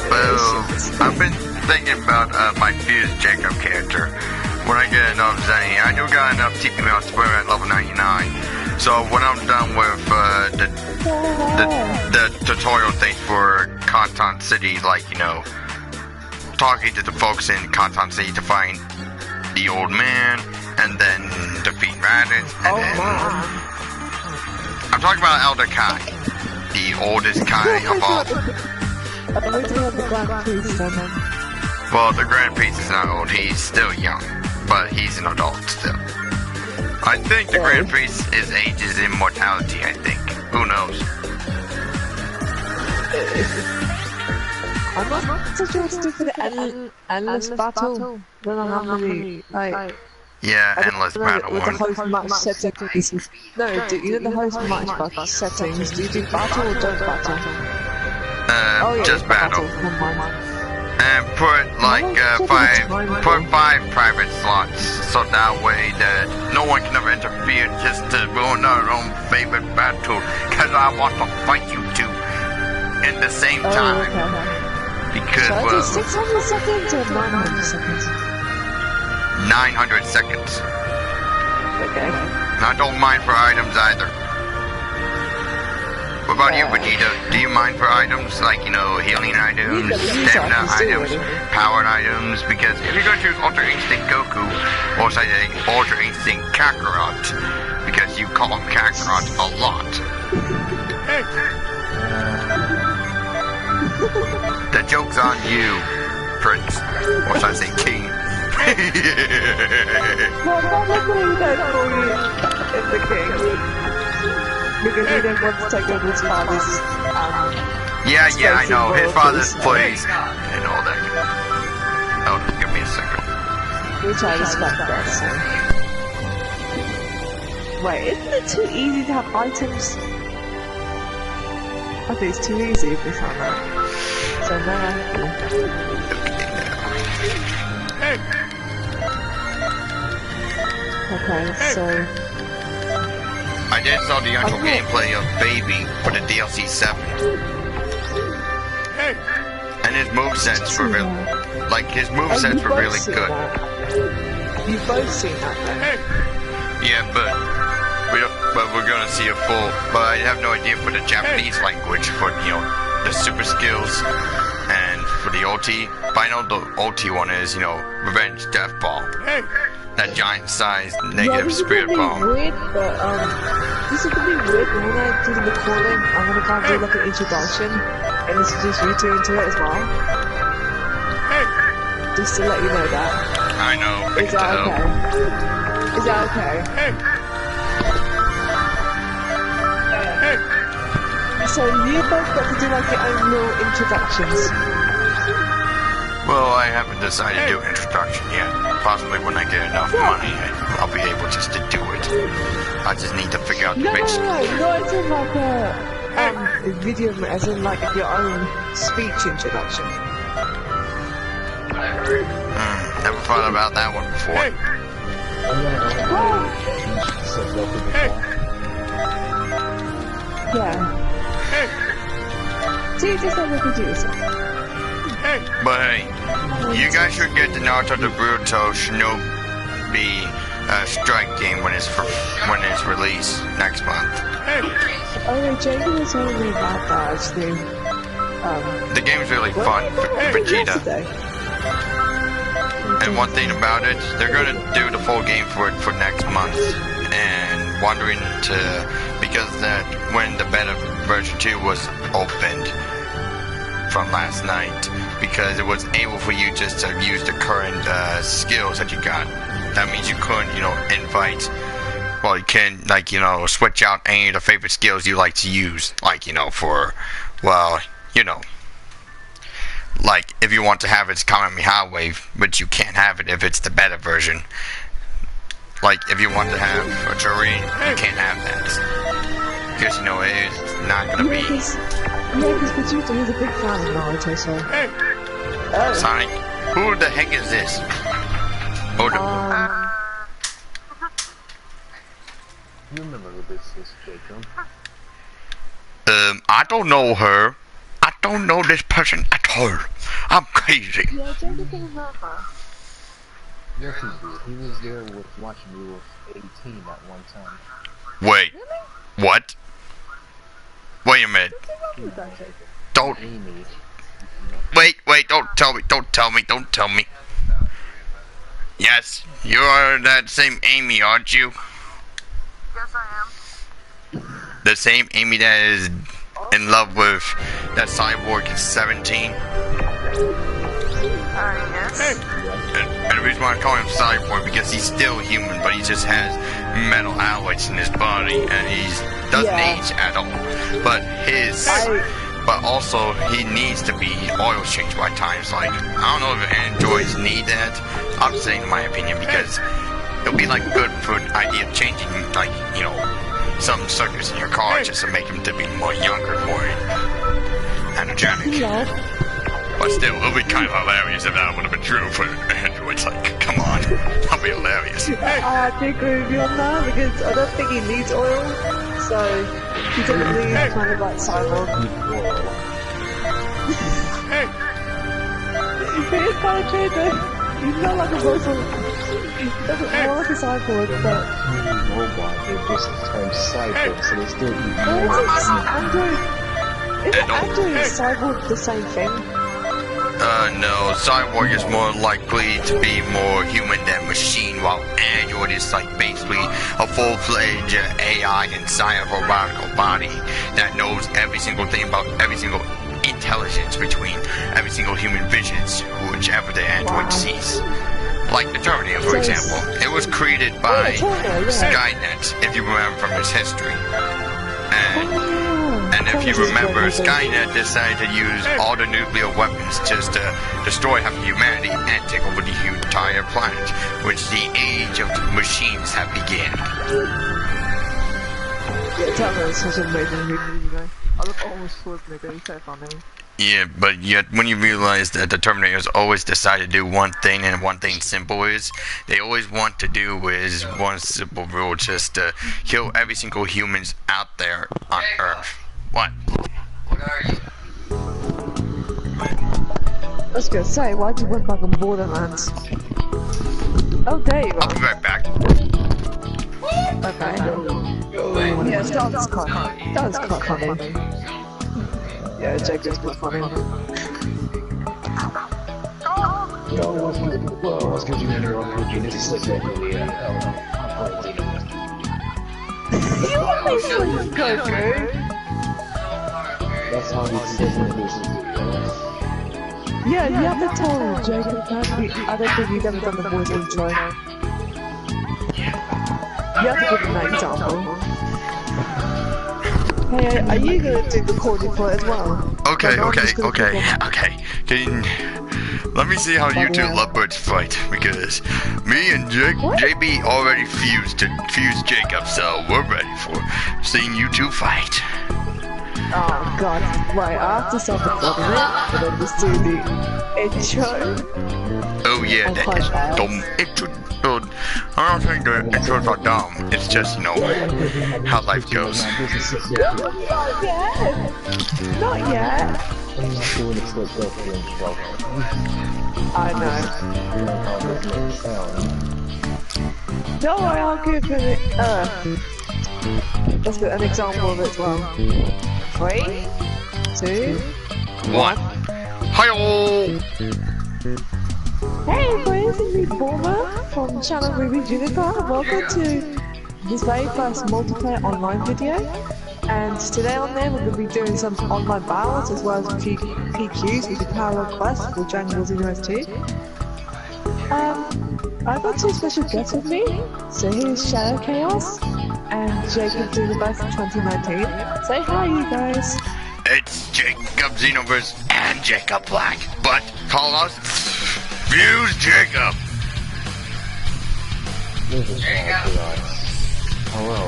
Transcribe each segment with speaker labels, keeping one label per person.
Speaker 1: Well, I've been thinking about my Fuse Jacob character. When I get enough Zenny, I do got enough TP mouse to put him at level 99. So when I'm done with the tutorial thing for Conton City, like, you know, talking to the folks in Conton City to find the old man, and then defeat Raditz, and then... I'm talking about Elder Kai, the oldest Kai of all. Well, the Grand Priest is not old, he's still young, but he's an adult still. I think the Grand Priest, his age is immortality, I think. Who knows?
Speaker 2: I'm not such a stupid endless battle. Don't know how many, like...
Speaker 1: Yeah, endless battle
Speaker 2: with
Speaker 1: one.
Speaker 2: the host match settings. No, you know the host match settings. Do you do battle or don't battle?
Speaker 1: Just battle. And put like five private slots, so that way that no one can ever interfere just to ruin our own favorite battle. Cause I want to fight you two in the same time. Because well,
Speaker 2: 600 seconds or 900 seconds?
Speaker 1: 900 seconds.
Speaker 2: Okay.
Speaker 1: And I don't mind for items either. What about you, Vegeta? Do you mind for items like, you know, healing items, stamina items, powered items? Because if you're going to choose Ultra Instinct Goku or say Ultra Instinct Kakarot, because you call him Kakarot a lot. The joke's on you, Prince. Or should I say King?
Speaker 2: Well, probably don't call you in the king. Because he don't want to take over his father's,
Speaker 1: yeah, I know. His father's place and all that. Oh, give me a second.
Speaker 2: Which I respect that, so. Wait, isn't it too easy to have items? I think it's too easy if we found that. So now... Okay, so...
Speaker 1: I did saw the actual gameplay of Baby for the DLC 7. And his movesets were really... Like, his movesets were really good.
Speaker 2: You've both seen that, then?
Speaker 1: Yeah, but we're gonna see a full... But I have no idea for the Japanese language for, you know, the super skills and for the OT. But I know the OT one is, you know, Revenge Death Ball. That giant-sized negative spirit bomb.
Speaker 2: Weird, but this is gonna be weird. But when I do the recording, I'm gonna try and do like an introduction and introduce you two into it as well. Just to let you know that.
Speaker 1: I know.
Speaker 2: Is that okay? Is that okay? So you both got to do like your own little introductions.
Speaker 1: Well, I haven't decided to do an introduction yet. Possibly when I get enough money, I'll be able just to do it. I just need to figure out the basics.
Speaker 2: No, it's in like a video, as in like your own speech introduction.
Speaker 1: Never thought about that one before.
Speaker 2: Yeah. So you just have a producer.
Speaker 1: But hey, you guys should get the Naruto the Boruto Shinobi Strike game when it's released next month.
Speaker 2: Oh yeah, Jamie was telling me about that actually.
Speaker 1: The game's really fun for Vegeta. And one thing about it, they're gonna do the full game for it for next month. And wondering because that when the beta version 2 was opened from last night, because it was able for you just to use the current skills that you got. That means you couldn't, you know, invite. Well, you can, like, you know, switch out any of the favorite skills you like to use, like, you know, for, well, you know, like if you want to have its Kamehameha wave, but you can't have it if it's the beta version. Like if you want to have a Turin, you can't have that. Because, you know, it's not gonna be.
Speaker 2: Yeah, because Vegeta is a big fan of Naruto, so...
Speaker 1: Sonic? Who the heck is this? Oh,
Speaker 3: You remember who this is, Jacob?
Speaker 1: I don't know her. I don't know this person at all. I'm crazy.
Speaker 2: Yeah, Jacob didn't know her.
Speaker 3: Yes, he did. He was there with watching me with 18 at one time.
Speaker 1: Wait.
Speaker 2: Really?
Speaker 1: What? Wait a minute.
Speaker 2: Who's that, Jacob?
Speaker 1: Don't.
Speaker 3: Amy.
Speaker 1: Wait. Don't tell me. Don't tell me. Don't tell me. Yes, you are that same Amy, aren't you?
Speaker 2: Yes, I am.
Speaker 1: The same Amy that is in love with that cyborg 17.
Speaker 2: Yes.
Speaker 1: And the reason why I call him cyborg because he's still human, but he just has metal alloys in his body, and he doesn't age at all. But but also he needs to be oil changed by times. Like, I don't know if androids need that. I'm saying my opinion because it'll be like good for an idea of changing, like, you know, some circuits in your car just to make them to be more younger, more energetic.
Speaker 2: Yeah.
Speaker 1: But still, it'll be kind of hilarious if that would have been true for androids. Like, come on, that'd be hilarious.
Speaker 2: I have to agree with you on that because I don't think he needs oil, so he's definitely kind of like cyborg. He is kind of true though. He's not like a muscle. He doesn't more like a cyborg, but...
Speaker 3: Robot, they just turned cyborg, so they still eat
Speaker 2: Isn't Android and cyborg the same thing?
Speaker 1: No, cyborg is more likely to be more human than machine, while android is like basically a full-fledged AI inside a robotical body that knows every single thing about every single intelligence between every single human visions, whichever the android sees. Like the Terminator, for example. It was created by Skynet, if you remember from its history. And if you remember, Skynet decided to use all the nuclear weapons just to destroy half of humanity and take over the entire planet, which the age of machines have begun.
Speaker 2: Yeah, Terminator is such an amazing movie, you know. I love Arnold Schwarzenegger, he's so funny.
Speaker 1: Yeah, but yet when you realize that the Terminators always decide to do one thing, and one thing simple is, they always want to do is one simple rule, just to kill every single humans out there on Earth. What?
Speaker 4: What are you?
Speaker 2: I was gonna say, why'd you work like on Borderlands? Oh, there you
Speaker 1: I'll be
Speaker 2: are.
Speaker 1: right back.
Speaker 2: Okay. Yes, that was quite funny. Yeah, Jacob's quite funny.
Speaker 3: No, it's because you interrupted me. This is like really,
Speaker 2: You always go through.
Speaker 3: that's how these siblings do.
Speaker 2: Yeah, you have to tell Jacob that I don't think you've ever done the voice intro. You have to give him that example. Hey, are you gonna do recording for it as well?
Speaker 1: Okay.
Speaker 2: Let
Speaker 1: me see how you two lovebirds fight, because me and JB already fused Jacob, so we're ready for seeing you two fight.
Speaker 2: Oh god, right, I have to stop recording it, but then just do the intro.
Speaker 1: Oh yeah, that is dumb intro. I don't think the intros are dumb. It's just, you know, how life goes.
Speaker 2: Not yet! Not yet!
Speaker 3: I'm not doing it for girlfriend.
Speaker 2: I know. Don't worry, I'll give it let's get an example of it as well. 3, 2, 1.
Speaker 1: Hi-oh!
Speaker 2: Hey everybody, this is me, Boomer from channel Ruby Juniper. Welcome to this very first multiplayer online video. And today on there we're going to be doing some online battles as well as PQs with the power request for Dragon Ball Xenoverse 2. I've got 2 special guests with me. So here's Shadow Chaos and Jacob Xenoverse 2019. Say hi you guys.
Speaker 1: It's Jacob Xenoverse and Jacob Black, but call us Fuse Jacob.
Speaker 3: This is hello.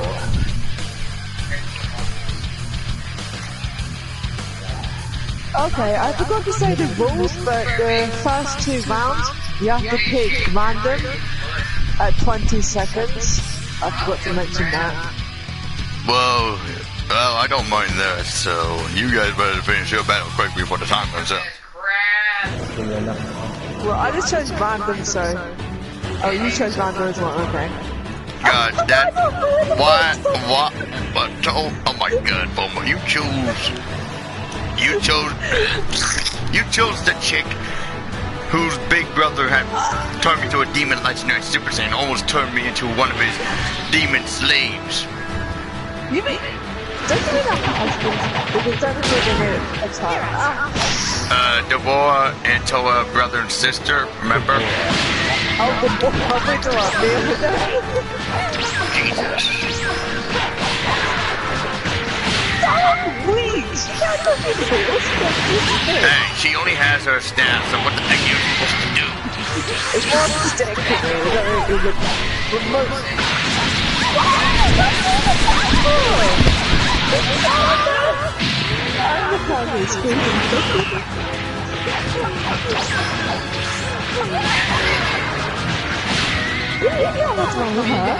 Speaker 2: Okay, I forgot to say the rules, but the first 2 rounds, you have to pick random at 20 seconds. I forgot to mention that.
Speaker 1: Well, Well, I don't mind that, so you guys better finish your battle quick before the time runs out.
Speaker 2: Well, I just chose random, so... Oh, you chose random as well, okay.
Speaker 1: God, that... What? Oh my god, Boma, you chose the chick whose big brother had turned me to a demon legendary Super Saiyan, almost turned me into one of his demon slaves.
Speaker 2: You mean... Don't you mean like a husband? Because that is what they a child.
Speaker 1: Deborah and Toa, brother and sister, remember?
Speaker 2: Oh, Deborah,
Speaker 1: Jesus.
Speaker 2: Please!
Speaker 1: Hey, she only has her staff, so what the heck are you supposed to do?
Speaker 2: It's more of a stick. Is it remote? I'm the probably screaming. You know what's wrong with her?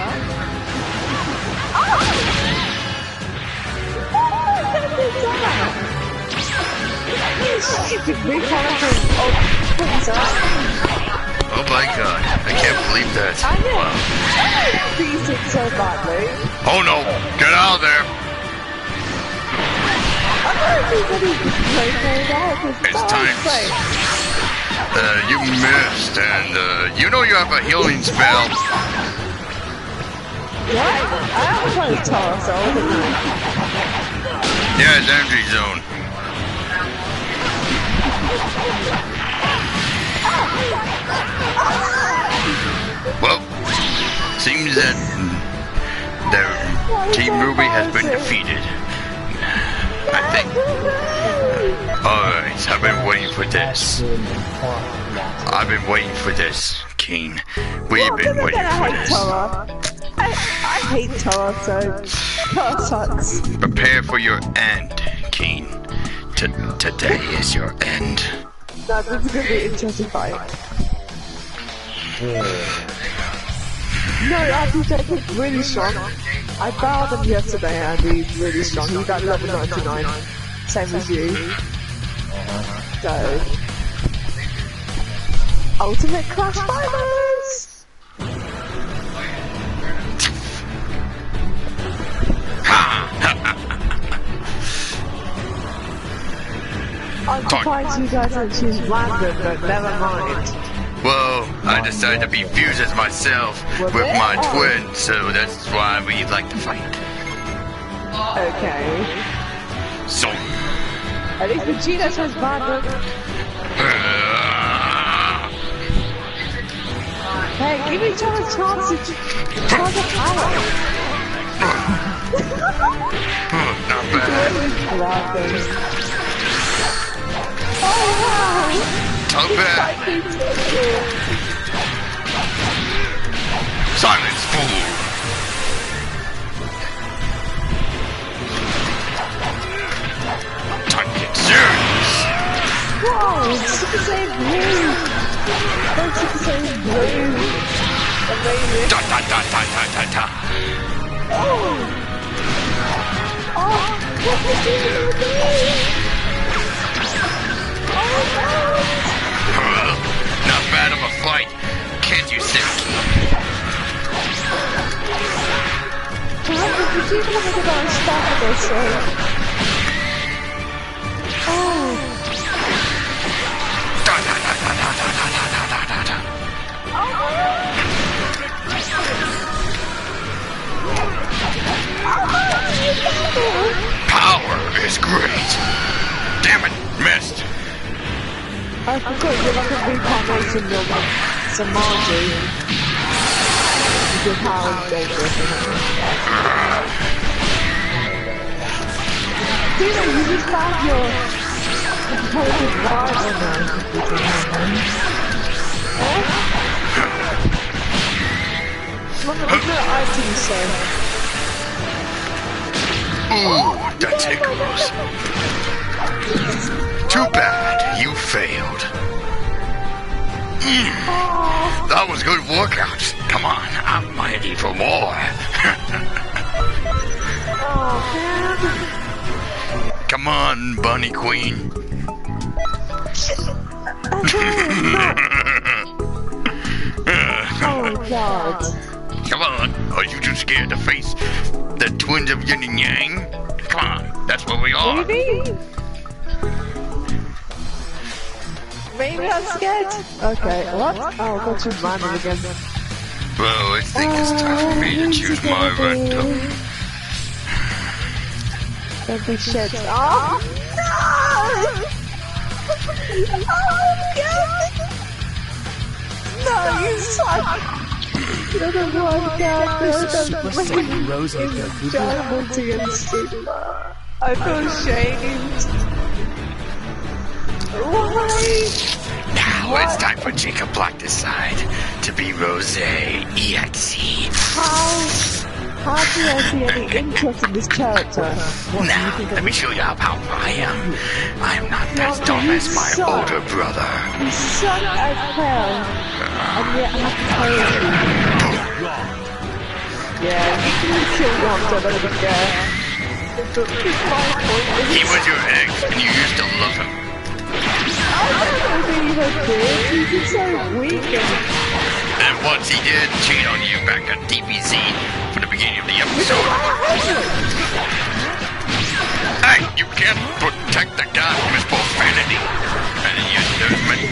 Speaker 1: Oh my god, I can't believe that.
Speaker 2: I know. These it so badly.
Speaker 1: Oh no, get out of there. It's time. You missed, and you know you have a healing spell.
Speaker 2: What? I haven't played Tar, so I don't know.
Speaker 1: Yeah, it's energy zone. Well, seems that the Team Ruby has been defeated. I think. Alright, I've been waiting for this. I've been waiting for this, Keen. We've been waiting for this.
Speaker 2: I hate Tar, so Tar sucks.
Speaker 1: Prepare for your end, Keen. Today is your end.
Speaker 2: No, this is gonna be an interesting fight. No, Andy Jacob's really strong. I battled him yesterday and he's really strong. He got level 99. Same as you. So... Ultimate Clash Finals! I'm surprised you guys don't choose random, but never mind.
Speaker 1: Well, I decided to be fused as myself with my twin, so that's why we like to fight.
Speaker 2: Okay.
Speaker 1: So...
Speaker 2: At least Vegeta chose random. Hey, give each other a chance to charge up power.
Speaker 1: Not bad.
Speaker 2: Oh wow!
Speaker 1: Not bad. Silence, fool. Time to get serious.
Speaker 2: Whoa, it's Super Saiyan Blue! That's Super Saiyan Blue! Amazing!
Speaker 1: Da da da da da da da.
Speaker 2: Oh! Oh! What is this? Oh no!
Speaker 1: Not bad of a fight, can't you say?
Speaker 2: Well, Vegeta has a bit unstoppable, so... Oh!
Speaker 1: Da da da da da da da da da da da. Power is great. Damn it, missed.
Speaker 2: I forgot you're like a reincarnation of Samadhi. Your power is dangerous. You know, you just found your intelligent rival now. Look at the items, so.
Speaker 1: Ooh, that tickles. Too bad, you failed. That was good workout. Come on, I'm ready for more. Come on, Bunny Queen.
Speaker 2: Oh God.
Speaker 1: Come on. Are you too scared to face the twins of yin and yang? Come on. That's what we are.
Speaker 2: Maybe? Maybe I'm scared. Okay, what? Oh, I've got to random again.
Speaker 1: Well, I think it's time for me to choose my random.
Speaker 2: Don't be shit. Oh, no! Oh, no, you suck! You're the one character that's enjoyable to get super. I feel ashamed. Why?
Speaker 1: Now it's time for Jacob Black to decide to be Rose EXE.
Speaker 2: How do I see any interest in this character?
Speaker 1: Now, let me show you how powerful I am. I am not as dumb as my older brother.
Speaker 2: You suck as hell, and yet have to play with you. Yeah, you can kill Yonta, but I don't care.
Speaker 1: He was your ex, and you used to love him.
Speaker 2: I don't think he was good. He's so weak
Speaker 1: And once he did cheat on you back at DBZ from the beginning of the episode. Hey, you can't protect the guy from his profanity. And yet there's many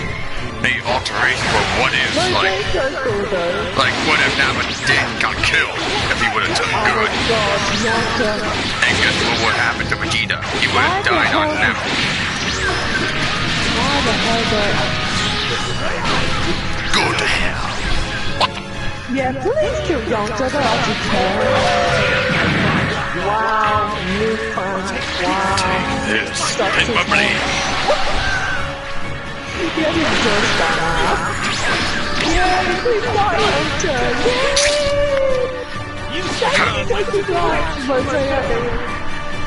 Speaker 1: alterations for what is like what if Nama did got killed if he would have turned good. And guess what would happen to Vegeta? He would have died on Nama. Go to hell.
Speaker 2: Yeah, please kill Yonta, but I'll just care. Wow, new fun. Wow.
Speaker 1: Take this. Take my blade.
Speaker 2: Yeah, he's just that. Yeah, he's not Yonta. Yeah!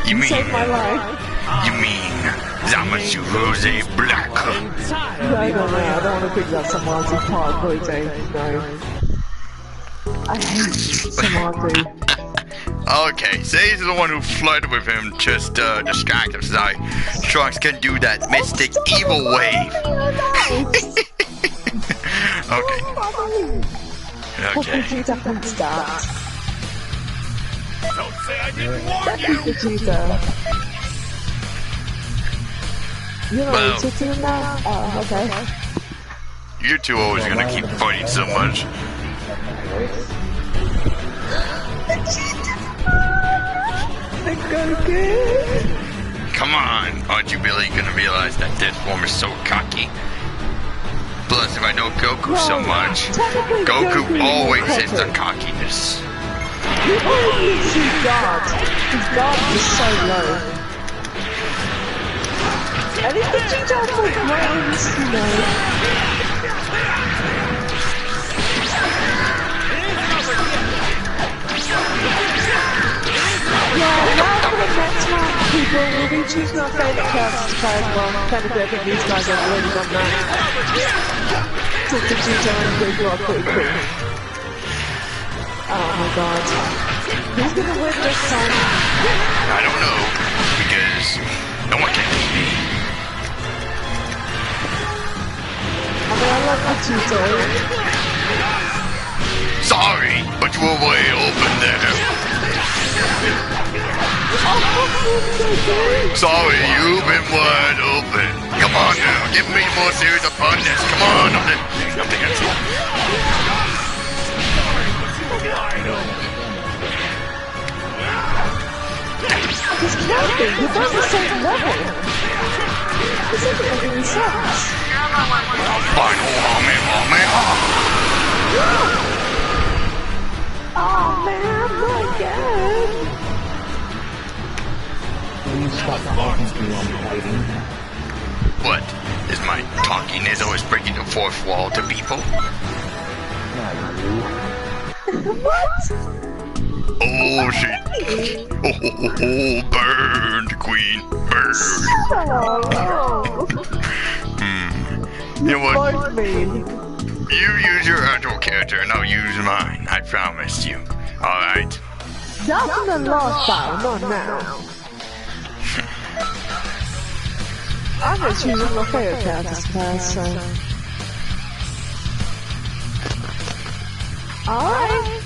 Speaker 2: You saved my life.
Speaker 1: You mean Zamasu Rose Black?
Speaker 2: No, I don't want to pick that someone else's part of Rose. No. I hate Samantha.
Speaker 1: Okay, say he's the one who flirted with him, just distract him so that Trunks can do that mystic evil wave. Okay. Okay.
Speaker 4: Don't say I didn't warn you!
Speaker 2: Vegeta. You're
Speaker 1: Well.
Speaker 2: not sitting now? Oh, okay.
Speaker 1: You two always gonna keep fighting so much.
Speaker 2: The Goku!
Speaker 1: Come on, aren't you really gonna realize that this form is so cocky? Plus, if I know Goku so much, Goku always hits the cockiness.
Speaker 2: He always needs his guard. His guard is so low. And if Vegeta has like brains, you know. Yeah, now for the next one, people will be choosing our favourite characters to play as well. Kind of good that these guys have already done that. So Vegeta and Goku are pretty cool. Oh my god. Who's gonna win this time?
Speaker 1: I don't know, because no one can beat me.
Speaker 2: I mean, I love Vegeta.
Speaker 1: Sorry, but you were way open there. Sorry, you've been wide open. Come on now, give me more series of funness. Come on, nothing else.
Speaker 2: He's camping, he's on the same level. This doesn't make any sense.
Speaker 1: Final
Speaker 2: Oh man, not again.
Speaker 3: Please stop talking to me while I'm fighting.
Speaker 1: What? Is my talkiness always breaking the fourth wall to people?
Speaker 3: Not you.
Speaker 2: What?
Speaker 1: Oh shit. Oh, burned, queen. Burned.
Speaker 2: Oh,
Speaker 1: You know what?
Speaker 2: both mean.
Speaker 1: You use your actual character and I'll use mine. I promised you. Alright.
Speaker 2: That's in the last battle, not now. I'm just choosing my favorite characters first, so... Alright!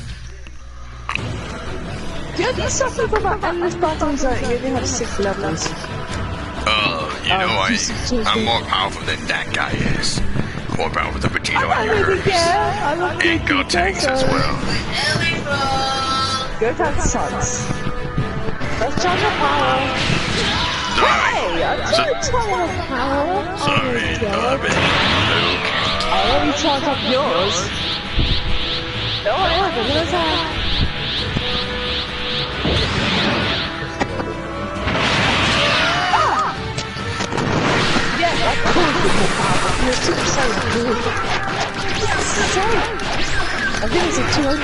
Speaker 2: Do you do something about endless battles that you only have 6 levels?
Speaker 1: I'm more powerful than that guy is. More powerful than Vegeta and yours. And Go Tanks as well.
Speaker 2: Go Tanks sucks. Let's charge up power.
Speaker 1: Sorry.
Speaker 2: Hey, I'm trying to charge up power.
Speaker 1: Sorry,
Speaker 2: Oh,
Speaker 1: Bobby.
Speaker 2: I already charged up yours. Oh, yeah, but what's that? Yeah, that's cool. You're super so good. Sorry. I think it's a 200.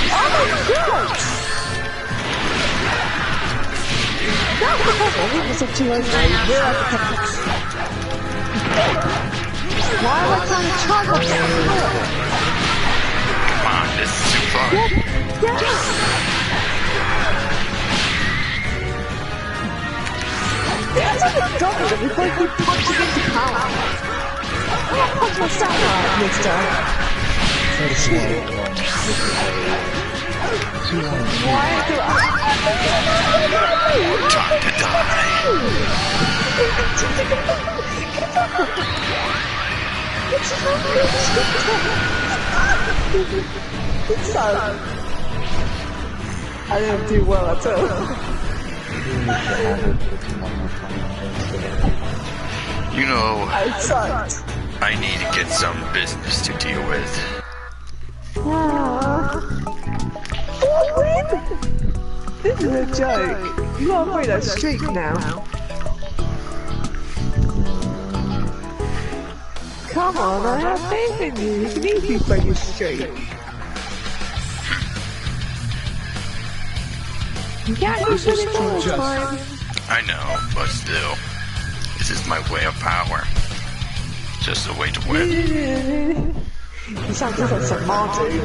Speaker 2: Oh my god! That's the problem. I think it's a 200. We're at the top. Why am I trying to charge up that?
Speaker 1: Come on, this is too far.
Speaker 2: Yeah. It's like a double that we both keep punching into power. I'm gonna punch my stamina out, mister. Why do I...
Speaker 1: Time to die.
Speaker 2: It's so... I didn't do well at all.
Speaker 1: You know,
Speaker 2: I sucked.
Speaker 1: I need to get some business to deal with.
Speaker 2: This is a joke. You gotta break that streak now. Come on, I have faith in you. You can easily break your streak. You can't keep winning all the time.
Speaker 1: I know, but still, this is my way of power. Just a way to win.
Speaker 2: You sound just like some Marty.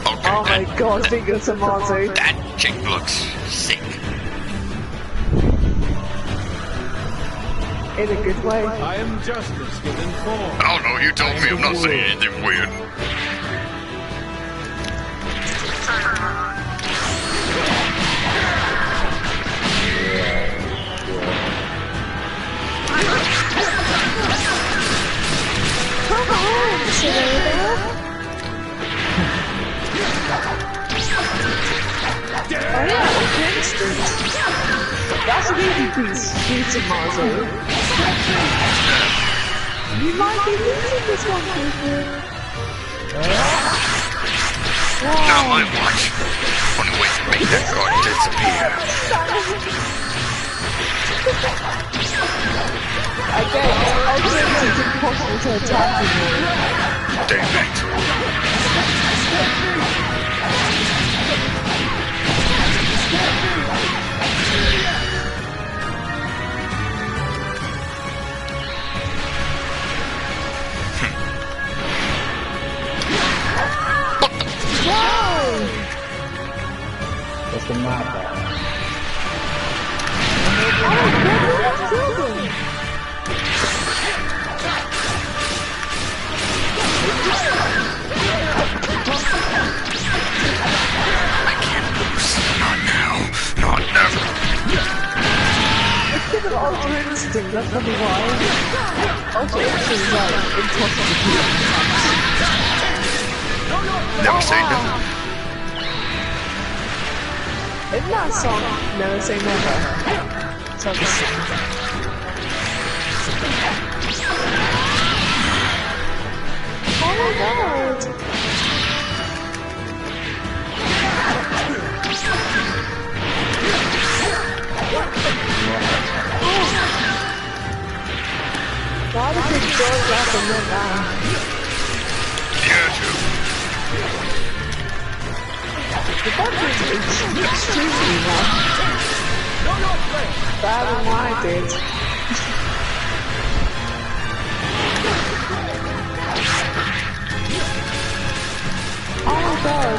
Speaker 1: Okay,
Speaker 2: Oh my god, speaking of some Marty.
Speaker 1: that chick looks sick.
Speaker 2: In a good way.
Speaker 4: I am justice within form.
Speaker 1: Oh no, you told me I'm not saying anything weird.
Speaker 2: Come on, Xenoverse. Oh yeah, for instance. That's an easy piece of Marzo. You might be losing this one, people.
Speaker 1: Not my watch. Only way to make that god disappear.
Speaker 2: I guess ultimately it's impossible to attack you.
Speaker 1: Damn it.
Speaker 3: What's the matter?
Speaker 1: I can't lose. Not now. Not never.
Speaker 2: It's been an ultra instinct, that's probably why. Ultra instinct is like impossible to do.
Speaker 1: Never say never.
Speaker 2: Isn't that song Never Say Never? It's on the song. Oh my god! Why the big doors up and then down?
Speaker 1: Yeah, true.
Speaker 2: The button is extremely rough. Better than I did.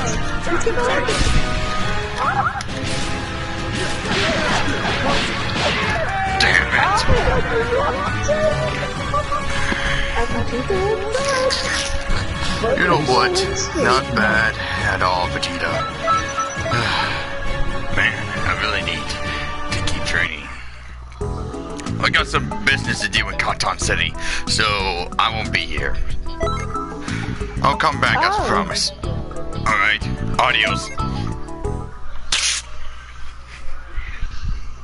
Speaker 2: He's gonna land.
Speaker 1: Damn it! You know what? Not bad at all, Vegeta. Man, I really need to keep training. I got some business to do in Cotton City, so I won't be here. I'll come back as promised. Alright, adios.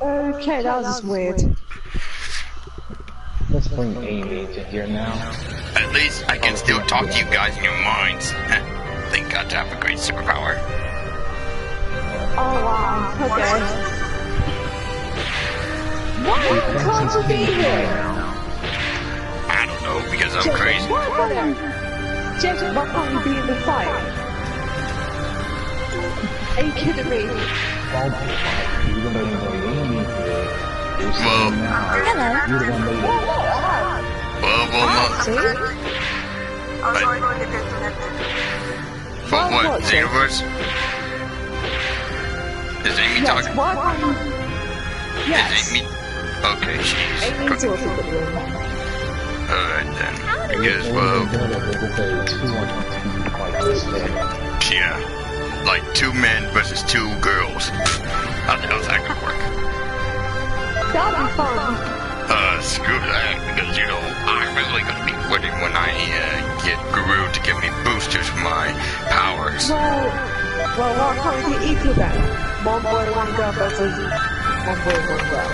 Speaker 2: Okay, that was just weird.
Speaker 3: Let's bring Amy to here now.
Speaker 1: At least I can still talk to you guys in your minds. Thank God to have a great superpower.
Speaker 2: Oh wow, okay. Why can't you be here?
Speaker 1: I don't know, because I'm crazy.
Speaker 2: Jacob, why can't you be in the fight? Are you kidding me?
Speaker 1: Well, for what? Xenoverse? Is Amy talking?
Speaker 2: Yes.
Speaker 1: Is Amy? Okay, she's.
Speaker 2: Amy's also good.
Speaker 1: Alright then. I guess, well. Yeah. Like 2 men versus 2 girls. How the hell's that gonna work?
Speaker 2: That'll be fun.
Speaker 1: Screw that, because you know, I'm really gonna be winning when I get Guru to give me boosters for my powers.
Speaker 2: Well, why can't we be equal then? One boy, one girl versus one boy, one girl.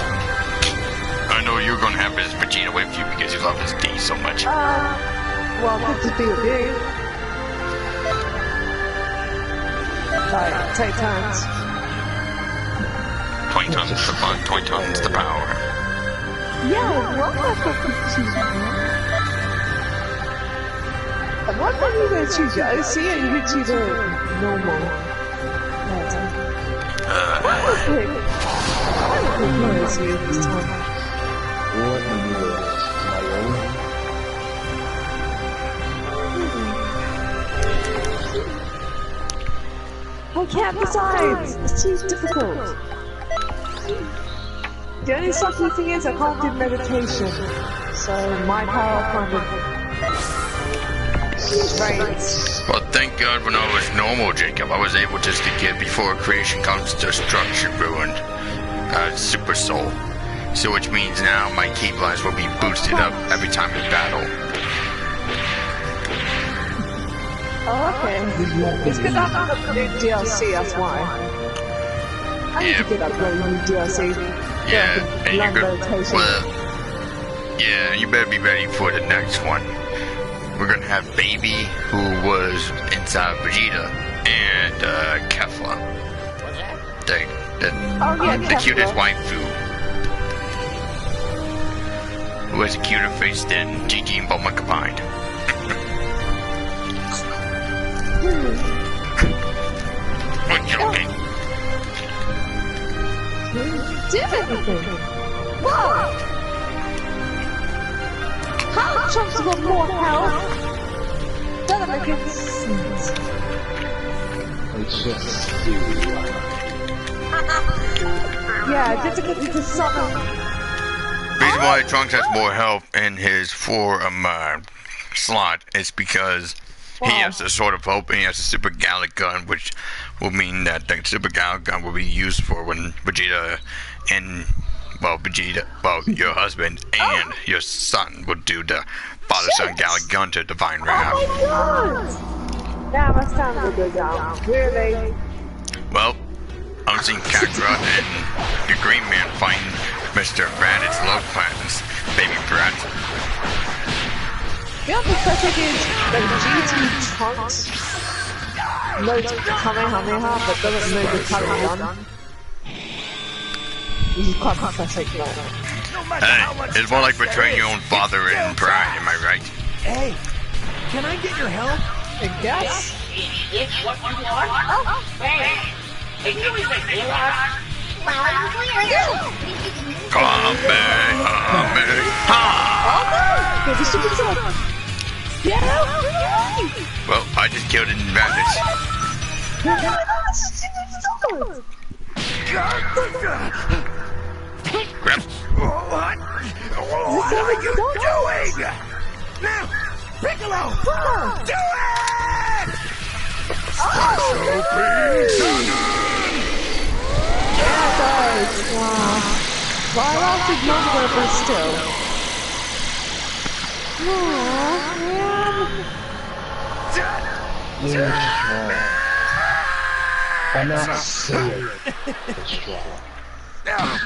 Speaker 1: I know you're gonna have this Vegeta with you because you love his D so much.
Speaker 2: Well, good to be with you. Like, take turns.
Speaker 1: 20 times the fun, 20 times the power.
Speaker 2: Yeah, what the fuck did you choose? And what are you gonna choose? Your OC or you gonna choose a normal? I would pick my OC this time.
Speaker 3: What do you do?
Speaker 2: I can't decide! It's too difficult. The only sucky thing is I can't do meditation. So my power kind of reigns.
Speaker 1: Well, thank God when I was normal, Jacob, I was able just to get before creation comes destruction ruined. Super Soul. So which means now my Keyblinds will be boosted up every time we battle.
Speaker 2: Oh, okay. It's because I got the new DLC, that's why. I need to get that bloody new DLC.
Speaker 1: Yeah, and you're good.
Speaker 2: Meditation.
Speaker 1: Well, yeah, you better be ready for the next one. We're gonna have Baby, who was inside Vegeta, and Kefla. The cutest waifu. Who has a cuter face than Gigi and Bulma combined. I'm joking.
Speaker 2: Do everything. Whoa! How Chunks got more health? Doesn't make any sense.
Speaker 3: It's just you.
Speaker 2: Yeah, difficulty to summon.
Speaker 1: The reason why Trunks has more health in his 4 slot is because he has the Sword of Hope and he has a Super Gallic Gun, which will mean that the Super Gallic Gun will be used for when Vegeta and, your husband and your son will do the Father-Son Gallic Gun to Divine Wrath.
Speaker 2: Oh my god! Now it's time to go down. Really?
Speaker 1: Well, I'm seeing Kakra and the Green Man fighting Mr. Raditz Love Planet's baby brat.
Speaker 2: You know the pathetic is that GT Trunks knows Kamehameha but doesn't know the Kamehameha. This is quite pathetic, man.
Speaker 1: Hey, it's more like betraying your own father in pride, am I right?
Speaker 4: Hey, can I get your help?
Speaker 2: I guess.
Speaker 5: It's what you want? Oh, hey. Can you even hear us?
Speaker 1: Come back, ha!
Speaker 2: Get the stupid sword. Yeah!
Speaker 1: Well, I just killed an bandit. Grab.
Speaker 4: What? What are you doing? Now, Piccolo, do it! Special pizza!
Speaker 2: Yeah, it does. Wow. Well, I lasted longer, but still. Aww, man.
Speaker 3: You're strong. I'm not saying you're strong.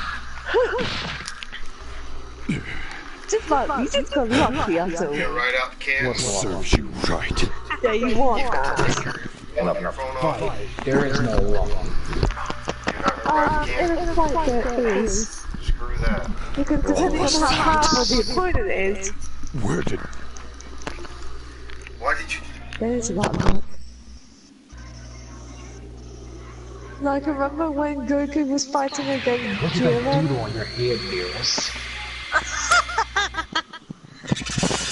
Speaker 2: Just like, you just got lucky, that's all.
Speaker 1: You're right up, kid.
Speaker 4: Serves you right.
Speaker 2: Yeah, you want that.
Speaker 3: There is no law.
Speaker 2: In a fight there is.
Speaker 1: Screw that.
Speaker 2: Because depending on how powerful the opponent is,
Speaker 4: Where did...
Speaker 1: Why did you...
Speaker 2: there is a lot of that. Like, remember when Goku was fighting against
Speaker 3: Look at that
Speaker 2: Jiren?
Speaker 3: doodle on your head, Beerus.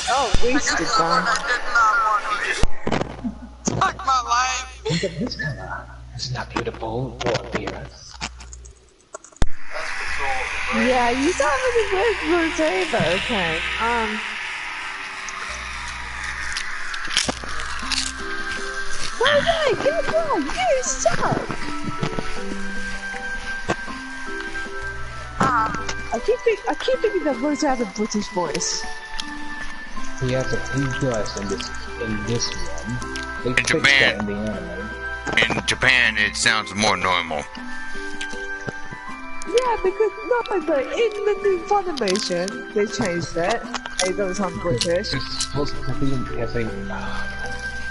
Speaker 2: Oh, wasted that.
Speaker 1: Fuck my life!
Speaker 3: Think of this color. It's not beautiful for Beerus.
Speaker 2: Yeah, you sound like a good rosé, but okay. Wait, get on, you suck! I keep thinking that Rosé has a British voice.
Speaker 3: He does in this one. They fixed
Speaker 1: Japan.
Speaker 3: that in the anime.
Speaker 1: In Japan, it sounds more normal.
Speaker 2: Yeah, because no, but in the new Funimation, they changed it. They don't sound British.
Speaker 3: It's supposed to be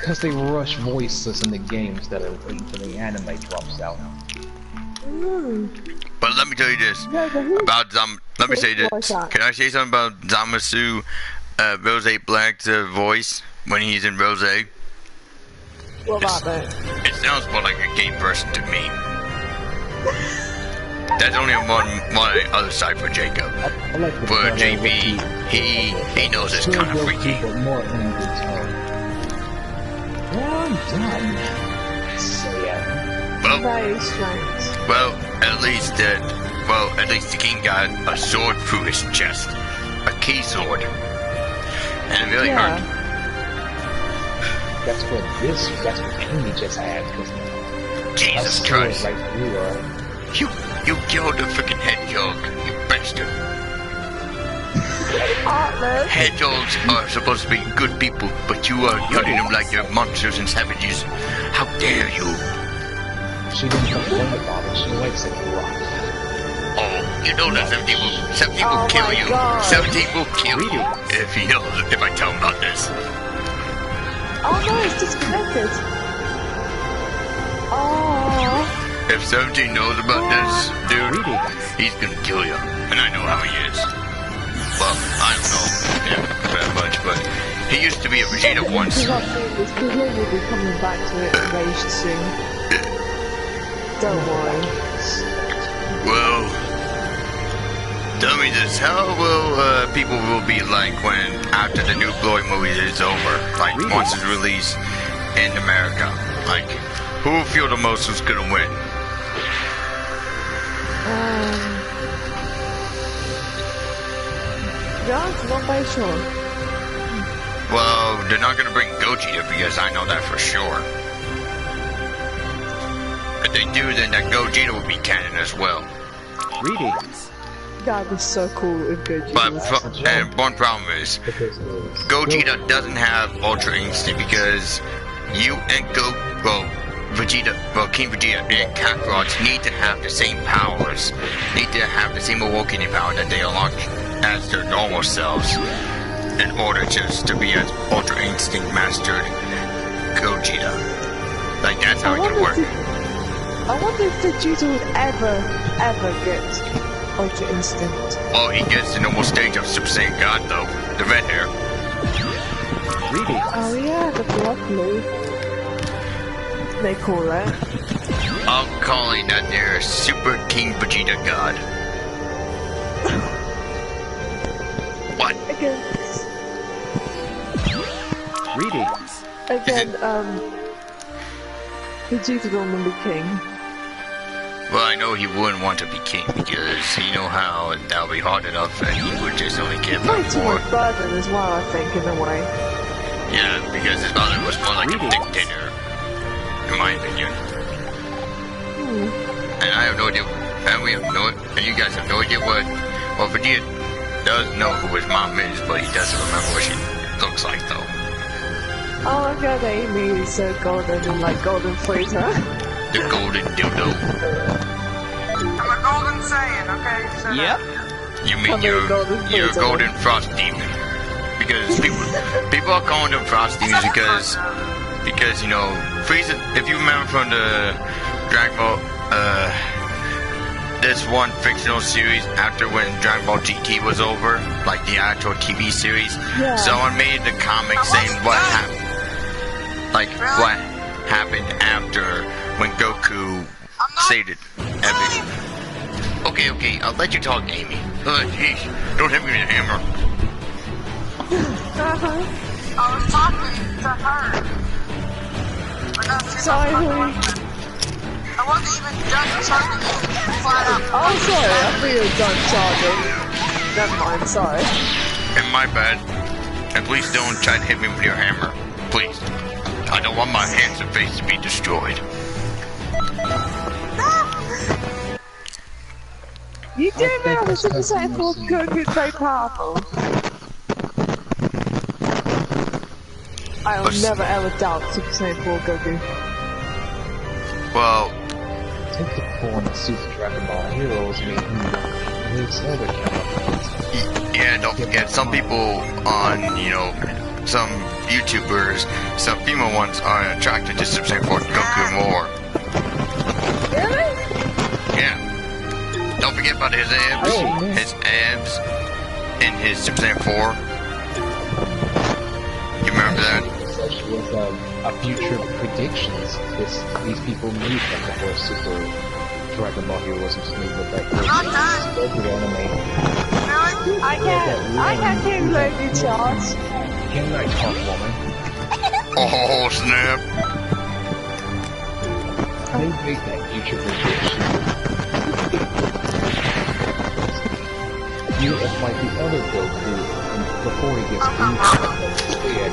Speaker 3: because they rush voices in the games that are waiting for the anime drops out.
Speaker 1: But let me tell you this about let me say this. Can I say something about Zamasu, Rose Black's voice when he's in Rose?
Speaker 2: What about that?
Speaker 1: It sounds more like a gay person to me. That's only one other side for Jacob.
Speaker 3: I like the
Speaker 1: For
Speaker 3: better
Speaker 1: JB,
Speaker 3: with
Speaker 1: he knows it's
Speaker 3: still
Speaker 1: kind of
Speaker 3: goes
Speaker 1: freaky.
Speaker 3: with more angry tone. Well, I'm done. So yeah.
Speaker 2: Very strange.
Speaker 1: Well, at least the king got a sword through his chest, a key sword, and it really hurt.
Speaker 3: That's what Amy just had.
Speaker 1: Jesus Christ!
Speaker 3: Right through her.
Speaker 1: You killed the freaking hedgehog, you bastard!
Speaker 2: Heartless.
Speaker 1: Hedgehogs are supposed to be good people, but you are treating them like they're monsters and savages. How dare you!
Speaker 3: She didn't complain about it. She likes it rough.
Speaker 1: Oh, you know that 17 will kill you.
Speaker 2: God.
Speaker 1: 17 will kill you if I tell him about this.
Speaker 2: Oh no, it's disconnected. Oh.
Speaker 1: If 17 knows about this, dude, he's gonna kill you. And I know how he is. Well, I don't know him that much, but he used to be a Vegeta once.
Speaker 2: Because he will be coming back to it very soon. Don't worry.
Speaker 1: Well, tell me this, how will people will be like when after the new Glory movie is over? Like once it's released in America? Like, who will feel the most is gonna win?
Speaker 2: Yeah, not very sure.
Speaker 1: Well, they're not gonna bring Gogeta because I know that for sure. If they do, then that Gogeta will be canon as well.
Speaker 2: That was so cool if Gogeta
Speaker 1: But
Speaker 2: was
Speaker 1: and one problem is, Gogeta doesn't have Ultra Instinct because you and King Vegeta and Kakarot need to have the same powers, need to have the same awakening power that they unlock as their normal selves in order just to be an Ultra Instinct mastered Gogeta. Like, that's how it can work.
Speaker 2: I wonder if Vegeta would ever get Ultra Instinct.
Speaker 1: Oh, he gets the normal stage of Super Saiyan God though, the red hair.
Speaker 2: Oh yeah, the blood blue. They call it.
Speaker 1: I'm calling that their Super King Vegeta God. What?
Speaker 2: Again, Vegeta don't want to be king.
Speaker 1: Well, I know he wouldn't want to be king because you know how that would be hard enough and he would just only give
Speaker 2: Way
Speaker 1: up
Speaker 2: too
Speaker 1: more.
Speaker 2: much burden as well, I think, in a way.
Speaker 1: Yeah, because his father was more like a dictator, in my opinion. And I have no idea, and we have no, and you guys have no idea what Vegeta does know who his mom is, but he doesn't remember what she looks like though.
Speaker 2: Oh my god, Amy is so golden and like golden Frieza.
Speaker 1: The golden dildo.
Speaker 5: I'm a golden Saiyan, okay? So
Speaker 6: Yep.
Speaker 1: You mean
Speaker 2: Come here,
Speaker 1: you're
Speaker 2: golden
Speaker 1: a
Speaker 2: Frieza.
Speaker 1: golden frost demon? Because people are calling them frost demons because you know Frieza. If you remember from the Dragon Ball, this one fictional series after when Dragon Ball GT was over, like the actual TV series,
Speaker 2: Yeah.
Speaker 1: someone made the comic saying what happened, like what happened after when Goku saved it. Everything. Okay, I'll let you talk, Amy. Jeez, don't hit me with a hammer.
Speaker 5: I was talking to her. But no, she's
Speaker 2: Sorry,
Speaker 5: not
Speaker 2: honey.
Speaker 5: I wasn't even done charging you flat out.
Speaker 2: Oh, sorry, I thought you were done charging. Never mind, sorry.
Speaker 1: And my bad. And please don't try to hit me with your hammer. Please. I don't want my hands and face to be destroyed.
Speaker 2: You do remember the Super Saiyan 4 Goku is very powerful. I will never ever doubt Super Saiyan 4 Goku.
Speaker 1: Well,
Speaker 3: Take the form of Super Dragon Ball Heroes made his other counterparts.
Speaker 1: yeah, don't forget, some people on, you know, some YouTubers, some female ones are attracted to Super Saiyan 4 Goku more.
Speaker 2: Really?
Speaker 1: Yeah. Don't forget about his abs.
Speaker 3: Oh, yeah.
Speaker 1: His abs in his Super Saiyan 4. You remember that?
Speaker 3: Such was a future predictions these people made from the first Super Dragon Ball Heroes was made with that
Speaker 5: Not done.
Speaker 3: Goku anime.
Speaker 5: Really?
Speaker 2: I can't hear you, Lady Charles.
Speaker 3: Can I talk, woman?
Speaker 1: Oh, snap.
Speaker 3: They made that future prediction. You look like the other Goku before he gets beaten instead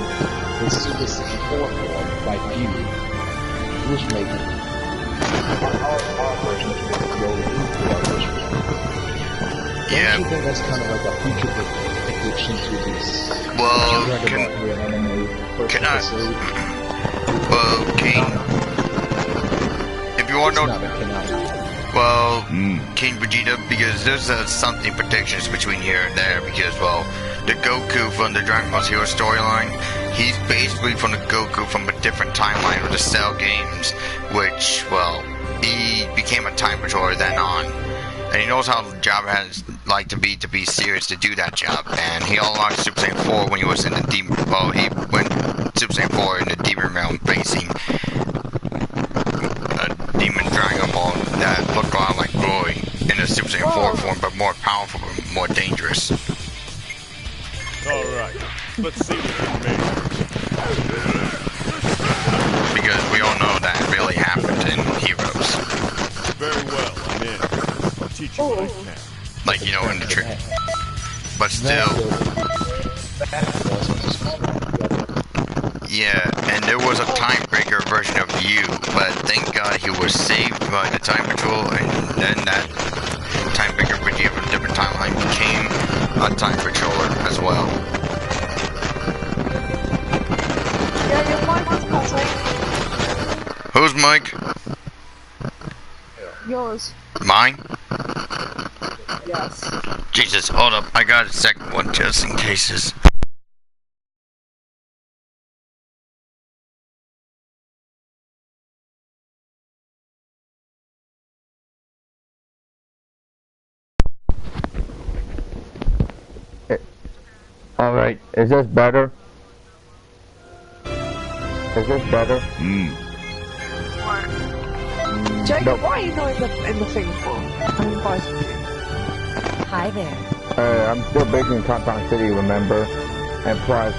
Speaker 3: the Super Saiyan 4 form by View, which made our version of Goku which
Speaker 1: Yeah.
Speaker 3: don't you think that's kind of like a future prediction to this
Speaker 1: Well,
Speaker 3: Dragon Ball Hero anime first
Speaker 1: can I-
Speaker 3: episode?
Speaker 1: Well, King, if you want
Speaker 3: It's
Speaker 1: to
Speaker 3: not
Speaker 1: know,
Speaker 3: a canonical.
Speaker 1: well, King Vegeta, because there's something predictions between here and there, because, well, the Goku from the Dragon Ball Hero storyline, he's basically from the Goku from a different timeline with the Cell games, which, well, he became a time patroller then on. And he knows how the job has like to be serious to do that job. And he unlocked Super Saiyan 4 when he was in the demon. Well, he went Super Saiyan 4 in the demon realm, facing a demon Dragon Ball that looked a lot like Roy in a Super Saiyan 4 form, but more powerful, but more dangerous.
Speaker 4: Alright, let's see what you made.
Speaker 1: Because we all know that really happened in Heroes.
Speaker 4: Very well, I'm in. I'll teach you what I can.
Speaker 1: Like, you know, in the trick. But still, yeah, and there was a time breaker version of you, but thank God he was saved by the time patrol, and then that time breaker Vegeta from a different timeline became a time patroller as well.
Speaker 2: Yeah, your mic is cutting.
Speaker 1: Whose mic?
Speaker 2: Yours.
Speaker 1: Mine?
Speaker 2: Yes.
Speaker 1: Jesus, hold up, I got a second one just in cases. Alright, is this better? Is this better?
Speaker 2: Jacob, why are you not in the thing for? I'm inviting you.
Speaker 7: Hi there.
Speaker 1: I'm still based in Compound City, remember? And plus,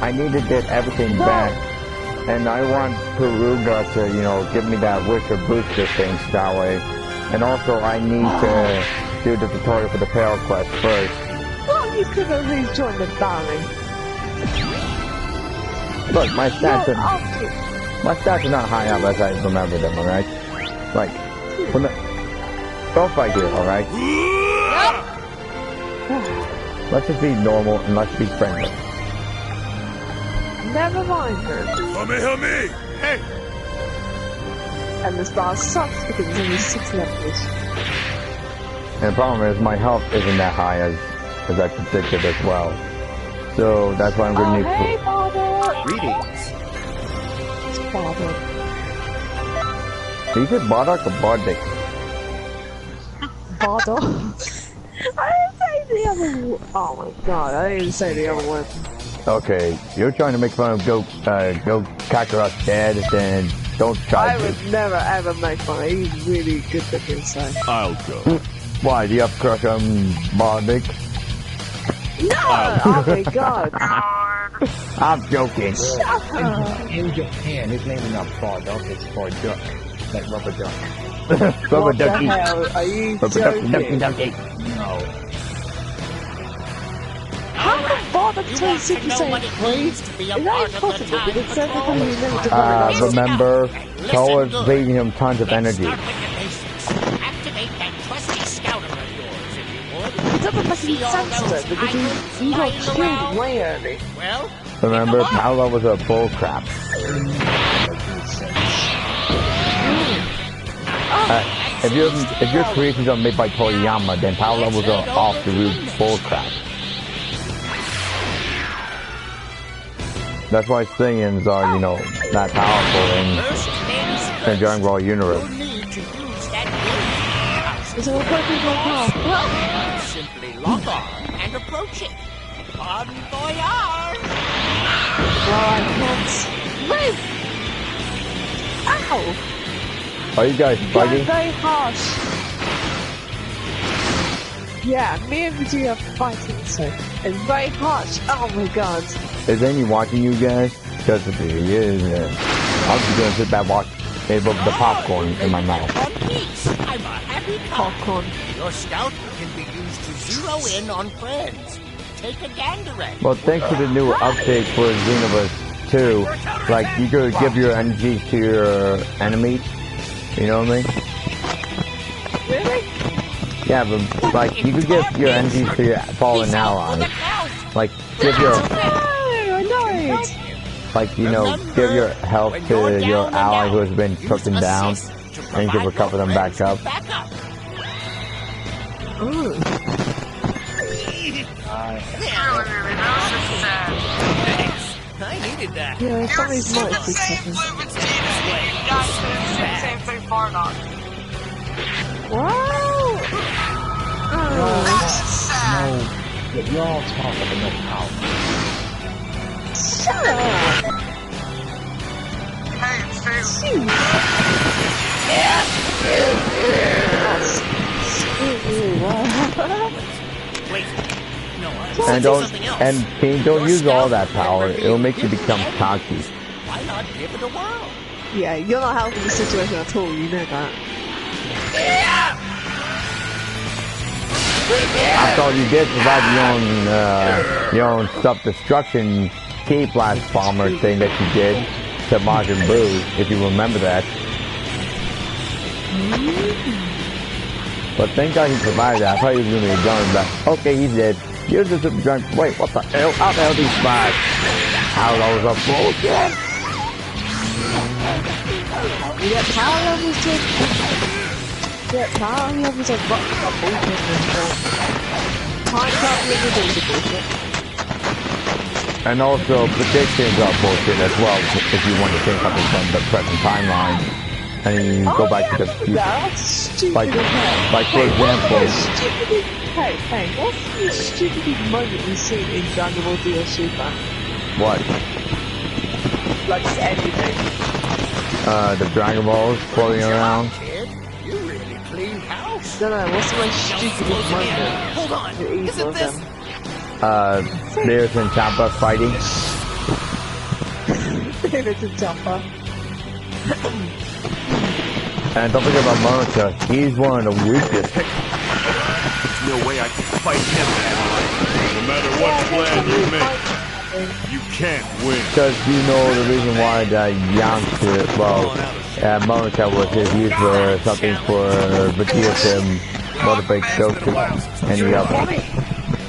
Speaker 1: I need to get everything back.
Speaker 6: And I want Peruga to, you know, give me that Witcher booster things that way. And also I need to do the tutorial for the Pale Quest first.
Speaker 2: Well, you could have rejoined the darling.
Speaker 6: Look, my stats are not high up as I remember them, alright? Like, when the... Don't fight here, alright? Let's just be normal and let's be friendly.
Speaker 2: Never mind her.
Speaker 4: Help me! Hey!
Speaker 2: And the star sucks because it's only 6 levels.
Speaker 6: And the problem is my health isn't that high as I predicted as well. So that's why I'm gonna need
Speaker 2: hey, Father!
Speaker 4: Greetings.
Speaker 2: It's Father.
Speaker 6: Is it Bardock or Bardic?
Speaker 2: Father? I didn't say the other one. Oh my god, I didn't say the other one.
Speaker 6: Okay, you're trying to make fun of Go Kakarot's dad, then don't try
Speaker 2: I
Speaker 6: to.
Speaker 2: would never ever make fun. He's really good looking, so.
Speaker 4: I'll go.
Speaker 6: Why, do you have a crush on Bardic?
Speaker 2: No! Oh my god.
Speaker 6: I'm joking.
Speaker 3: In Japan, his name is not Bardock, it's Barduck. Like rubber duck.
Speaker 6: Rubber
Speaker 2: What the
Speaker 6: ducky.
Speaker 2: hell? Are you
Speaker 6: Rubber
Speaker 2: joking?
Speaker 6: ducky.
Speaker 3: No.
Speaker 2: How can Bardock turn Super Saiyan 3? Is that impossible? Because it's everything you know to
Speaker 6: Remember, Toa is feeding him tons of energy.
Speaker 5: Activate that trusty scouter of yours, if you would.
Speaker 2: It doesn't make any sense though, because he got killed way early.
Speaker 5: Well,
Speaker 6: Remember, power levels are bull crap. If your creations are made by Toriyama, then power levels are off the roof bull crap. That's why Saiyans are, you know, not powerful in the Dragon Ball universe.
Speaker 2: Is it a perfect well,
Speaker 5: simply log on and approach it. Bon voyage!
Speaker 2: I can't move! Ow!
Speaker 6: Are you guys
Speaker 2: You're
Speaker 6: fighting?
Speaker 2: very harsh. Yeah, me and Vegeta are fighting, so it's very harsh. Oh my god.
Speaker 6: Is any watching you guys? Because if he is, I'm just gonna sit back watch above the popcorn in my mouth.
Speaker 5: On peace. I'm a happy
Speaker 2: Popcorn.
Speaker 5: Your scout can be used to zero in on friends. Take a gander at it.
Speaker 6: Well, thanks to the new update for Xenoverse 2, like, you could give your energy to your enemies. You know what I mean?
Speaker 2: Really?
Speaker 6: Yeah, but, like, you could give your energy to your fallen allies. Like, give your...
Speaker 2: No, I know it.
Speaker 6: Like, you know, give your health to your ally who has been taken down, and you can recover them back up.
Speaker 2: Ooh.
Speaker 5: I needed that.
Speaker 2: Yeah, somebody's might be second. Wow!
Speaker 3: No, you're all talk of enough power.
Speaker 2: Shut up!
Speaker 5: Wait. No,
Speaker 6: And don't use all that power. It'll make you become cocky.
Speaker 5: why not give it a whirl?
Speaker 2: Yeah, you're not helping the situation at all, you know that.
Speaker 6: I thought you did provide your own self-destruction key blast bomber thing that you did to Majin Buu, if you remember that. But thank God he provided that. I thought he was going to be done, but okay, he's dead. Use the super drunk. Wait, what the hell? How the hell these spies? How those are bullshit?
Speaker 2: You get power levels to... Yeah, power levels are bullshit. Time travel is bullshit.
Speaker 6: And also, predictions are bullshit as well, if you want to take something from the present timeline. And you go back to the future.
Speaker 2: That's stupid.
Speaker 6: Like for example...
Speaker 2: Hey, what's the stupid moment you see in Dragon Ball Z or Super?
Speaker 6: What?
Speaker 2: Like anything.
Speaker 6: The Dragon Balls floating around.
Speaker 5: Kid, you really clean house.
Speaker 2: No, what's the most stupid moment?
Speaker 5: Hold on.
Speaker 2: To either
Speaker 5: Isn't
Speaker 2: of
Speaker 5: this...
Speaker 2: them?
Speaker 6: Beerus and Champa fighting.
Speaker 2: It's a jumper.
Speaker 6: And don't forget about Monica. He's one of the weakest.
Speaker 4: There's no way I can fight him that hard. No matter what plan you make, you can't win.
Speaker 6: Because you know the reason why that youngster, well, Monica was just used for something for Vegeta to motivate Goku and the others.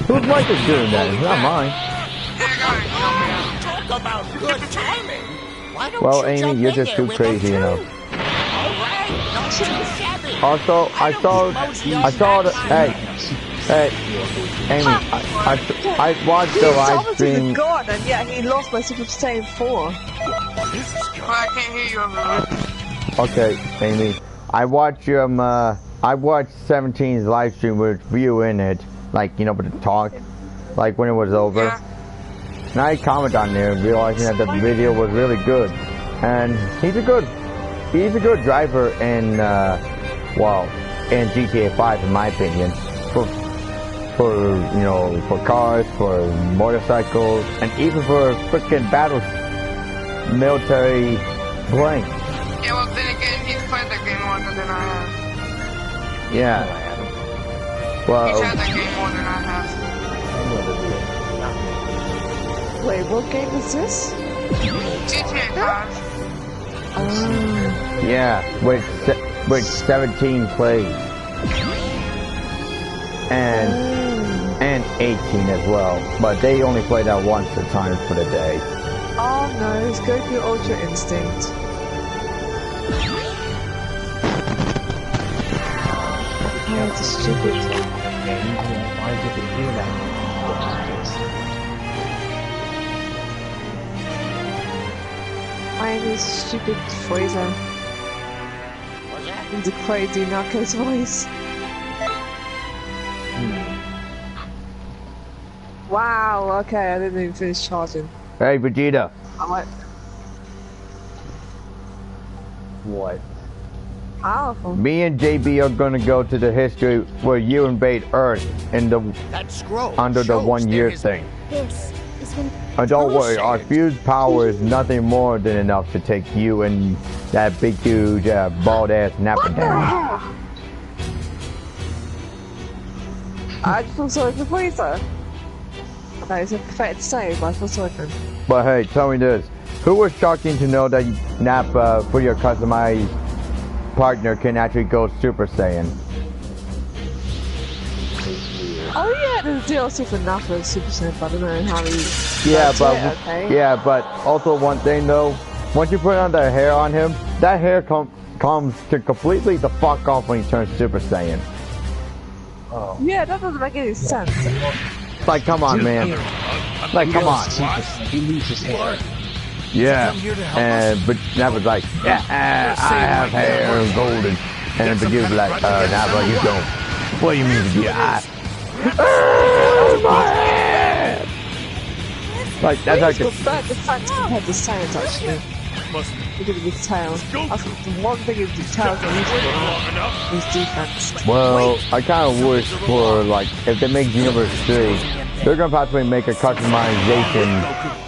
Speaker 6: Whose mic is doing that? It's not mine.
Speaker 8: Talk about good timing. Why don't
Speaker 6: Well,
Speaker 8: you
Speaker 6: Amy,
Speaker 8: jump
Speaker 6: you're
Speaker 8: in
Speaker 6: just
Speaker 8: there
Speaker 6: too
Speaker 8: with
Speaker 6: crazy,
Speaker 8: them
Speaker 6: you know.
Speaker 8: too? Alright, don't be shabby.
Speaker 6: Also, I saw the, hey, Amy, I watched the live stream.
Speaker 2: God, and yet he lost by Super Saiyan 4.
Speaker 5: Well, I can't hear you over
Speaker 6: Okay, Amy, I watched 17's live stream with you in it, like, you know, with the talk, like when it was over.
Speaker 5: Yeah.
Speaker 6: And I commented on there, realizing that the video was really good, and he's a good driver in, in GTA 5, in my opinion, for you know, for cars, for motorcycles, and even for freaking battles, military plane.
Speaker 5: Yeah, well, then again, he's played that game longer than I have.
Speaker 6: Yeah.
Speaker 5: He's
Speaker 6: Well,
Speaker 5: had that game more than I have.
Speaker 2: Wait, what game is this?
Speaker 5: GTA 5.
Speaker 6: yeah, with 17 plays. And 18 as well, but they only play that once a time for the day.
Speaker 2: Oh no, it's Goku Ultra Instinct. Oh, it's a stupid thing.
Speaker 3: Why did they do that?
Speaker 2: I am this stupid Fraser. With the crazy Knuckles voice. Wow, okay, I didn't even finish charging.
Speaker 6: Hey, Vegeta.
Speaker 2: I went
Speaker 3: What?
Speaker 2: powerful.
Speaker 6: Me and JB are gonna go to the history where you invade Earth in the
Speaker 8: That scroll
Speaker 6: under the
Speaker 8: shows
Speaker 6: 1 year
Speaker 8: there is
Speaker 6: thing.
Speaker 7: This is when
Speaker 6: And don't worry, our fused power is nothing more than enough to take you and that big huge bald ass napper down.
Speaker 2: I just feel sorry for Fraser. That is a pathetic save, but I feel sorry for him.
Speaker 6: But hey, tell me this. Who was shocking to know that Nappa, for your customized partner, can actually go Super Saiyan?
Speaker 2: Oh yeah, there's DLC for Nappa Super Saiyan, but I don't know how he...
Speaker 6: Yeah,
Speaker 2: That's
Speaker 6: but
Speaker 2: it, okay.
Speaker 6: yeah, but also one thing though, once you put on the hair on him, that hair comes to completely the fuck off when he turns Super Saiyan.
Speaker 3: Oh.
Speaker 2: Yeah, that doesn't make any sense.
Speaker 6: Like, come on, man. Like, come on.
Speaker 3: He loses hair.
Speaker 6: Yeah. And but Nappa's like, yeah, I have hair and golden, and Vegeta's like, Nappa, you don't. What do you mean, Vegeta? My head! Like, that's like
Speaker 2: The fact compared to Science actually. Because of his tail. That's the one thing is the tail that he's defense.
Speaker 6: well, I kind of wish for, like, if they make Xenoverse 3, they're gonna possibly make a customization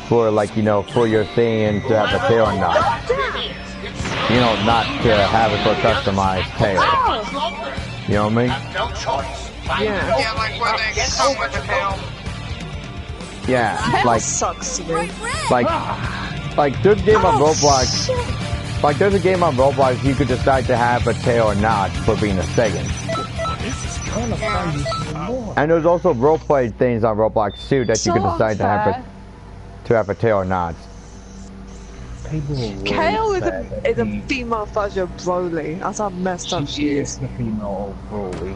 Speaker 6: for, like, you know, for your Saiyan to have a tail or not. You know, not to have it for a customized tail. You know what I mean?
Speaker 2: Yeah.
Speaker 5: Yeah, like where they come with the tail.
Speaker 6: Yeah,
Speaker 2: Tail
Speaker 6: like,
Speaker 2: sucks to me.
Speaker 6: like there's a game on Roblox. Like, there's a game on Roblox you could decide to have a tail or not for being a Saiyan. And there's also roleplay things on Roblox too that you can decide to have a tail or not.
Speaker 2: Kale is a female version of Broly. That's how messed up she is.
Speaker 3: the female Broly.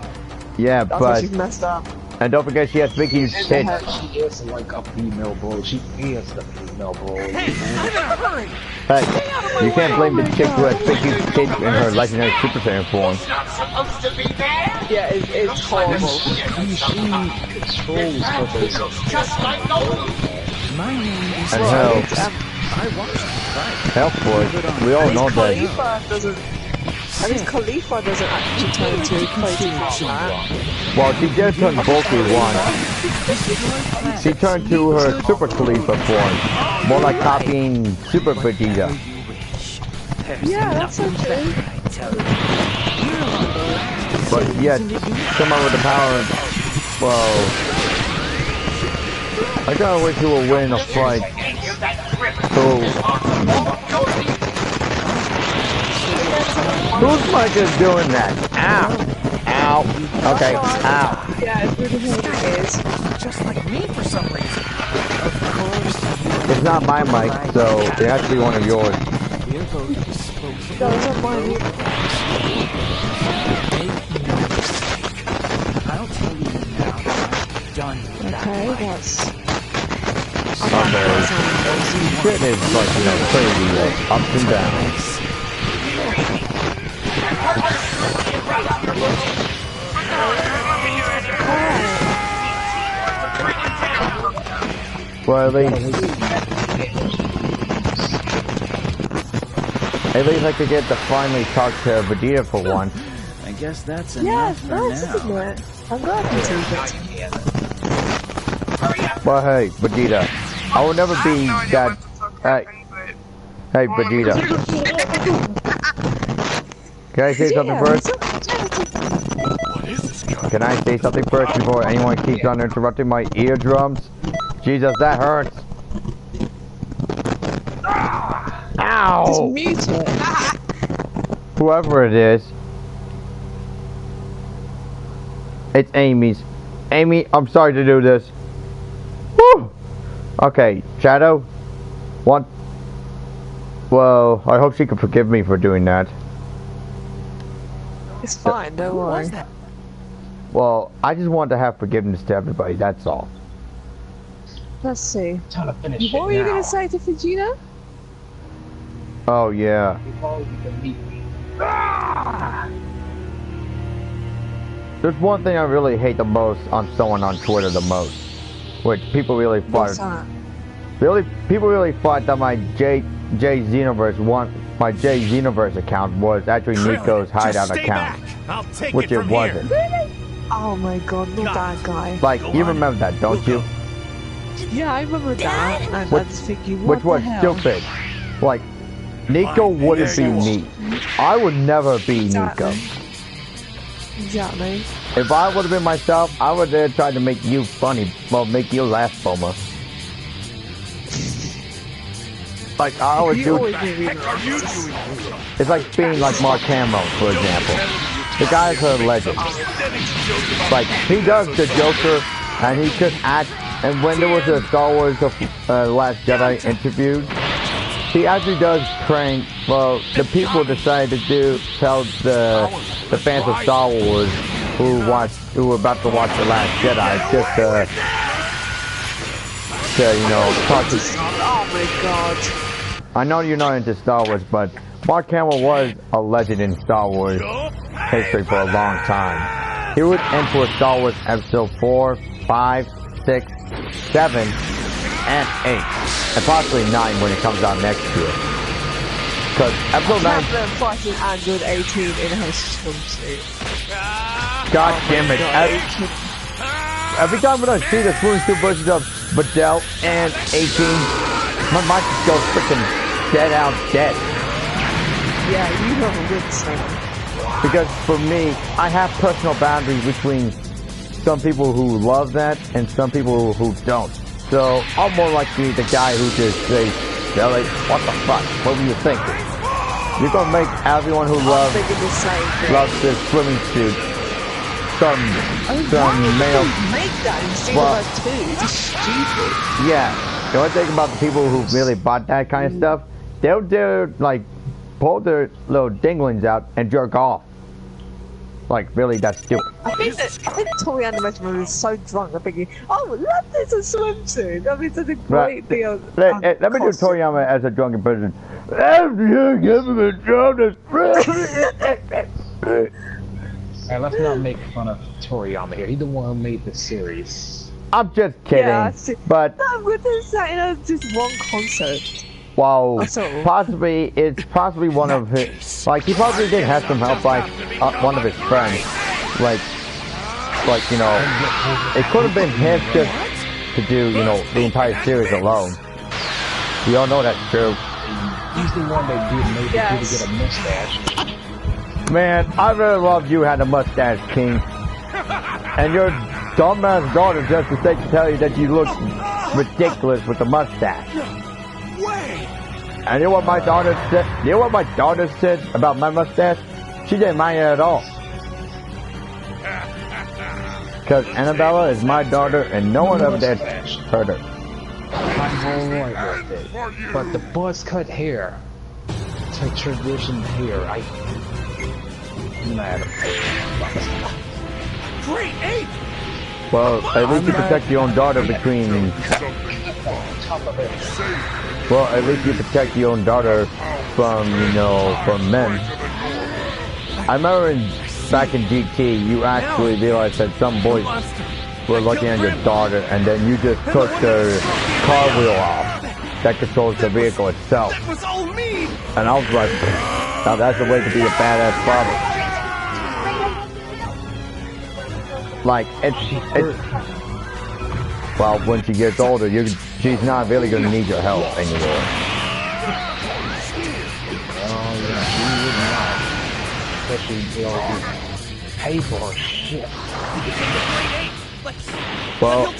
Speaker 6: Yeah,
Speaker 2: That's why
Speaker 6: but
Speaker 2: she's messed up.
Speaker 6: and don't forget she has big huge tits.
Speaker 3: She is like a female Broly. She is the female Broly.
Speaker 6: Hey, you can't blame the chick who has big huge tits in her legendary Super Saiyan form.
Speaker 5: Supposed to be there.
Speaker 2: Yeah, it's horrible.
Speaker 3: She controls others.
Speaker 5: Just like gold.
Speaker 6: And hell, boy, we all know that.
Speaker 2: Khalifa doesn't. At least Khalifa doesn't actually turn into crazy man.
Speaker 6: Well, she did turn bulky once. She turned to her Super Khalifa form, more like copying Super Vegeta.
Speaker 2: Yeah, that's so true.
Speaker 6: But yet, someone with the power, well, I don't wish you will win a fight. So, whose mic is doing that? Ow! Ow! Okay, ow.
Speaker 2: Yeah, it's really who it is.
Speaker 8: Just like me for some reason. Of course.
Speaker 6: It's not my mic, so it has to be one of yours.
Speaker 2: No, it's not mine.
Speaker 8: I'll tell you now. Done.
Speaker 2: Okay, that's...
Speaker 6: Okay. Shit is like, you know, crazy, like, ups and downs. Well, at least I could get to finally talk to Vegeta for once.
Speaker 9: I guess that's
Speaker 2: Yeah,
Speaker 9: enough for
Speaker 2: nice,
Speaker 9: now.
Speaker 2: isn't it? I'm glad you took it.
Speaker 6: Well, hey, Vegeta, I will never be that. Hey, Vegeta. Can I say something first? Can I say something first before anyone keeps on interrupting my eardrums? Jesus, that hurts. Ow!
Speaker 2: Just mute it.
Speaker 6: Whoever it is. It's Amy's. Amy, I'm sorry to do this. Woo! Okay, Shadow. What? Well, I hope she can forgive me for doing that.
Speaker 2: It's fine, don't worry.
Speaker 6: Well, I just want to have forgiveness to everybody, that's all.
Speaker 2: Let's see.
Speaker 3: Time to finish
Speaker 2: What were you
Speaker 3: now.
Speaker 2: going to say to Vegeta?
Speaker 6: Oh, yeah.
Speaker 3: Before you can meet me.
Speaker 6: There's one thing I really hate the most on someone on Twitter the most. Which people really
Speaker 2: What's
Speaker 6: fight.
Speaker 2: that?
Speaker 6: People really thought that my Xenoverse account was actually Nico's hideout account. Which it wasn't.
Speaker 2: Oh my god, not that guy.
Speaker 6: Like, you remember that, don't you?
Speaker 2: Yeah, I remember that. And I was thinking, what
Speaker 6: Which was
Speaker 2: the hell?
Speaker 6: stupid. Like, Nico wouldn't be me. I would never be Nico.
Speaker 2: Exactly.
Speaker 6: If I would have been myself, I would have tried to make you funny. Well, make you laugh, Boma. Like, I always do. It's like being like Mark Hamill, for example. The guy's a legend. Like, he does the Joker, and he could act. And when there was a Star Wars Last Jedi interview, he actually does prank. Well, the people decided to tell the fans of Star Wars who were about to watch the Last Jedi just to you know talk to.
Speaker 2: Oh my god.
Speaker 6: I know you're not into Star Wars, but Mark Hamill was a legend in Star Wars history for a long time. He would enter Star Wars Episode 4, 5, 6, 7, and 8, and possibly 9 when it comes out next year. Because Episode 9...
Speaker 2: fighting Android 18 in her swimsuit.
Speaker 6: God damn it. Every time when I see the swimsuit versions of Videl and 18, my mic just goes freaking dead out dead.
Speaker 2: Yeah, you have a good sound.
Speaker 6: Because for me, I have personal boundaries between some people who love that and some people who don't. So I'm more like the guy who just says, Jelly, what the fuck? What were you thinking? You're gonna make everyone who loves this swimming suit some male.
Speaker 2: Make that in Xenoverse 2. It's stupid.
Speaker 6: Yeah. The only thing about the people who really bought that kind of stuff, they'll do like pull their little dinglings out and jerk off. Like, really, that's stupid.
Speaker 2: I think Toy Animation Movie is so drunk. I'm thinking, oh, look, there's a swimsuit. I mean, it's a great deal.
Speaker 6: Let me do Toriyama as a drunken person.
Speaker 3: Alright, let's not make fun of Toriyama here. He's the one who made the series.
Speaker 6: I'm just kidding.
Speaker 2: Yeah,
Speaker 6: but
Speaker 2: no, we're just saying it's just one concept.
Speaker 6: Well,
Speaker 2: So-
Speaker 6: possibly, it's possibly one of his, like, he probably did have some help by one of his friends. Like, you know, it could have been him just to do, you know, the entire series alone. We all know that's true.
Speaker 3: He's the one that made the kid
Speaker 2: Yes.
Speaker 3: to get a mustache.
Speaker 6: Man, I really loved you had a mustache, King. And your dumbass daughter just to tell you that you look ridiculous with the mustache. And you know what my daughter said? You know what my daughter said about my mustache? She didn't mind it at all. Because Annabella is my daughter and no one ever did hurt her.
Speaker 3: I'm alright with it. But the buzz cut hair, to tradition hair,
Speaker 8: Great ape!
Speaker 6: Well, at least you protect your own daughter between... Well, at least you protect your own daughter from, you know, from men. I remember back in GT, you actually realized that some boys were looking at your daughter and then you just took the car wheel off that controls the vehicle itself.
Speaker 8: That was all me!
Speaker 6: And I was like, now that's the way to be a badass father. Like, it's well, when she gets older, she's not really gonna need your help anymore.
Speaker 3: Oh yeah, she would not. Especially, you know, pay for her shit.
Speaker 6: Well,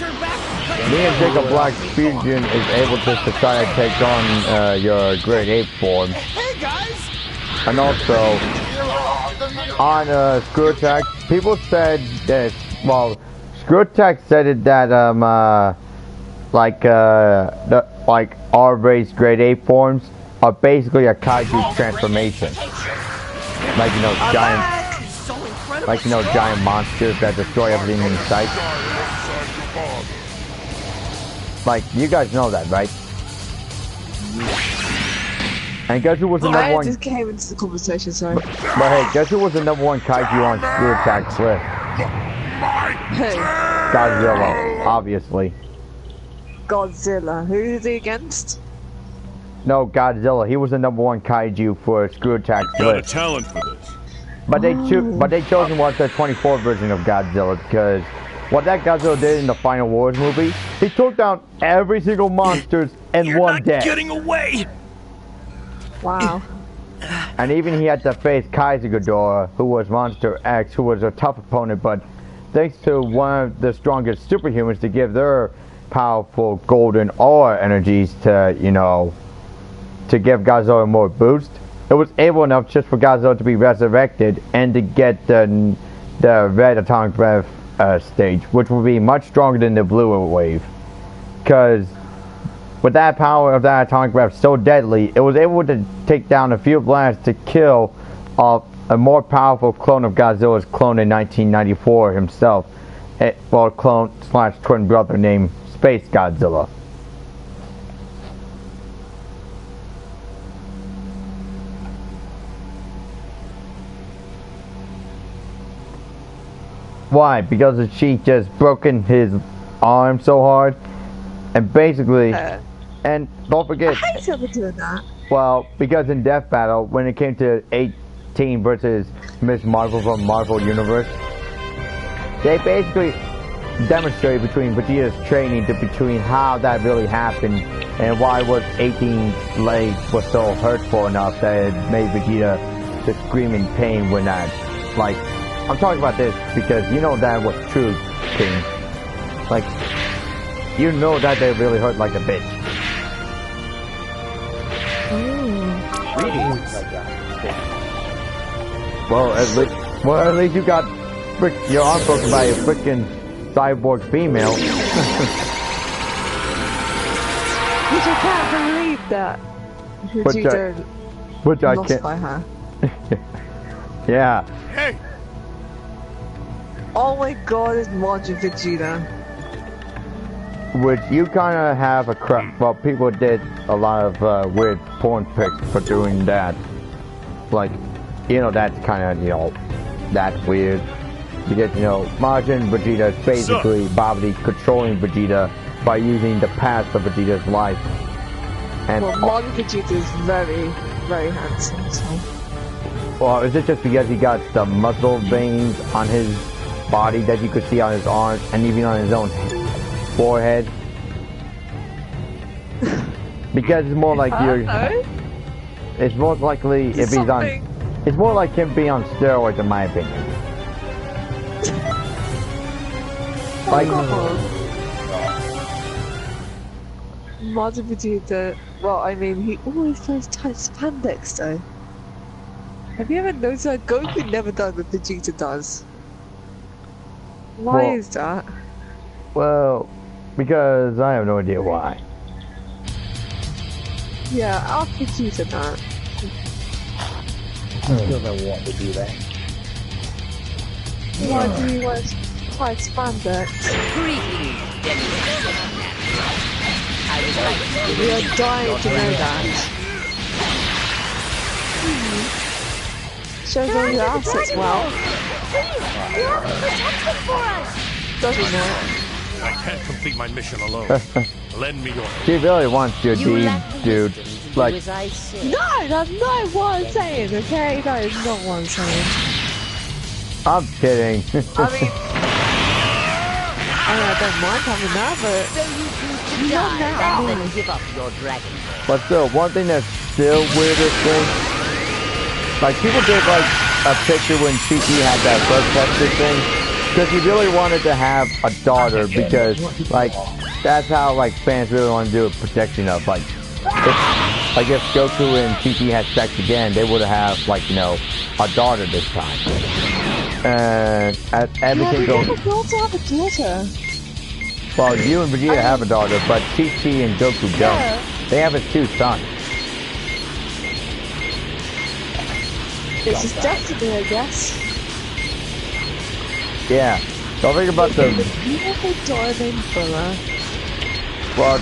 Speaker 6: me and Jacob Black Fusion is able to decide to take on your Great Ape form.
Speaker 8: Hey guys!
Speaker 6: And also, on Screw Attack, people said that, well, Screw Attack said it that, like R-race Great Ape forms are basically a kaiju transformation. Like, you know, giant monsters that destroy everything in sight. Like, you guys know that, right? And guess who was the number
Speaker 2: I
Speaker 6: one?
Speaker 2: just came into the conversation, sorry.
Speaker 6: But hey, guess who was the number one kaiju on Screw Attack's list?
Speaker 2: Hey,
Speaker 6: Godzilla, obviously.
Speaker 2: Godzilla. Who is he against?
Speaker 6: No, Godzilla. He was the number one kaiju for Screw Attack's
Speaker 4: Got a
Speaker 6: list.
Speaker 4: talent for this.
Speaker 6: But they chose him was the 24 version of Godzilla because what that Godzilla did in the Final Wars movie, he took down every single monster in one day.
Speaker 8: Getting away!
Speaker 2: Wow.
Speaker 6: And even he had to face Kaiser Ghidorah, who was Monster X, who was a tough opponent, but thanks to one of the strongest superhumans to give their powerful golden aura energies to, you know, to give Godzilla more boost, it was able enough just for Godzilla to be resurrected and to get the red atomic breath stage, which will be much stronger than the blue wave. Because with that power of that atomic breath so deadly, it was able to take down a few blasts to kill a more powerful clone of Godzilla's clone in 1994 himself. Well, clone / twin brother named Space Godzilla. Why? Because the Sheik just broken his arm so hard, and basically, and don't forget.
Speaker 2: How do you feel doing that?
Speaker 6: Well, because in Death Battle, when it came to 18 versus Miss Marvel from Marvel Universe, they basically demonstrated between Vegeta's training to between how that really happened and why was 18's legs was so hurtful enough that it made Vegeta to scream in pain when that, like, I'm talking about this because you know that was true, King. Like, you know that they really hurt like a bitch. Well, at least you got your arm broken by a freaking cyborg female.
Speaker 2: Which I can't believe that.
Speaker 6: Which I
Speaker 2: lost
Speaker 6: can't.
Speaker 2: by her.
Speaker 6: Yeah.
Speaker 4: Hey!
Speaker 2: Oh my god, it's Margin Vegeta.
Speaker 6: Which you kind of have a crap. Well, people did a lot of weird porn pics for doing that. Like, you know, that's kind of, you know, that's weird. Because, you know, Majin Vegeta is basically Babidi controlling Vegeta by using the past of Vegeta's life. And
Speaker 2: Well, Mario Vegeta is very, very handsome, so...
Speaker 6: well, is it just because he got the muscle veins on his body that you could see on his arms and even on his own forehead? Because it's more like you're... It's most likely if he's on... It's more like him being on steroids, in my opinion. Like...
Speaker 2: Mario Vegeta... Well, I mean, he always wears tight spandex, though. Have you ever noticed that Goku never does what Vegeta does? Why
Speaker 6: Well-
Speaker 2: is that?
Speaker 6: Well, because I have no idea why.
Speaker 2: Yeah, ask Vegeta that.
Speaker 3: I still don't want to do that.
Speaker 2: Why do you wear tight spandex? We are dying to know that. Shows all your assets well. Doesn't it?
Speaker 4: I can't complete my mission alone. Lend me your help.
Speaker 6: She really wants your deed, dude. Like,
Speaker 2: No, that's not what I'm saying, okay? That is not what I'm saying.
Speaker 6: I'm kidding.
Speaker 2: I mean, I don't mind having that, but you don't now.
Speaker 7: Give up your dragon.
Speaker 6: But still, one thing that's still weirdest thing, like people did like a picture when Chi-Chi had that blood tester thing, because he really wanted to have a daughter, because like that's how like fans really want to do a protection of like if Goku and Chi-Chi had sex again, they would have like, you know, a daughter this time. And everything goes.
Speaker 2: You also have a daughter.
Speaker 6: Well, you and Vegeta have a daughter, but Chi-Chi and Goku don't.
Speaker 2: Yeah.
Speaker 6: They have his two sons.
Speaker 2: This is destiny, I guess.
Speaker 6: Yeah. Don't think about the...
Speaker 2: Beautiful daughter named Bulla.
Speaker 6: Well,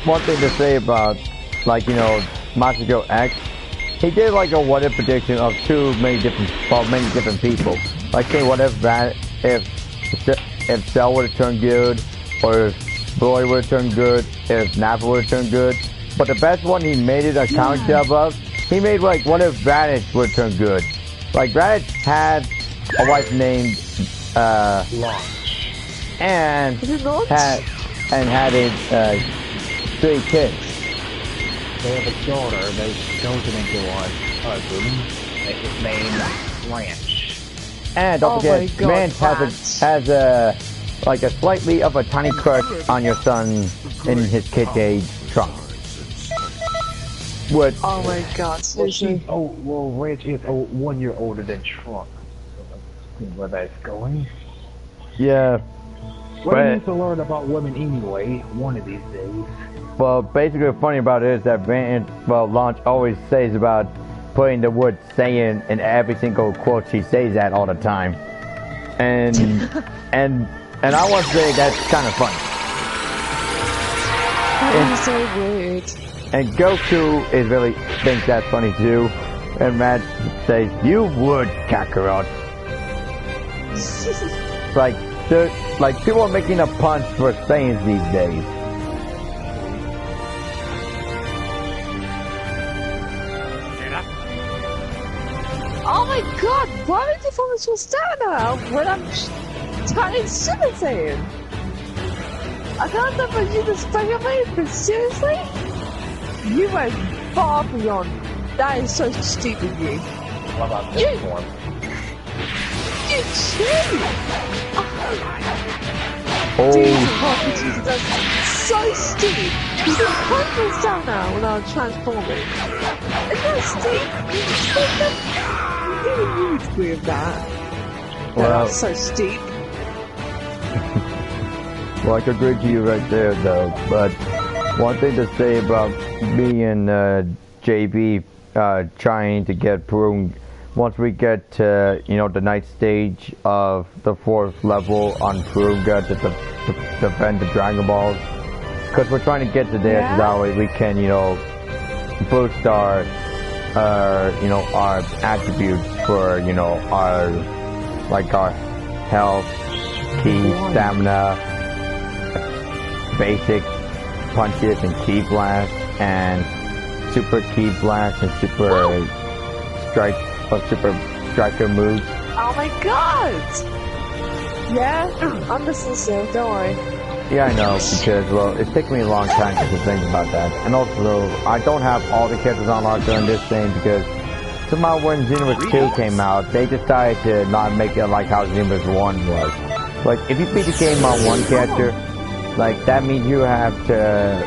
Speaker 6: one thing to say about, like, you know, Masako X, he did like a what-if prediction of many different people. Like, say, what if that, if Cell would have turned good, or if Broly would have turned good, if Nappa would have turned good. But the best one he made it a comic dub of, he made like, what if Raditz would have turned good? Like, Raditz had a wife named, and had 3 kids.
Speaker 3: They have a daughter that goes into a husband. His name Ranch.
Speaker 6: And don't forget,
Speaker 2: God,
Speaker 6: Ranch has a like a slightly of a tiny crush on your son in his kid age trunk. What?
Speaker 2: Oh my god, seriously.
Speaker 3: Ranch is 1 year older than Trunk. Where that's going.
Speaker 6: Yeah.
Speaker 3: Well, you need to learn about women anyway, one of these days.
Speaker 6: Well, basically, what's funny about it is that Launch always says about putting the word "saying" in every single quote she says that all the time, and and I want to say that's kind of funny.
Speaker 2: That is so weird.
Speaker 6: And Goku thinks that's funny too, and Matt says, "You would, Kakarot." Like people are making a punch for sayings these days.
Speaker 2: Oh my god, why would you fall into a stamina when I'm telling Super Saiyan? I can't know if you to spell your name, but seriously? You went far beyond. That is so stupid, you.
Speaker 3: What about this one?
Speaker 2: You cheat!
Speaker 6: Oh.
Speaker 2: Jesus, that's so stupid. You can punch me down now when I'm transforming. Isn't that stupid? You would agree with that.
Speaker 6: Well,
Speaker 2: That's so steep.
Speaker 6: well, I could agree to you right there, though. But one thing to say about me and JB trying to get Peru, once we get to, you know, the night stage of the 4th level on Peruga to defend the Dragon Balls, because we're trying to get to there so that way we can, you know, boost our you know, our attributes for, you know, our health, ki, stamina, basic punches and ki blast. and super key blast and super striker moves.
Speaker 2: Oh my god! Yeah, I'm listening still, don't worry.
Speaker 6: Yeah, I know, because, well, it's taken me a long time to think about that. And also, I don't have all the characters unlocked on this game because somehow when Xenoverse 2 came out, they decided to not make it like how Xenoverse 1 was. Like, if you beat the game on one character, like, that means you have to,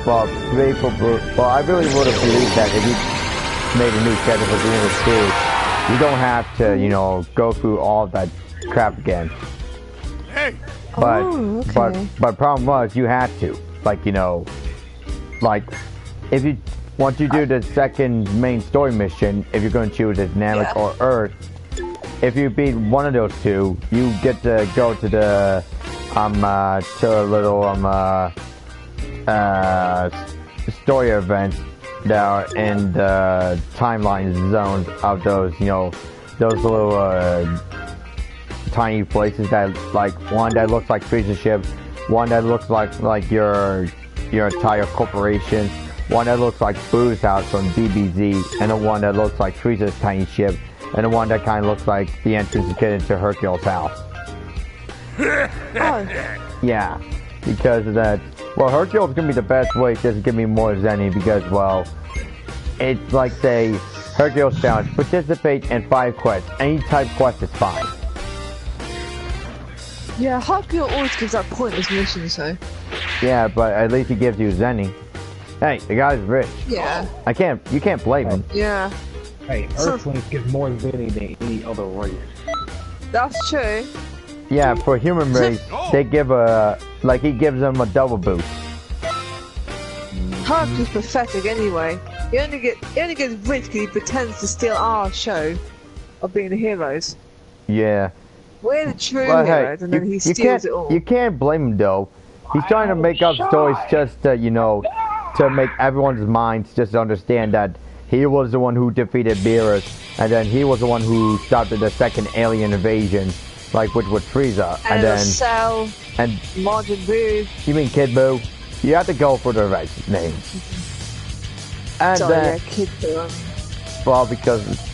Speaker 6: well, I really would have believed that if you made a new character for Xenoverse 2, you don't have to, you know, go through all that crap again.
Speaker 4: Hey!
Speaker 6: But,
Speaker 2: okay.
Speaker 6: but problem was, you had to. Like, you know, like, if you, once you do the second main story mission, if you're going to choose Dynamic or Earth, if you beat one of those two, you get to go to the, to a little, story events that are in the timeline zones of those, you know, those little, tiny places that, like, one that looks like Frieza's ship, one that looks like your entire corporation, one that looks like Boo's house from DBZ, and the one that looks like Frieza's tiny ship, and the one that kind of looks like the entrance to get into Hercule's house. Yeah, because of that. Well, Hercule's gonna be the best way just to give me more Zenny because, well, it's like, say, Hercule's challenge, participate in 5 quests. Any type quest is fine.
Speaker 2: Yeah, Hercule always gives out pointless missions, so.
Speaker 6: Yeah, but at least he gives you Zenny. Hey, the guy's rich.
Speaker 2: Yeah.
Speaker 6: You can't blame him.
Speaker 2: Yeah.
Speaker 3: Hey, Earthlings give more Zenny than any other race.
Speaker 2: That's true.
Speaker 6: Yeah, for human race, they give he gives them a double boost.
Speaker 2: Hercule's pathetic anyway. He only gets rich because he pretends to steal our show of being the heroes.
Speaker 6: Yeah.
Speaker 2: We're the true
Speaker 6: Well,
Speaker 2: heroes,
Speaker 6: hey,
Speaker 2: and then he steals it all.
Speaker 6: You can't blame him though. He's trying to make up stories just to, you know, to make everyone's minds just understand that he was the one who defeated Beerus, and then he was the one who started the second alien invasion, like which was Frieza, and then
Speaker 2: Cell,
Speaker 6: and
Speaker 2: Majin Buu.
Speaker 6: You mean Kid Buu? You have to go for the right name. And
Speaker 2: Sorry,
Speaker 6: then,
Speaker 2: yeah, Kid Buu.
Speaker 6: well,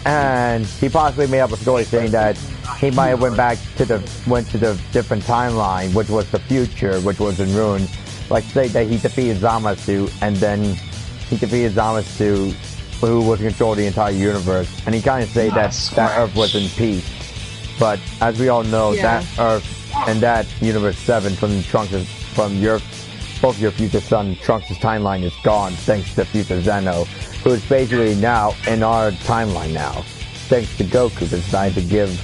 Speaker 6: and he possibly made up a story saying that he might have went to the different timeline, which was the future, which was in ruin. Like, say that he defeated Zamasu, and then he defeated Zamasu, who was controlling the entire universe, and he kind of said that Earth was in peace. But as we all know, that Earth and that Universe 7 from both your future son Trunks' timeline is gone, thanks to future Zeno, who is basically now in our timeline now, thanks to Goku decided to give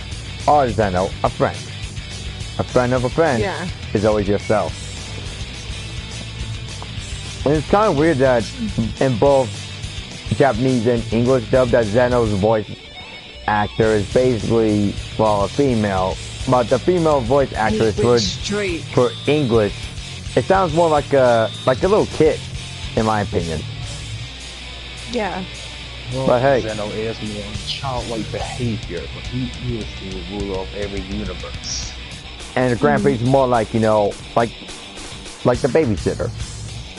Speaker 6: our Zeno a friend. A friend of a friend is always yourself. And it's kind of weird that in both Japanese and English dub that Zeno's voice actor is basically, well, a female, but the female voice actress for English, it sounds more like a little kid, in my opinion.
Speaker 2: Yeah.
Speaker 3: Well,
Speaker 6: but hey,
Speaker 3: Zeno is more childlike behavior, but he is the ruler of every universe.
Speaker 6: And the Grand Prix is more like, you know, like the babysitter,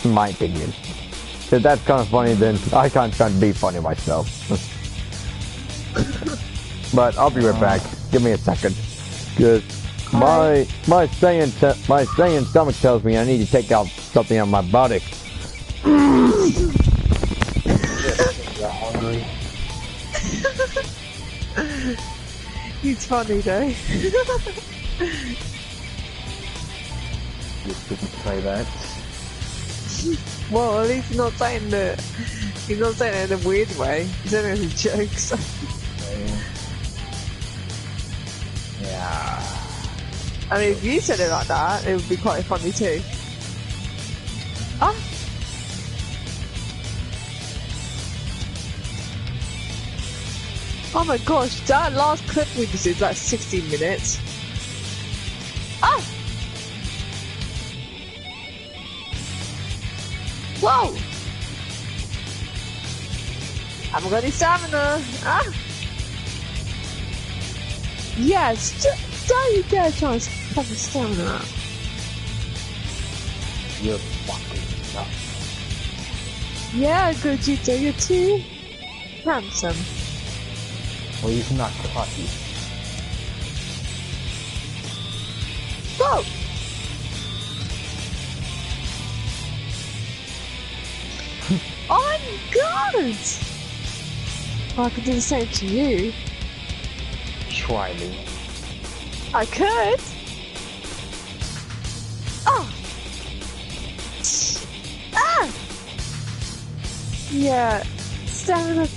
Speaker 6: in my opinion. So that's kind of funny. Then I can't try to be funny myself. But I'll be right back. Give me a second, cause my Saiyan stomach tells me I need to take out something on my body.
Speaker 3: You're hungry.
Speaker 2: He's funny though.
Speaker 3: You couldn't say that.
Speaker 2: Well, at least he's not saying it in a weird way. He's saying it as a joke. So.
Speaker 3: Yeah.
Speaker 2: I mean, if you said it like that, it would be quite funny too. Ah. Oh my gosh, that last clip we just did is like 16 minutes. Ah! Whoa! I haven't got any stamina. Ah! Yes, don't you dare try to fucking stamina.
Speaker 3: You're fucking nuts.
Speaker 2: Yeah, Gogeta, you're too handsome.
Speaker 3: Well, he's not cocky.
Speaker 2: Go! I'm good! Well, I could do the same to you.
Speaker 3: Try me.
Speaker 2: I could! Oh! Ah! Yeah, stamina.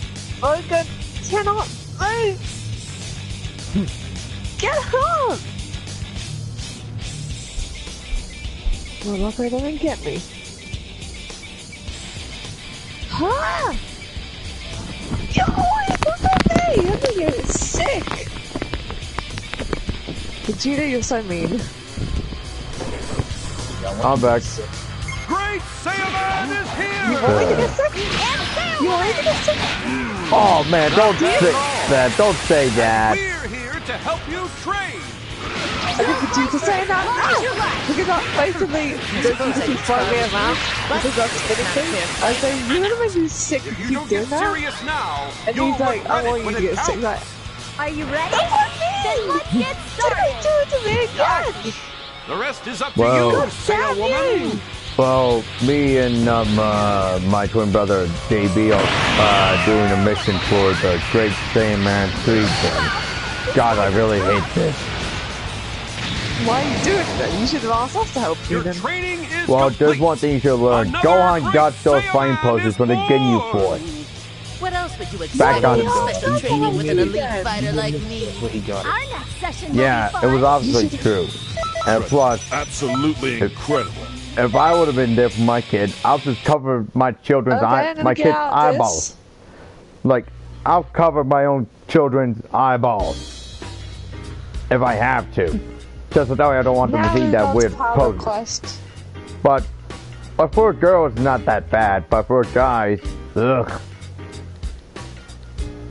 Speaker 2: Oh, God, cannot move! Get up! Well, luckily they didn't get me. Ah! Yo, look at me! I'm gonna get sick! Vegeta, you're so mean.
Speaker 6: I'm back.
Speaker 4: Great Saiyaman is here!
Speaker 2: You want me to get sick? You want me to get sick?
Speaker 6: Oh man, don't say that. Don't say that.
Speaker 4: We're here to help you train!
Speaker 2: I think Vegeta saying that now! Because that basically Vegeta keeps throwing me around because that's spinning thing. I say, you're gonna make me sick if
Speaker 4: If
Speaker 2: you
Speaker 4: you
Speaker 2: keep
Speaker 4: don't
Speaker 2: doing
Speaker 4: get
Speaker 2: that.
Speaker 4: serious now,
Speaker 2: And
Speaker 4: you'll
Speaker 2: he's like, I
Speaker 4: regret
Speaker 2: want
Speaker 4: it
Speaker 2: you
Speaker 4: when
Speaker 2: to
Speaker 4: it
Speaker 2: get sick.
Speaker 4: counts.
Speaker 2: Like,
Speaker 7: Are you ready?
Speaker 2: don't want me!
Speaker 7: Then let's get
Speaker 2: Don't
Speaker 7: started.
Speaker 2: do it to me again!
Speaker 4: The rest is up to
Speaker 6: Well-
Speaker 4: you,
Speaker 2: God
Speaker 4: Saiya
Speaker 2: damn
Speaker 4: woman!
Speaker 2: you!
Speaker 6: Well, me and my twin brother JB are doing a mission for the Great Saiyaman 3 thing. God, I really hate this.
Speaker 2: Why are you doing it then? You should have asked us to help you
Speaker 4: Your
Speaker 2: then.
Speaker 4: training is
Speaker 6: Well,
Speaker 4: complete.
Speaker 6: there's one thing you should learn.
Speaker 4: Another
Speaker 6: Gohan
Speaker 4: great
Speaker 6: got those
Speaker 4: Saiyaman
Speaker 6: fighting poses
Speaker 4: is
Speaker 6: when they get you
Speaker 4: born.
Speaker 6: for it.
Speaker 7: What else would you expect?
Speaker 6: Back on
Speaker 7: from
Speaker 6: it.
Speaker 7: special training with an elite
Speaker 2: Yeah.
Speaker 7: fighter like me?
Speaker 3: That's what he got.
Speaker 7: Our next session
Speaker 6: Yeah,
Speaker 7: will
Speaker 6: it
Speaker 7: be
Speaker 6: was
Speaker 7: fun.
Speaker 6: obviously true. And plus,
Speaker 4: Absolutely incredible.
Speaker 6: if I would have been there for my kid, I'll just cover my children's
Speaker 2: Okay, I'm gonna
Speaker 6: my
Speaker 2: get
Speaker 6: kid's
Speaker 2: out
Speaker 6: eyeballs. Like, I'll cover my own children's eyeballs if I have to. Just so that way I don't want them to see that weird pose.
Speaker 2: Quest.
Speaker 6: But for a girl, it's not that bad. But for guys, ugh.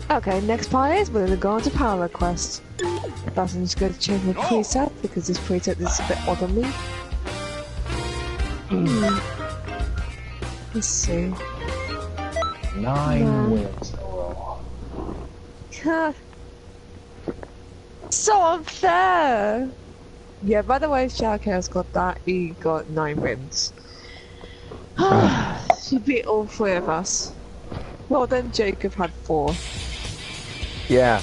Speaker 2: Okay, next part is we're gonna go on to Power Request. That's I'm just going to change my preset because this preset is a bit odd on me. Let's see.
Speaker 3: 9 wins in a row.
Speaker 2: God. So unfair! Yeah, by the way, Shadowcare's got that. He got 9 wins. She beat all 3 of us. Well, then Jacob had 4.
Speaker 6: Yeah.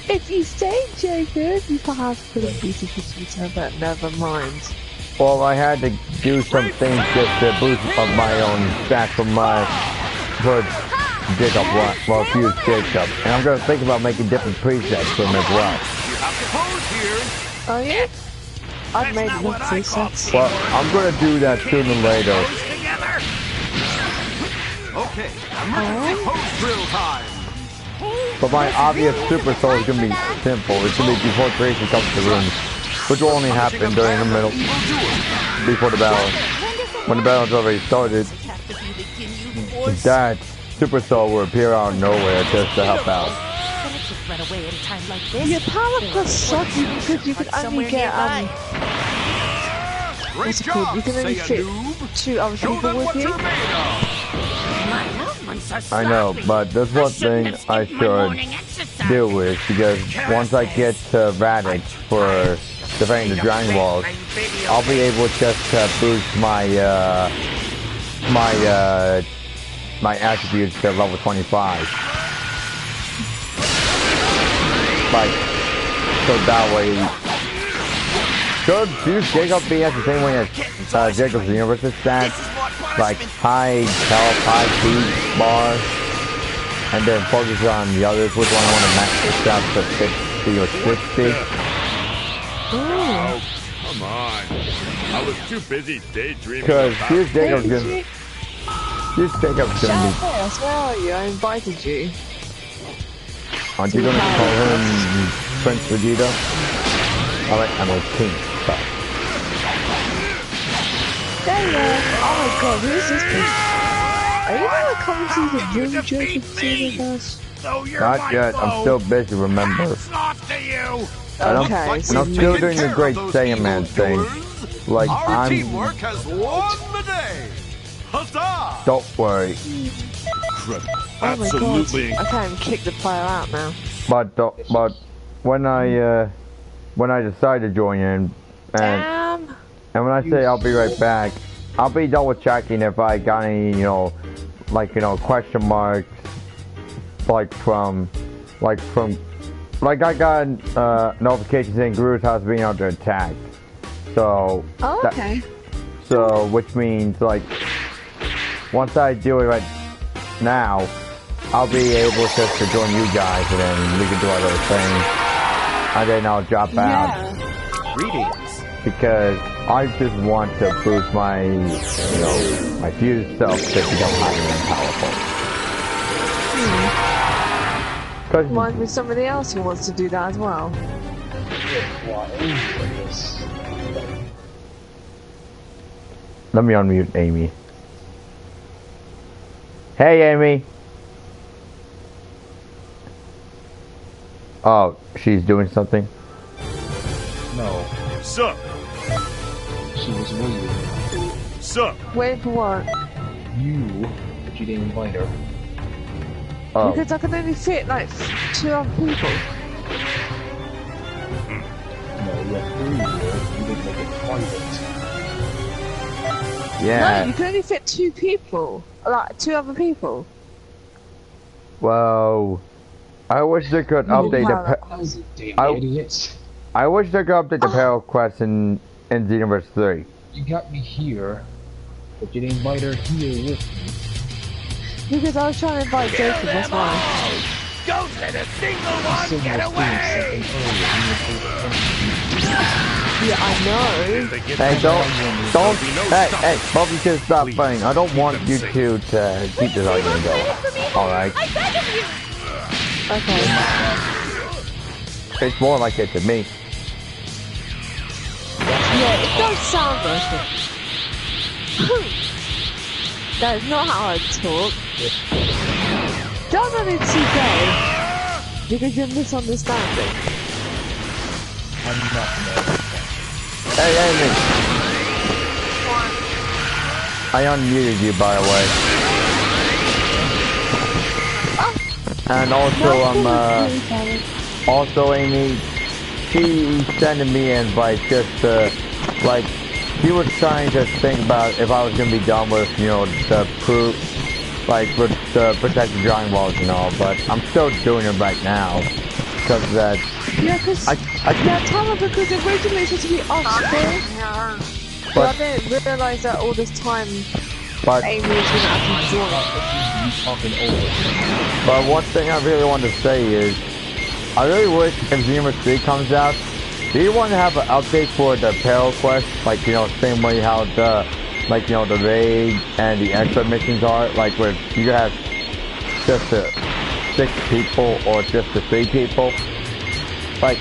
Speaker 2: If you say Jacob, you perhaps could have beaten Vegeta, but never mind.
Speaker 6: Well, I had to do some things just to boost up my own stats for Jacob. Well, fuse Jacob, and I'm gonna think about making different presets for him as well.
Speaker 4: You have to pose here.
Speaker 2: Oh yeah? I've made enough presets.
Speaker 6: Well, I'm gonna do that sooner or later.
Speaker 4: Pose together. Okay, emergency pose drill time.
Speaker 6: But my obvious super soul is gonna be simple. It's gonna be before creation comes to the room, which will only happen during the middle, before the battle. When the battle's already started, that super soul will appear out of nowhere just to help out.
Speaker 7: Run away at a time like this.
Speaker 2: Your power plus sucks because you can only get
Speaker 4: Great
Speaker 2: what's it called?
Speaker 4: job,
Speaker 2: You can only
Speaker 4: Saiya
Speaker 2: fit
Speaker 4: noob.
Speaker 2: 2 other
Speaker 4: Show
Speaker 2: people
Speaker 4: them
Speaker 2: with
Speaker 4: what
Speaker 2: you.
Speaker 4: you're made of.
Speaker 6: I know, but there's one thing I should deal with, because once I get to Radix for defending the Dragon Balls, I'll be able just to boost my my attributes to level 25. Like, so that way, should Jacob be at the same way as Jacob's Xenoverse stats? Like high health, high speed bar, and then focus on the others. Which one I want to max this out to 50 or 60?
Speaker 4: Oh, come on. I was too busy daydreaming
Speaker 6: Because
Speaker 4: about
Speaker 6: here's Jacob's
Speaker 2: Hey,
Speaker 6: gonna, here's Jacob's gonna
Speaker 2: Shadowcare, where are you? I invited you.
Speaker 6: be. Aren't you gonna call him Prince Vegeta? Alright, I'm a king. So.
Speaker 2: There you are. Oh my god, who's this person? Are you gonna come to the room, Jacob, Xenoverse?
Speaker 6: Not yet. I'm still busy. Remember. And
Speaker 2: Okay,
Speaker 6: I'm
Speaker 2: so
Speaker 6: still doing the Great Saiyaman thing. Like
Speaker 4: Our
Speaker 6: I'm.
Speaker 4: teamwork has won the day. Huzzah!
Speaker 6: Don't worry.
Speaker 4: Incredible.
Speaker 2: Oh
Speaker 4: Absolutely
Speaker 2: my god. I can't even kick the player out now.
Speaker 6: But when I decide to join in,
Speaker 2: Damn.
Speaker 6: and when I say I'll be right back, I'll be double checking if I got any, question marks, like I got notifications saying Gru's house being under attack. So.
Speaker 2: Oh, okay.
Speaker 6: So, which means, like, once I do it right now, I'll be able just to join you guys, and then we can do our little thing. And then I'll drop out.
Speaker 2: Yeah.
Speaker 8: Greetings.
Speaker 6: Because I just want to boost my, my fused self to become highly powerful.
Speaker 2: Reminds me of somebody else who wants to do that as well.
Speaker 6: Let me unmute Amy. Hey, Amy. Oh, she's doing something?
Speaker 3: No,
Speaker 4: Sup?
Speaker 3: she was waiting.
Speaker 4: Sup?
Speaker 2: Wait for what?
Speaker 3: You, but you didn't invite her.
Speaker 6: Oh,
Speaker 2: Because I can only fit like 2 other people.
Speaker 3: No, you have 3 here. You didn't make it private.
Speaker 6: yeah.
Speaker 2: No, you can only fit 2 people. Like 2 other people.
Speaker 6: Whoa. I wish they could update the.
Speaker 3: Damn idiots.
Speaker 6: I wish they could update the parallel quest in Xenoverse 3.
Speaker 3: You got me here, but you didn't invite her here with me.
Speaker 2: Because I was trying to invite Jacob, that's why.
Speaker 4: Don't let a single one
Speaker 3: Someone
Speaker 4: get
Speaker 3: was doing
Speaker 4: away!
Speaker 3: something earlier. You were
Speaker 2: Yeah, I know.
Speaker 6: Hey, don't, hey, both of you should stop playing. I don't want you two to keep this argument going. Alright?
Speaker 2: Okay.
Speaker 6: It's more like it to me.
Speaker 2: Yeah, it does sound like it. That is not how I talk. Don't let it see go. Because you're misunderstanding.
Speaker 3: I'm not
Speaker 6: Hey, Amy. I unmuted you, by the way. And also, also Amy, she sending me invites just to, like, she was trying to think about if I was gonna be done with, the proof, like, with the protected drawing walls and all, but I'm still doing it right now, because of that.
Speaker 2: Yeah, because tell her because originally it was supposed to be off-screen. But I didn't realise that all this time Amy was going to actually join.
Speaker 6: But one thing I really want to say is, I really wish if Xenoverse 3 comes out, do you want to have an update for the parallel quest? Like, same way how the, the raid and the extra missions are, like where you have just the 6 people or just the 3 people. Like,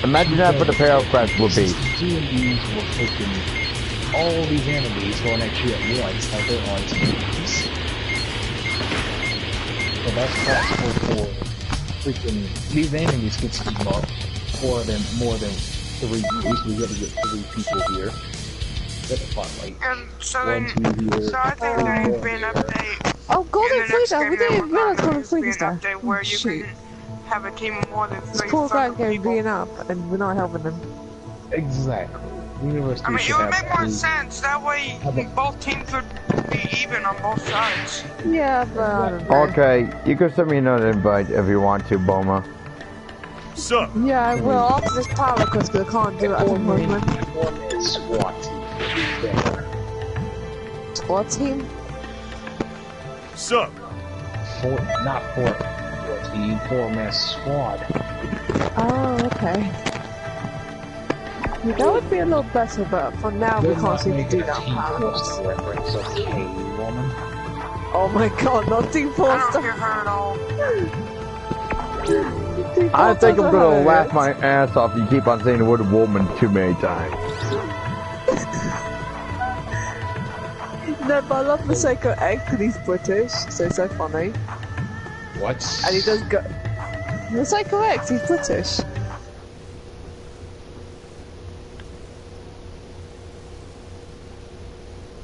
Speaker 6: imagine that for the parallel quest would be.
Speaker 3: D&Ds were taking all these enemies going at you at once, like they're on teams. So that's possible for freaking these enemies can team up more than 3. At least we gotta get 3 people here. That's fun, like
Speaker 5: So
Speaker 3: 1, 2 here.
Speaker 5: I think there needs to be an update.
Speaker 2: Oh, Golden Freezer! We didn't even realise Golden
Speaker 5: There's been an
Speaker 2: Freezer.
Speaker 5: update where you
Speaker 2: Shoot.
Speaker 5: can have a team of more than
Speaker 2: This
Speaker 5: 3
Speaker 2: poor guy
Speaker 5: fucking
Speaker 2: getting
Speaker 5: people.
Speaker 2: beaten up and we're not helping them.
Speaker 3: Exactly. University
Speaker 5: I mean, it
Speaker 3: should
Speaker 5: would
Speaker 3: have
Speaker 5: make more
Speaker 3: a-
Speaker 5: sense. That way, both teams would be even on both sides.
Speaker 2: Yeah, but I don't know.
Speaker 6: Okay, you can send me another invite if you want to, Boma.
Speaker 4: Sup?
Speaker 2: Yeah, well, after this power because I can't do it at the moment.
Speaker 3: SWAT team. Better.
Speaker 2: What team?
Speaker 4: Sup?
Speaker 3: Not 4-man squad.
Speaker 2: Oh, okay. Yeah, that would be a little better, but for now we can't seem to do that power.
Speaker 3: Reference, okay, woman.
Speaker 2: Oh my god, not Team
Speaker 5: I don't
Speaker 2: Forster.
Speaker 5: hear her at all.
Speaker 6: I think I'm gonna laugh my ass off if you keep on saying the word woman too many times.
Speaker 2: No, but I love Masako Egg because he's British, so it's so funny.
Speaker 3: What?
Speaker 2: And he does go. Masako X, he's British.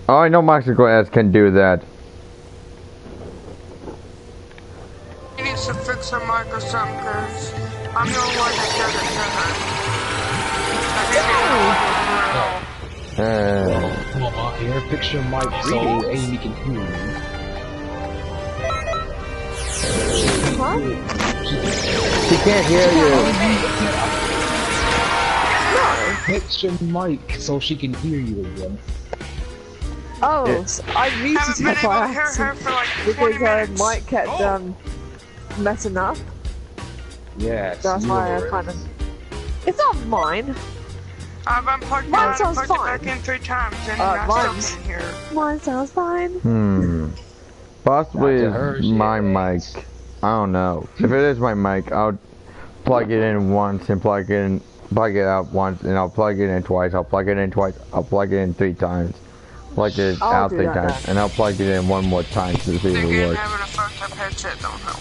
Speaker 6: Oh, I know Mexico S can do that.
Speaker 9: He needs to fix her mic or something, cause I'm the only one that does it to her.
Speaker 3: Come on, here, fix your mic so Amy can hear you.
Speaker 2: What?
Speaker 6: She can't hear you.
Speaker 3: Fix your mic so she can hear you again.
Speaker 2: Oh, so I muted her by accident because her mic kept messing up.
Speaker 3: Yeah,
Speaker 2: That's why I kind of. It's not mine.
Speaker 9: I've unplugged
Speaker 2: Mine
Speaker 9: it,
Speaker 2: sounds
Speaker 9: plugged it
Speaker 2: fine.
Speaker 9: back in 3 times, and I still can't hear.
Speaker 2: Mine sounds fine.
Speaker 6: Possibly it's my mic. I don't know. If it is my mic, I'll plug it in once and plug it out once, and I'll plug it in twice. I'll plug it in twice. I'll plug it in 3 times. Plug it out 3 times, and I'll plug it in one more time to see if it works.
Speaker 9: Having a fucked up headset don't help.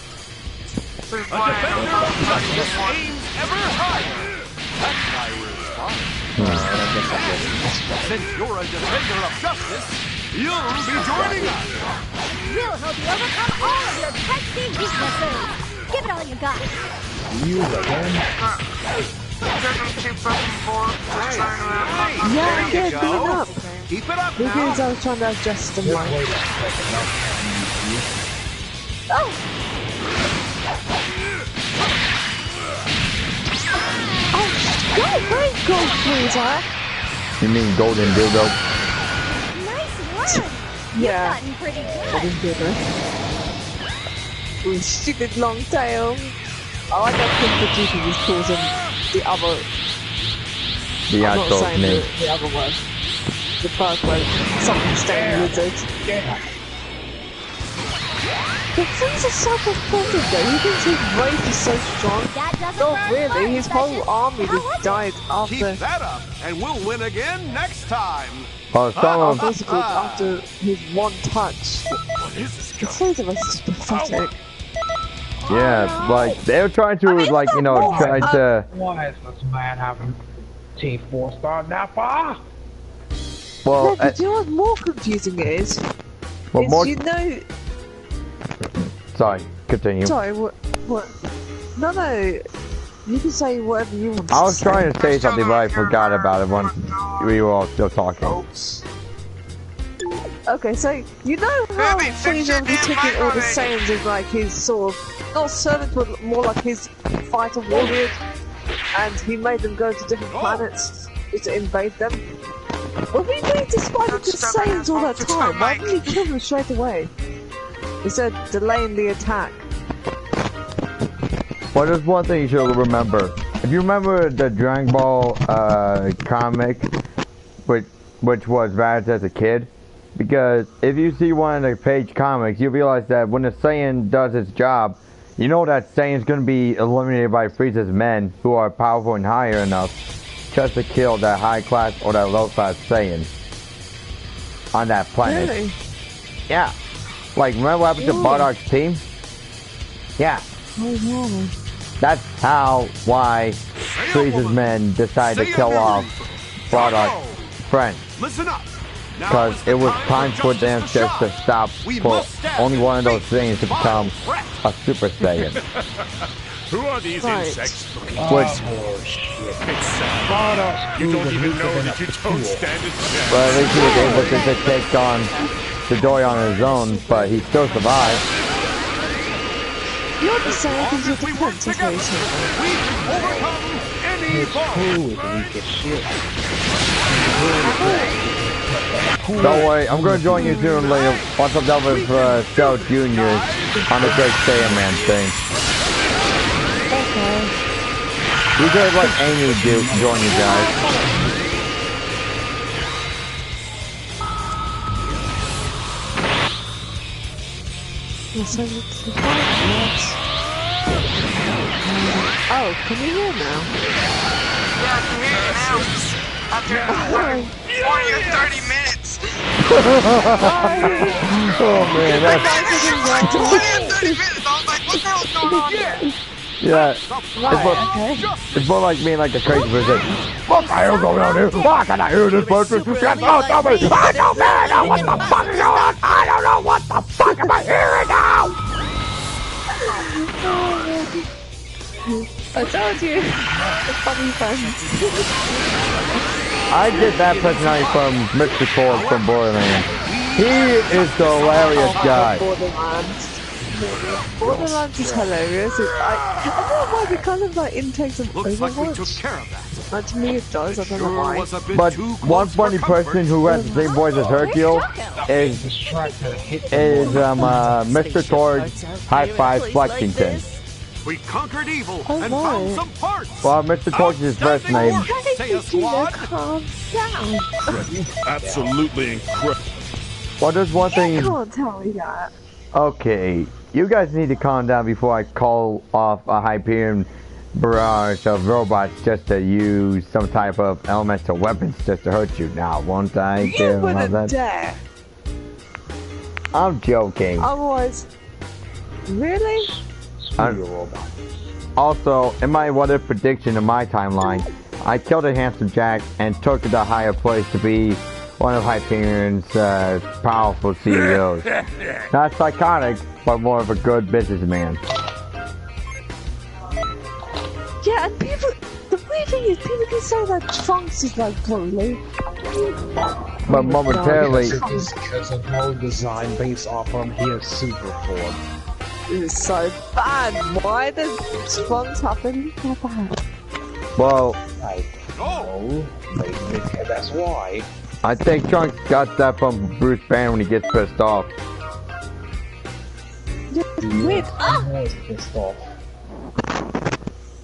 Speaker 4: A defender of justice aims ever higher. That's why we're responsible. Since you're a defender of justice, you'll be joining us.
Speaker 7: We'll help you overcome all of your pesky weaknesses. Give it all you got.
Speaker 3: You again?
Speaker 9: Because I'm too fucking bored just running around.
Speaker 2: Yeah, I'm good. Beat up.
Speaker 4: Keep it up
Speaker 2: Because
Speaker 4: now.
Speaker 2: I was trying to adjust the mic. Oh! Oh, go! Great gold, sweetheart!
Speaker 6: You mean golden dildo?
Speaker 7: Nice work.
Speaker 2: Yeah.
Speaker 7: Gotten pretty
Speaker 2: Golden
Speaker 7: good.
Speaker 2: dildo. With stupid long tail. I like that King Producer just calls him the other.
Speaker 6: The
Speaker 2: I'm not
Speaker 6: actual
Speaker 2: saying
Speaker 6: name.
Speaker 2: the other one. The first one. Something staying lizard. The things are so pathetic though. He thinks his race is so strong.
Speaker 7: That doesn't
Speaker 2: Not
Speaker 7: burn
Speaker 2: really. His
Speaker 7: fire,
Speaker 2: whole army
Speaker 7: How was
Speaker 2: just
Speaker 7: it?
Speaker 2: died
Speaker 4: Keep
Speaker 2: after.
Speaker 4: that up, and we'll win again next time.
Speaker 6: Oh, some of
Speaker 2: Basically, after his one touch.
Speaker 4: What is this
Speaker 2: The things of us is pathetic.
Speaker 6: yeah, like they were trying to like try to.
Speaker 3: Why is this man having Team 4-star now far?
Speaker 6: Well,
Speaker 2: No, but you know what's more confusing is?
Speaker 6: well,
Speaker 2: Is
Speaker 6: more.
Speaker 2: you know.
Speaker 6: Sorry, continue.
Speaker 2: Sorry, what? No, no. You can say whatever you want.
Speaker 6: I was trying to say something, but I forgot about it once we were all still talking.
Speaker 2: Okay, so you know how
Speaker 9: Baby, fix your
Speaker 2: Frieza was
Speaker 9: damn
Speaker 2: taking all the
Speaker 9: microwave.
Speaker 2: Saiyans as like his sort of not servants, but more like his fighter warriors, and he made them go to different planets just to invade them. Well, we made this fight with the Saiyans all that time. Why didn't he kill them straight away? Instead of delaying the attack.
Speaker 6: Well, there's one thing you should remember. If you remember the Dragon Ball comic, which was bad as a kid, because if you see one of the page comics, you realize that when the Saiyan does its job, you know that Saiyan's going to be eliminated by Frieza's men, who are powerful and higher enough, just to kill that high class or that low class Saiyan on that planet.
Speaker 2: Really?
Speaker 6: Yeah. Like, remember what happened to Bardock's team? Yeah.
Speaker 2: Oh no.
Speaker 6: That's why Frieza's men decided to kill off Bardock's friend.
Speaker 4: Listen up. Now
Speaker 6: Because
Speaker 4: is
Speaker 6: it
Speaker 4: the
Speaker 6: was
Speaker 4: time
Speaker 6: time for them
Speaker 4: justice
Speaker 6: just to
Speaker 4: shine.
Speaker 6: stop
Speaker 4: We
Speaker 6: for
Speaker 4: must stand
Speaker 6: only one of those
Speaker 4: face
Speaker 6: things to
Speaker 4: the
Speaker 6: become
Speaker 4: threat.
Speaker 6: a Super Saiyan.
Speaker 4: Who are these
Speaker 2: Right.
Speaker 4: insects looking
Speaker 6: Which,
Speaker 4: It's sad. You don't even know that you don't stand a chance.
Speaker 6: but at least he was able to just take on the Dory on his own, but he still survived.
Speaker 2: You're the Saiyan because you're
Speaker 4: If we
Speaker 2: the
Speaker 4: work
Speaker 2: prince,
Speaker 4: together,
Speaker 2: okay, so.
Speaker 4: we can overcome any foe.
Speaker 3: Who is weak as shit?
Speaker 6: Don't worry, I'm going to join you soon later once I'm done with Cell Juniors on the Great Saiyan Man thing.
Speaker 2: Okay.
Speaker 6: You could let Amy join you guys.
Speaker 2: Yes, oh, can you hear now?
Speaker 9: Yeah, I can hear you now. After 20 or 30 minutes.
Speaker 6: Oh man, that's...
Speaker 9: 20 or 30 minutes. I was like, what the hell's going on here?
Speaker 6: Yeah.
Speaker 2: Right, okay.
Speaker 6: It's more like being like a crazy person. What the hell's going on here? Why can't I hear this person? Get out of me! I don't know what the fuck is going on! I don't know what the fuck am I hearing now!
Speaker 2: I told you. It's funny friends.
Speaker 6: I get that personality from Mr. Ford from Borderlands. He is the hilarious guy.
Speaker 2: Borderlands is hilarious. I don't know why they kind of like intakes of
Speaker 4: Looks like we took
Speaker 2: Overwatch.
Speaker 4: care of that.
Speaker 2: Like, to me it does, I don't know
Speaker 4: Sure
Speaker 2: why.
Speaker 4: was a bit
Speaker 6: But
Speaker 4: too
Speaker 6: one
Speaker 4: close
Speaker 6: funny
Speaker 4: for comfort.
Speaker 6: person who has the same voice as Hercule is Mr. Thor's High Five Flexington.
Speaker 4: We conquered evil
Speaker 2: Oh,
Speaker 4: and
Speaker 2: boy.
Speaker 4: found some parts.
Speaker 6: Well, Mr. Thor's his first name.
Speaker 4: Say a squad.
Speaker 2: Calm down.
Speaker 4: Absolutely incredible.
Speaker 6: Well, there's one
Speaker 2: You
Speaker 6: thing.
Speaker 2: can't tell me that.
Speaker 6: Okay, you guys need to calm down before I call off a Hyperion barrage of robots just to use some type of elemental weapons just to hurt you. Now, won't I?
Speaker 2: You
Speaker 6: do all
Speaker 2: wouldn't
Speaker 6: that?
Speaker 2: dare.
Speaker 6: I'm joking.
Speaker 2: Otherwise, really?
Speaker 6: Also, in my what if prediction in my timeline, I killed a handsome Jack and took it to a higher place to be one of Hyperion's powerful CEOs. Not psychotic, but more of a good businessman.
Speaker 2: Yeah, and people. The weird thing is, people can say that Trunks is like blue.
Speaker 6: But momentarily,
Speaker 3: Because of no design based off him, he is super form.
Speaker 2: It's so bad. Why does Trunks happen so bad?
Speaker 6: well,
Speaker 3: No, that's why.
Speaker 6: I think Trunks got that from Bruce Banner when he gets pissed off.
Speaker 2: Weird.
Speaker 3: I was pissed off.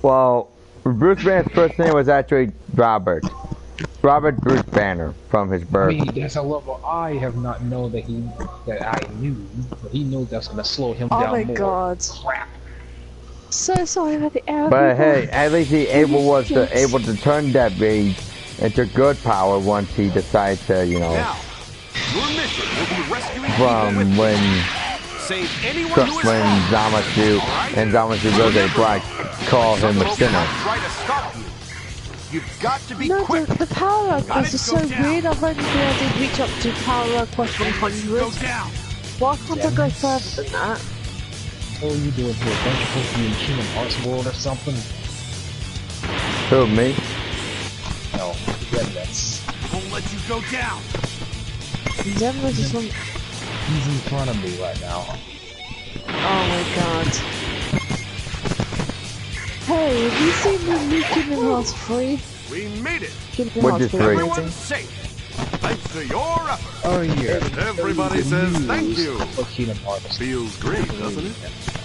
Speaker 6: Well, Bruce Banner's first name was actually Robert. Robert Bruce Banner from his
Speaker 3: I
Speaker 6: birth.
Speaker 3: mean, there's a level I have not known that I knew, but he knew that's gonna slow him down
Speaker 2: Oh my
Speaker 3: more.
Speaker 2: god.
Speaker 3: Crap.
Speaker 2: So sorry about the error.
Speaker 6: But
Speaker 2: people.
Speaker 6: hey, at least he able to turn that rage into good power once he decides to, you know,
Speaker 4: Now, your mission will be rescuing
Speaker 6: from
Speaker 4: people with
Speaker 6: when
Speaker 4: save anyone who is
Speaker 6: when
Speaker 4: harmed.
Speaker 6: Zamasu and Zamasu Rose Black call him a sinner.
Speaker 4: Try to stop you. You've got to be
Speaker 2: No,
Speaker 4: quick.
Speaker 2: the power request is so
Speaker 4: Go down.
Speaker 2: weird. I've only been able to reach up to power request 100.
Speaker 4: Go down.
Speaker 2: Why can't I go further than that?
Speaker 3: What are you doing here? Don't you supposed to be in Kingdom Hearts world or something?
Speaker 6: Who, me?
Speaker 3: No, forget that.
Speaker 4: Won't let you go down.
Speaker 2: Xenoverse is from.
Speaker 3: He's in front of me right now.
Speaker 2: Oh my god. Hey, have you seen the new Kingdom Hearts 3?
Speaker 4: We made it.
Speaker 2: Kingdom
Speaker 6: What
Speaker 2: Hearts
Speaker 6: is
Speaker 2: 3
Speaker 6: 3?
Speaker 4: Everyone's
Speaker 2: amazing.
Speaker 4: safe. Thanks to your efforts.
Speaker 3: Oh yeah.
Speaker 4: Everybody says thank you.
Speaker 3: For Kingdom Hearts.
Speaker 4: Feels great, doesn't it?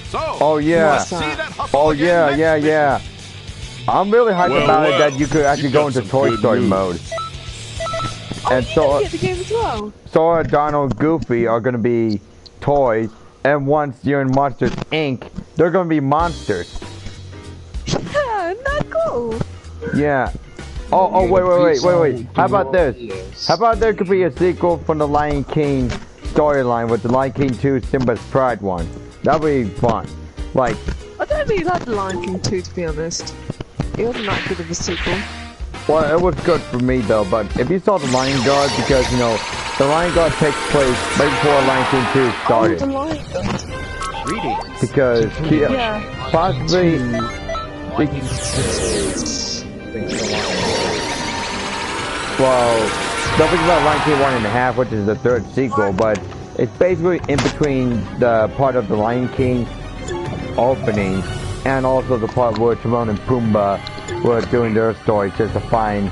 Speaker 4: So,
Speaker 6: Oh yeah.
Speaker 2: What's
Speaker 4: see
Speaker 2: that?
Speaker 4: that hustle
Speaker 6: Oh
Speaker 4: again
Speaker 6: yeah,
Speaker 4: next
Speaker 6: yeah,
Speaker 4: week?
Speaker 6: yeah. I'm really hyped
Speaker 4: Well,
Speaker 6: about it
Speaker 4: well,
Speaker 6: that you could actually
Speaker 4: you
Speaker 6: go
Speaker 4: got
Speaker 6: into
Speaker 4: some
Speaker 6: Toy
Speaker 4: good
Speaker 6: Story
Speaker 4: news.
Speaker 6: mode.
Speaker 2: Oh,
Speaker 6: And
Speaker 2: you
Speaker 6: so,
Speaker 2: get the game as well?
Speaker 6: Sora, Donald, Goofy are gonna be toys, and once you're in Monsters Inc., they're gonna be monsters.
Speaker 2: Yeah, not cool.
Speaker 6: Yeah. Oh, wait. How about this? How about there could be a sequel from the Lion King storyline with the Lion King 2 Simba's Pride one? That'd be fun. Like,
Speaker 2: I don't really like The Lion King 2, to be honest. It wasn't that good of a sequel.
Speaker 6: well, it was good for me though, but if you saw the Lion Guard, because, you know, the Lion Guard takes place right before Lion King 2
Speaker 2: Oh,
Speaker 6: started.
Speaker 2: The Lion God.
Speaker 6: Because,
Speaker 2: Yeah.
Speaker 6: possibly, well, don't forget about Lion King 1.5, which is the third sequel, but it's basically in between the part of the Lion King opening and also the part where Timon and Pumbaa were doing their story just to find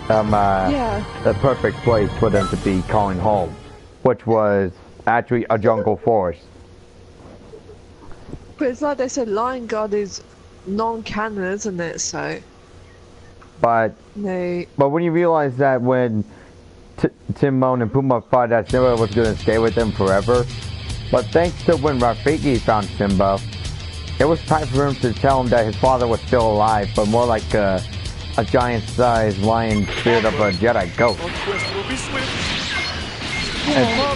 Speaker 2: Yeah.
Speaker 6: the perfect place for them to be calling home, which was actually a jungle forest.
Speaker 2: But it's like they said, Lion God is non-canon, isn't it? So,
Speaker 6: But
Speaker 2: they...
Speaker 6: But when you realize that when Timon and Pumbaa thought that Simba was going to stay with them forever, but thanks to when Rafiki found Simba, it was time for him to tell him that his father was still alive, but more like a giant-sized lion spirit of a Jedi ghost.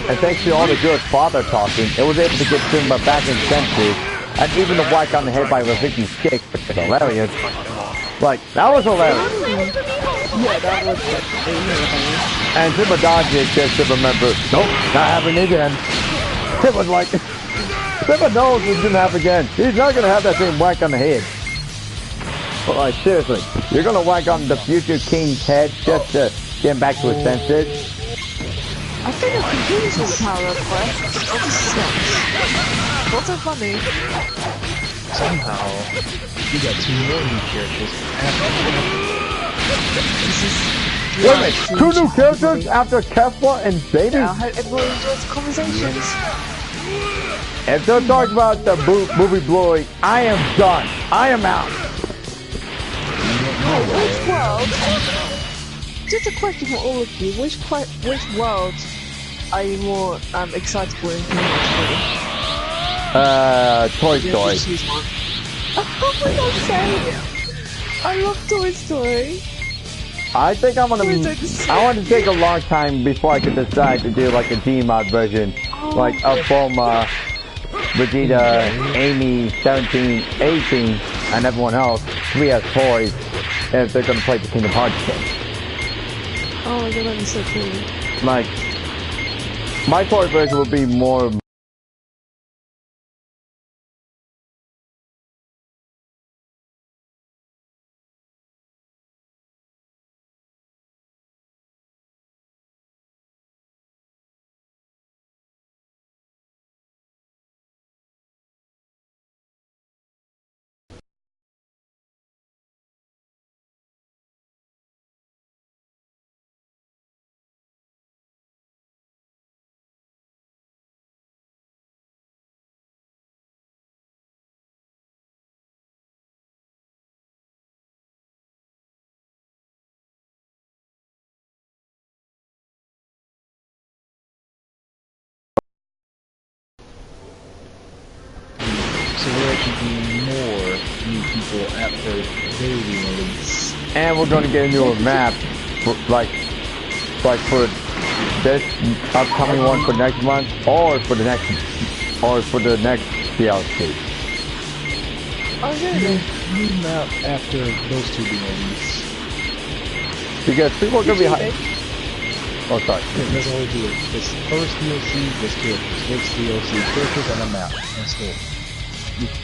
Speaker 6: And thanks to all the good father talking, it was able to get Simba back in senses and even the whack on the head by the victim's kick, which is hilarious. Like, that was hilarious.
Speaker 2: Yeah, that was
Speaker 6: And Super dodged it just to remember, nope, not happening again. It was like, Super knows it's gonna happen again. He's not gonna have that same whack on the head. But like, seriously, you're gonna whack on the future king's head just to get him back to his senses?
Speaker 2: I think I can use this power up quest. It just sucks. What's so funny?
Speaker 3: Somehow, you got 2 more new characters.
Speaker 6: Wait a minute, 2 new characters after Kefla and Baby?
Speaker 2: Yeah, I hope everyone enjoys the conversations.
Speaker 6: If they're talking about the movie Bluey, I am done. I am out.
Speaker 2: Which world? Just a question for all of you. Which world are you more excited for in
Speaker 6: Toy Story.
Speaker 2: Oh my god, same! I love Toy Story.
Speaker 6: I think I'm gonna. I want to take a long time before I can decide to do like a G-mod version, like of Bulma, Vegeta, Amy, 17, 18, and everyone else. We as toys, if they're gonna play the Kingdom Hearts game.
Speaker 2: Oh my god, that'd be so cool.
Speaker 6: Like, my toy version will be more.
Speaker 3: So there could be more new people after their release.
Speaker 6: And we're gonna get a newer map, like for this upcoming one for next month, or for the next DLC.
Speaker 2: Oh really?
Speaker 3: New map after those 2 being released.
Speaker 6: Because people are gonna be hyped. Oh, sorry.
Speaker 3: There's only 2. This first DLC was characters. Next DLC, characters and a map. And story.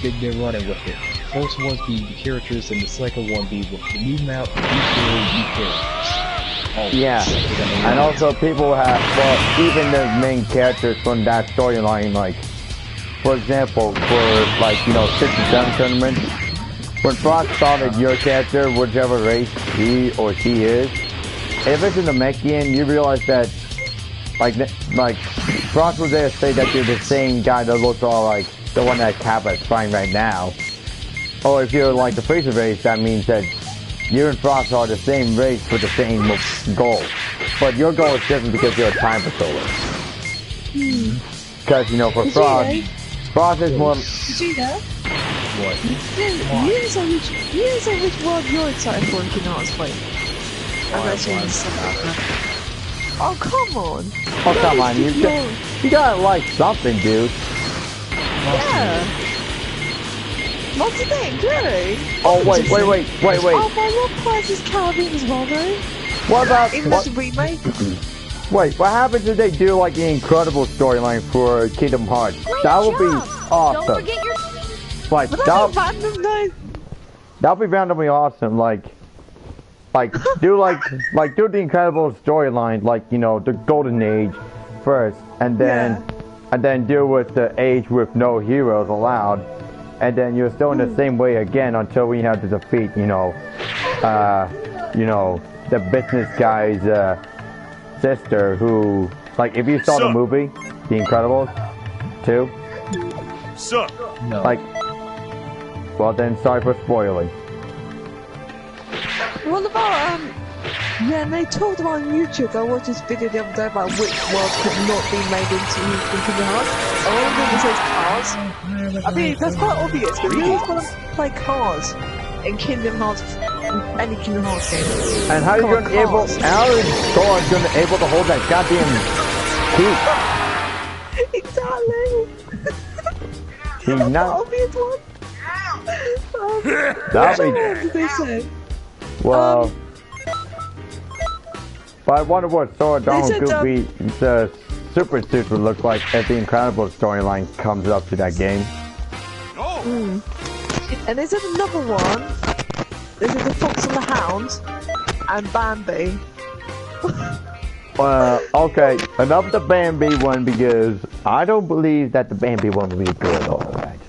Speaker 3: They're running with it. First one be the characters, and the second one be with the new map, new story, new characters. Always.
Speaker 6: Yeah, and also people have, well, even the main characters from that storyline, like, for example, for, like, 6 and 7 tournaments, when Frost started your character, whichever race he or she is, if it's in the Mechian, you realize that, like, Frost was there to say that you're the same guy that looks all like the one that Kappa is fighting right now. Or if you're like the Freezer race, that means that you and Frost are the same race for the same goal. But your goal is different because you're a time patroller. Because, for Frost is more...
Speaker 2: Vegeta?
Speaker 3: What?
Speaker 2: You didn't say which world you're excited for in Kingdom Hearts 3. Oh, come on.
Speaker 6: Oh, come on. You gotta like something, dude.
Speaker 2: Yeah. Monster Inc, really?
Speaker 6: Oh, wait.
Speaker 2: Oh, my Lord Prize is Caribbean as well, though.
Speaker 6: What about...
Speaker 2: Even as a remake?
Speaker 6: Wait, what happens if they do, like, the incredible storyline for Kingdom Hearts? That would be awesome.
Speaker 7: Don't forget your...
Speaker 6: Like,
Speaker 2: But that's random, though.
Speaker 6: That would be randomly awesome, do the incredible storyline, like, the Golden Age first, and then deal with the age with no heroes allowed, and then you're still in the same way again until we have to defeat, the business guy's sister, who, like, if you saw the movie, The Incredibles 2,
Speaker 3: No.
Speaker 6: like, well then, sorry for spoiling.
Speaker 2: What about, yeah, and they talked about on YouTube, I watched this video the other day about which worlds could not be made into Kingdom Hearts. And one of them says cars. I mean, that's quite obvious, but you always want to play cars in Kingdom Hearts, any Kingdom Hearts game.
Speaker 6: And how are you going to be able, how is Sora going to be able to hold that goddamn key?
Speaker 2: Exactly.
Speaker 6: He's not.
Speaker 2: Obvious one.
Speaker 6: That'll be.
Speaker 2: What did they say?
Speaker 6: Well, but I wonder what Sora Donald
Speaker 2: said,
Speaker 6: Goofy the super suit would look like if the Incredible storyline comes up to that game.
Speaker 2: And there's another one. There's the Fox and the Hound and Bambi.
Speaker 6: Okay, enough of the Bambi one because I don't believe that the Bambi one will be good, alright.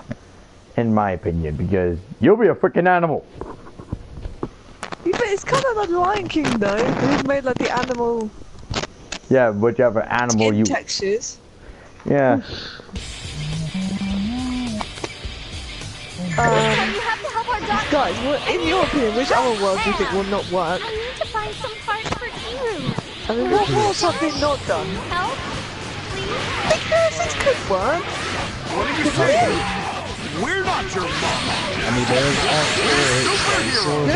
Speaker 6: In my opinion, because you'll be a freaking animal.
Speaker 2: Yeah, but it's kind of like Lion King though. They've made like the animal.
Speaker 6: Yeah, whichever animal
Speaker 2: skin
Speaker 6: you.
Speaker 2: textures.
Speaker 6: Yeah.
Speaker 2: Guys, in your opinion, which other world do you think will not work?
Speaker 7: I need to find some parts for you.
Speaker 2: I mean, what worlds have they not done?
Speaker 7: Help? Please?
Speaker 2: Because it could work.
Speaker 4: What are you saying? We're not your mom.
Speaker 3: I mean, there's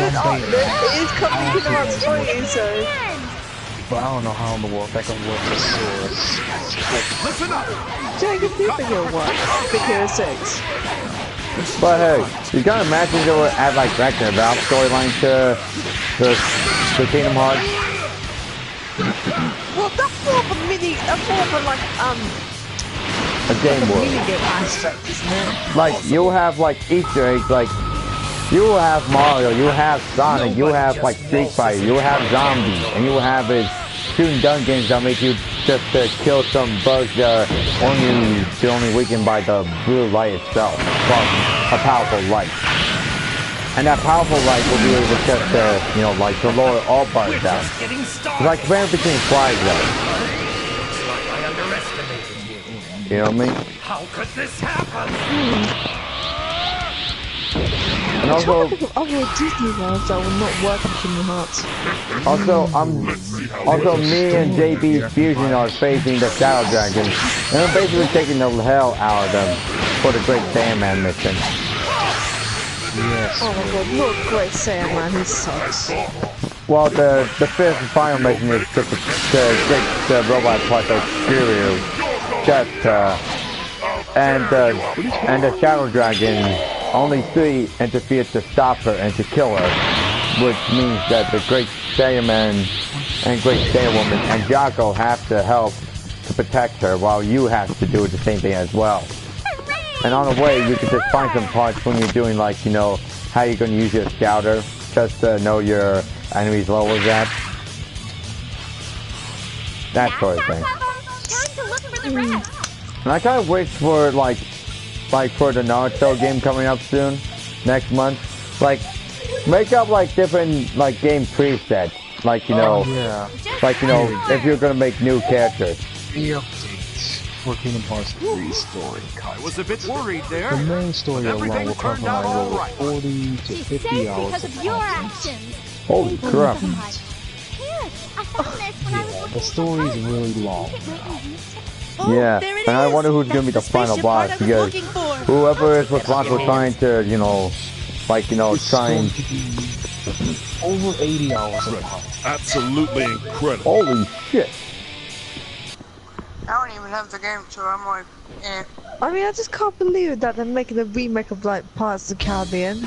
Speaker 2: It is coming to our story, so.
Speaker 3: but I don't know how in the world that can work with swords.
Speaker 4: Listen up.
Speaker 2: Jacob, do you think it'll work? Figure 6.
Speaker 6: But hey, you gotta imagine they would add like Vector Valve storyline to the Kingdom Hearts.
Speaker 2: Well, that's more of a like,
Speaker 6: A Game Boy.
Speaker 2: minigame aspect, isn't it?
Speaker 6: Like, you'll have like Easter eggs, like, you will have Mario, you will have Sonic, you will have like Street Fighter, you will have zombies, and you will have his shooting gun games that make you just kill some bugs that are only weakened by the blue light itself, plus a powerful light. And that powerful light will be able to just, you know, like to lower all bugs down. It's like comparing between flags though.
Speaker 8: I underestimated you.
Speaker 6: You know what I mean?
Speaker 8: How could this happen?
Speaker 6: And also,
Speaker 2: I'm trying to think of other Disney worlds that will not work in Kingdom Hearts.
Speaker 6: also me and JB's Fusion are facing the Shadow Dragons, and I'm basically taking the hell out of them for the Great Sandman mission.
Speaker 3: Yes.
Speaker 2: Oh my god, look, Great Saiyaman, he sucks.
Speaker 6: Well, the fifth and final mission is to get the robot part of Shiryu, and the Shadow Dragon only 3 interfere to stop her and to kill her, which means that the Great Saiyaman and Great Saiyawoman and Jaco have to help to protect her, while you have to do the same thing as well. And on the way, you can just find some parts when you're doing, like, you know, how you're going to use your scouter, just to know your enemy's levels at. That sort of thing.
Speaker 7: Time to look for the rest.
Speaker 6: And I kind of wish for, like for the Naruto game coming up soon, next month, like, make up, like, different, like, game presets, like, you know, like, you know, if you're going to make new characters.
Speaker 3: The updates for Kingdom Hearts 3 story
Speaker 4: I was a bit worried there.
Speaker 3: The main story alone will cover over 40 to
Speaker 7: She's
Speaker 3: 50
Speaker 7: safe
Speaker 3: hours
Speaker 7: because of your actions.
Speaker 6: Holy crap.
Speaker 7: Here, I found this when I was
Speaker 3: Yeah, the story is really long.
Speaker 6: Yeah, and I wonder who's going to be the final boss, because whoever is responsible trying to, you know, like, you know, trying...
Speaker 3: Over 80 hours of content.
Speaker 4: Absolutely incredible.
Speaker 6: Holy shit.
Speaker 9: I don't even have the game, so I'm like, eh.
Speaker 2: I mean, I just can't believe that they're making a remake of, like, Pirates of the Caribbean.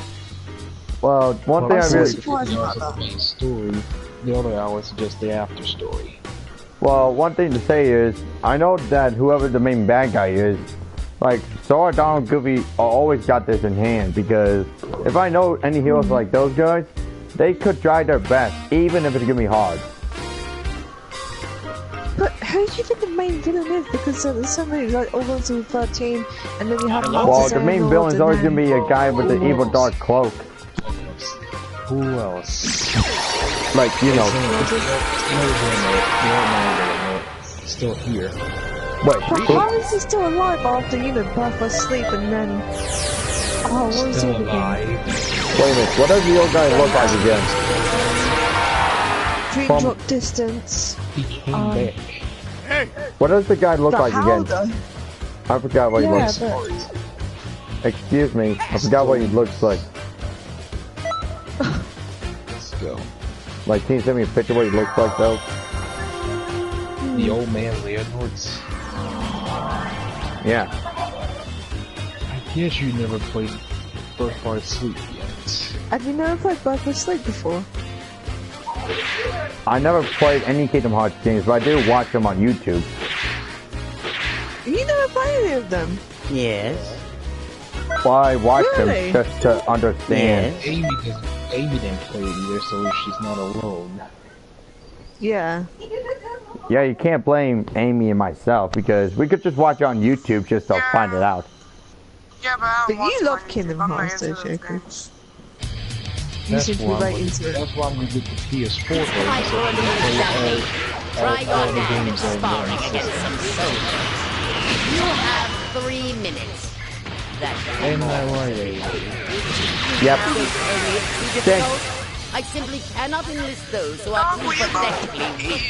Speaker 6: Well, one thing I
Speaker 2: so
Speaker 6: really...
Speaker 2: surprised about
Speaker 3: The
Speaker 2: that.
Speaker 3: main story, the other hours are just the after story.
Speaker 6: Well, one thing to say is, I know that whoever the main bad guy is, like, Sora, Donald, Goofy always got this in hand, because if I know any heroes like those guys, they could try their best, even if it's gonna be hard.
Speaker 2: But who do you think the main villain is? Because there's so many, like, all those in 13, and then you have...
Speaker 6: Well, the main villain is always gonna be a guy with the evil dark cloak.
Speaker 3: Who else?
Speaker 6: Like, you know...
Speaker 3: Still here.
Speaker 6: Wait,
Speaker 2: But
Speaker 6: who?
Speaker 2: how is he still alive after, you know, Buff asleep and then... Oh, what is
Speaker 3: Still
Speaker 2: it again?
Speaker 3: alive.
Speaker 6: Wait a minute, what does the old guy look like again?
Speaker 2: Dream
Speaker 6: From-
Speaker 2: drop distance.
Speaker 3: He came back.
Speaker 4: Hey,
Speaker 6: What does the guy look
Speaker 2: The
Speaker 6: like again?
Speaker 2: Howler.
Speaker 6: I forgot what he
Speaker 2: Yeah,
Speaker 6: looks
Speaker 2: but...
Speaker 6: Excuse me, I forgot what he looks like.
Speaker 3: Let's go.
Speaker 6: Like, can you send me a picture of what he looks like, though?
Speaker 3: The old man Leonard's.
Speaker 6: Yeah.
Speaker 3: Yes, you never played Birthright Sleep yet.
Speaker 2: Have you never played Birthright Sleep before?
Speaker 6: I never played any Kingdom Hearts games, but I do watch them on YouTube.
Speaker 2: You never played any of them?
Speaker 10: Yes.
Speaker 6: Well, I watch
Speaker 2: Really?
Speaker 6: them just to understand.
Speaker 10: Yes.
Speaker 3: Amy didn't play it either, so she's not alone.
Speaker 2: Yeah.
Speaker 6: Yeah, you can't blame Amy and myself because we could just watch it on YouTube just to find it out.
Speaker 9: Yeah, but I
Speaker 2: But
Speaker 9: don't watch
Speaker 2: you
Speaker 9: it
Speaker 2: love
Speaker 9: on
Speaker 2: Kingdom
Speaker 9: YouTube. I'm not
Speaker 2: Hearts,
Speaker 9: into
Speaker 2: don't
Speaker 9: those
Speaker 2: you?
Speaker 9: games.
Speaker 2: You seem to be very into it.
Speaker 3: That's why we get the PS4 version,
Speaker 7: Time
Speaker 3: so
Speaker 7: for a
Speaker 3: we can
Speaker 7: little
Speaker 3: play
Speaker 7: champagne. Try
Speaker 3: all
Speaker 7: your
Speaker 3: the
Speaker 7: hand at
Speaker 3: games on
Speaker 7: sparring
Speaker 3: one
Speaker 7: against
Speaker 3: system.
Speaker 7: some soldiers. You have 3 minutes. That's
Speaker 3: Ain't
Speaker 7: all.
Speaker 3: that right, Amy?
Speaker 6: Yep.
Speaker 7: Only it's too
Speaker 6: Thanks.
Speaker 7: difficult. I simply cannot enlist those who are too pathetically weak.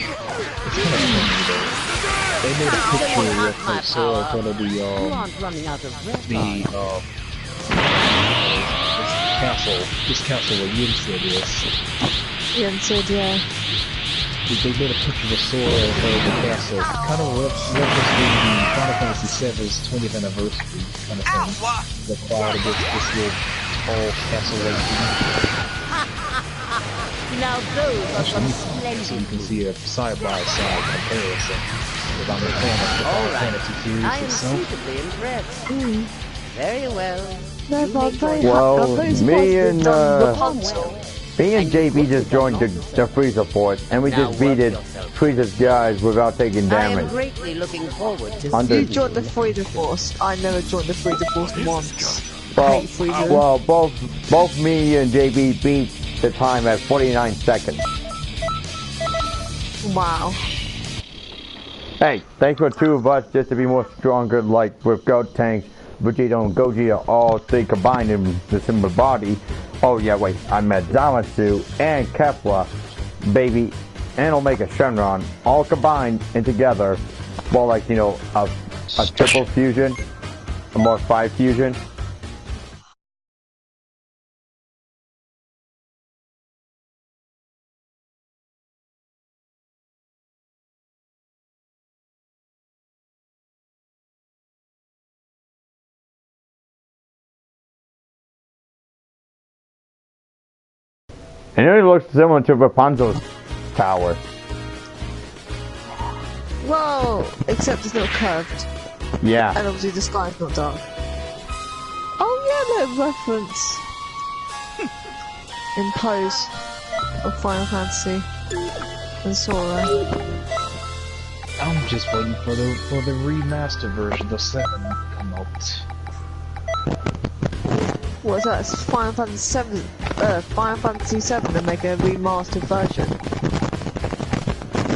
Speaker 3: They made a picture
Speaker 7: have
Speaker 3: with
Speaker 7: my
Speaker 3: like Sora
Speaker 7: power.
Speaker 3: gonna be
Speaker 7: You aren't running out of breath.
Speaker 3: the this castle where Yin said is.
Speaker 2: Yen said, yeah.
Speaker 3: They made a picture of Sora and the castle, kind of referencing the Final Fantasy VII's 20th anniversary kind of thing. The cloud against this little tall castle like
Speaker 7: Now those are some
Speaker 3: so you
Speaker 7: splendid
Speaker 3: can see a side-by-side comparison. Because I'm a fan of the
Speaker 7: All
Speaker 3: Final
Speaker 7: right.
Speaker 3: Fantasy series
Speaker 7: I am
Speaker 3: itself.
Speaker 7: suitably impressed. Very well.
Speaker 2: No,
Speaker 7: You
Speaker 2: but I'm
Speaker 7: make
Speaker 2: very
Speaker 7: your-
Speaker 6: Well,
Speaker 2: I'm very
Speaker 6: me
Speaker 2: surprised they've
Speaker 6: and,
Speaker 2: done
Speaker 7: Well,
Speaker 6: Me and JB just joined the Freezer Fort, and we
Speaker 7: Now
Speaker 6: just beat
Speaker 7: work
Speaker 6: it
Speaker 7: yourself.
Speaker 6: Freezer's guys without taking
Speaker 7: I am
Speaker 6: damage.
Speaker 7: greatly looking forward to
Speaker 6: Under-
Speaker 2: You
Speaker 7: seeing
Speaker 2: joined the Freezer Force. I never joined the Freezer Force once. I
Speaker 6: Well,
Speaker 2: hate Freezer.
Speaker 6: well, both me and JB beat the time at 49 seconds.
Speaker 2: Wow.
Speaker 6: Hey, thanks for two of us just to be more stronger, like with Goat Tanks, Vegeta and Goji are all three combined in the similar body. Oh yeah, wait, I met Zamasu and Kefla, baby, and Omega Shenron, all combined and together, more like, you know, a triple fusion, a more 5 fusion. And it looks similar to Rapunzel's tower.
Speaker 2: Well, except it's not curved.
Speaker 6: Yeah.
Speaker 2: And obviously the sky's not dark. Oh yeah, no reference. In Pose of Final Fantasy and Sora.
Speaker 3: I'm just waiting for the remaster version, the 7 to come out.
Speaker 2: What's that? It's Final Fantasy 7. Final Fantasy 7 to make a remastered version.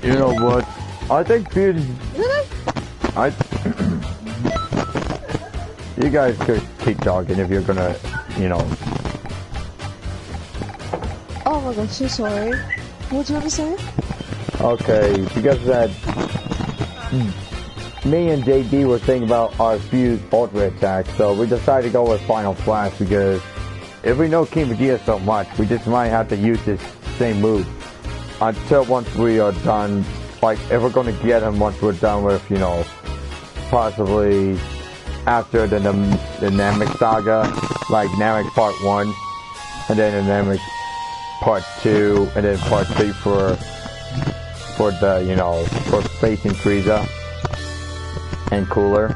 Speaker 6: You know what? I think Fusion...
Speaker 2: Really?
Speaker 6: You guys could keep talking if you're gonna, you know...
Speaker 2: Oh my gosh, so sorry. What do you want to say?
Speaker 6: Okay, because that... Me and JD were thinking about our fused ultra attack, so we decided to go with Final Flash because if we know King Vegeta so much, we just might have to use this same move until once we are done, like if we're going to get him once we're done with, you know, possibly after the Namek Saga, like Namek Part 1, and then the Namek Part 2, and then Part 3 for the, you know, for facing Frieza and Cooler.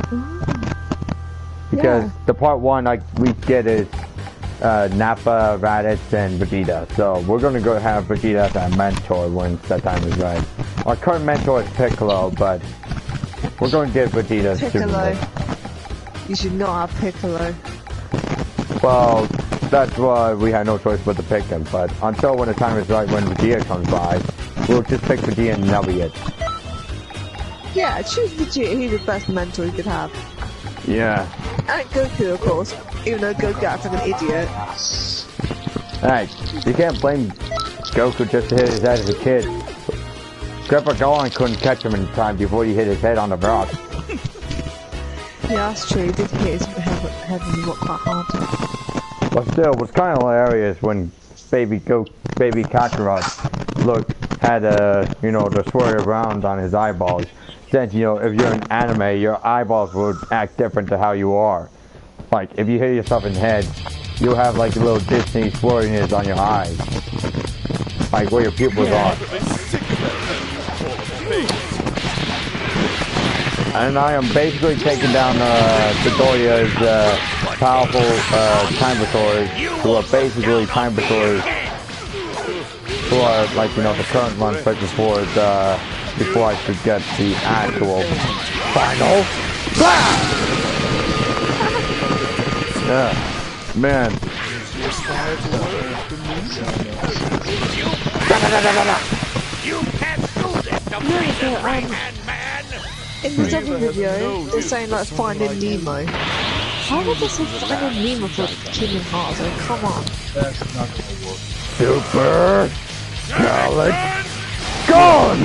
Speaker 6: Because the Part 1, like, we get is Nappa, Raditz, and Vegeta. So we're gonna go have Vegeta as our mentor when that time is right. Our current mentor is Piccolo, but we're gonna get Vegeta
Speaker 2: Piccolo.
Speaker 6: soon.
Speaker 2: You should not have Piccolo.
Speaker 6: Well, that's why we had no choice but to pick him. But until when the time is right, when Vegeta comes by, we'll just pick Vegeta and that'll be it.
Speaker 2: Yeah, choose Vegeta. He's the best mentor you could have.
Speaker 6: Yeah.
Speaker 2: And Goku, of course. Even though Goku acts like an idiot.
Speaker 6: Hey, you can't blame Goku just to hit his head as a kid. Grandpa Gohan couldn't catch him in time before he hit his head on the rock.
Speaker 2: Yeah, that's true. He did hit his head and he got quite hard.
Speaker 6: But still, it was kind of hilarious when baby Kakarot had you know, the swirl around on his eyeballs. Since, you know, if you're an anime, your eyeballs would act different to how you are. Like, if you hit yourself in the head, you'll have like a little Disney swirliness on your eyes. Like where your pupils are. And I am basically taking down Doria's powerful Timbersaurs, who are basically Timbersaurs who are like, you know, the current ones right before I could get the actual final blast! Yeah, man.
Speaker 7: You can't do this to my man.
Speaker 2: In this other video, they're saying like Finding Nemo. How would this be Finding Nemo for Kingdom Hearts? Like, come on.
Speaker 3: That's not gonna work.
Speaker 6: Super Knowledge Gone!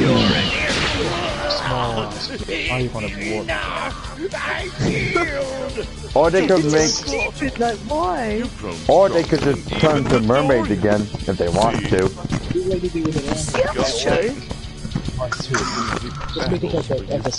Speaker 3: Small. How you gonna work?
Speaker 6: Or they could make,
Speaker 2: Like, why?
Speaker 6: or they could just turn to mermaids again if they want to.
Speaker 2: Yeah, that's true.
Speaker 3: Just make it like a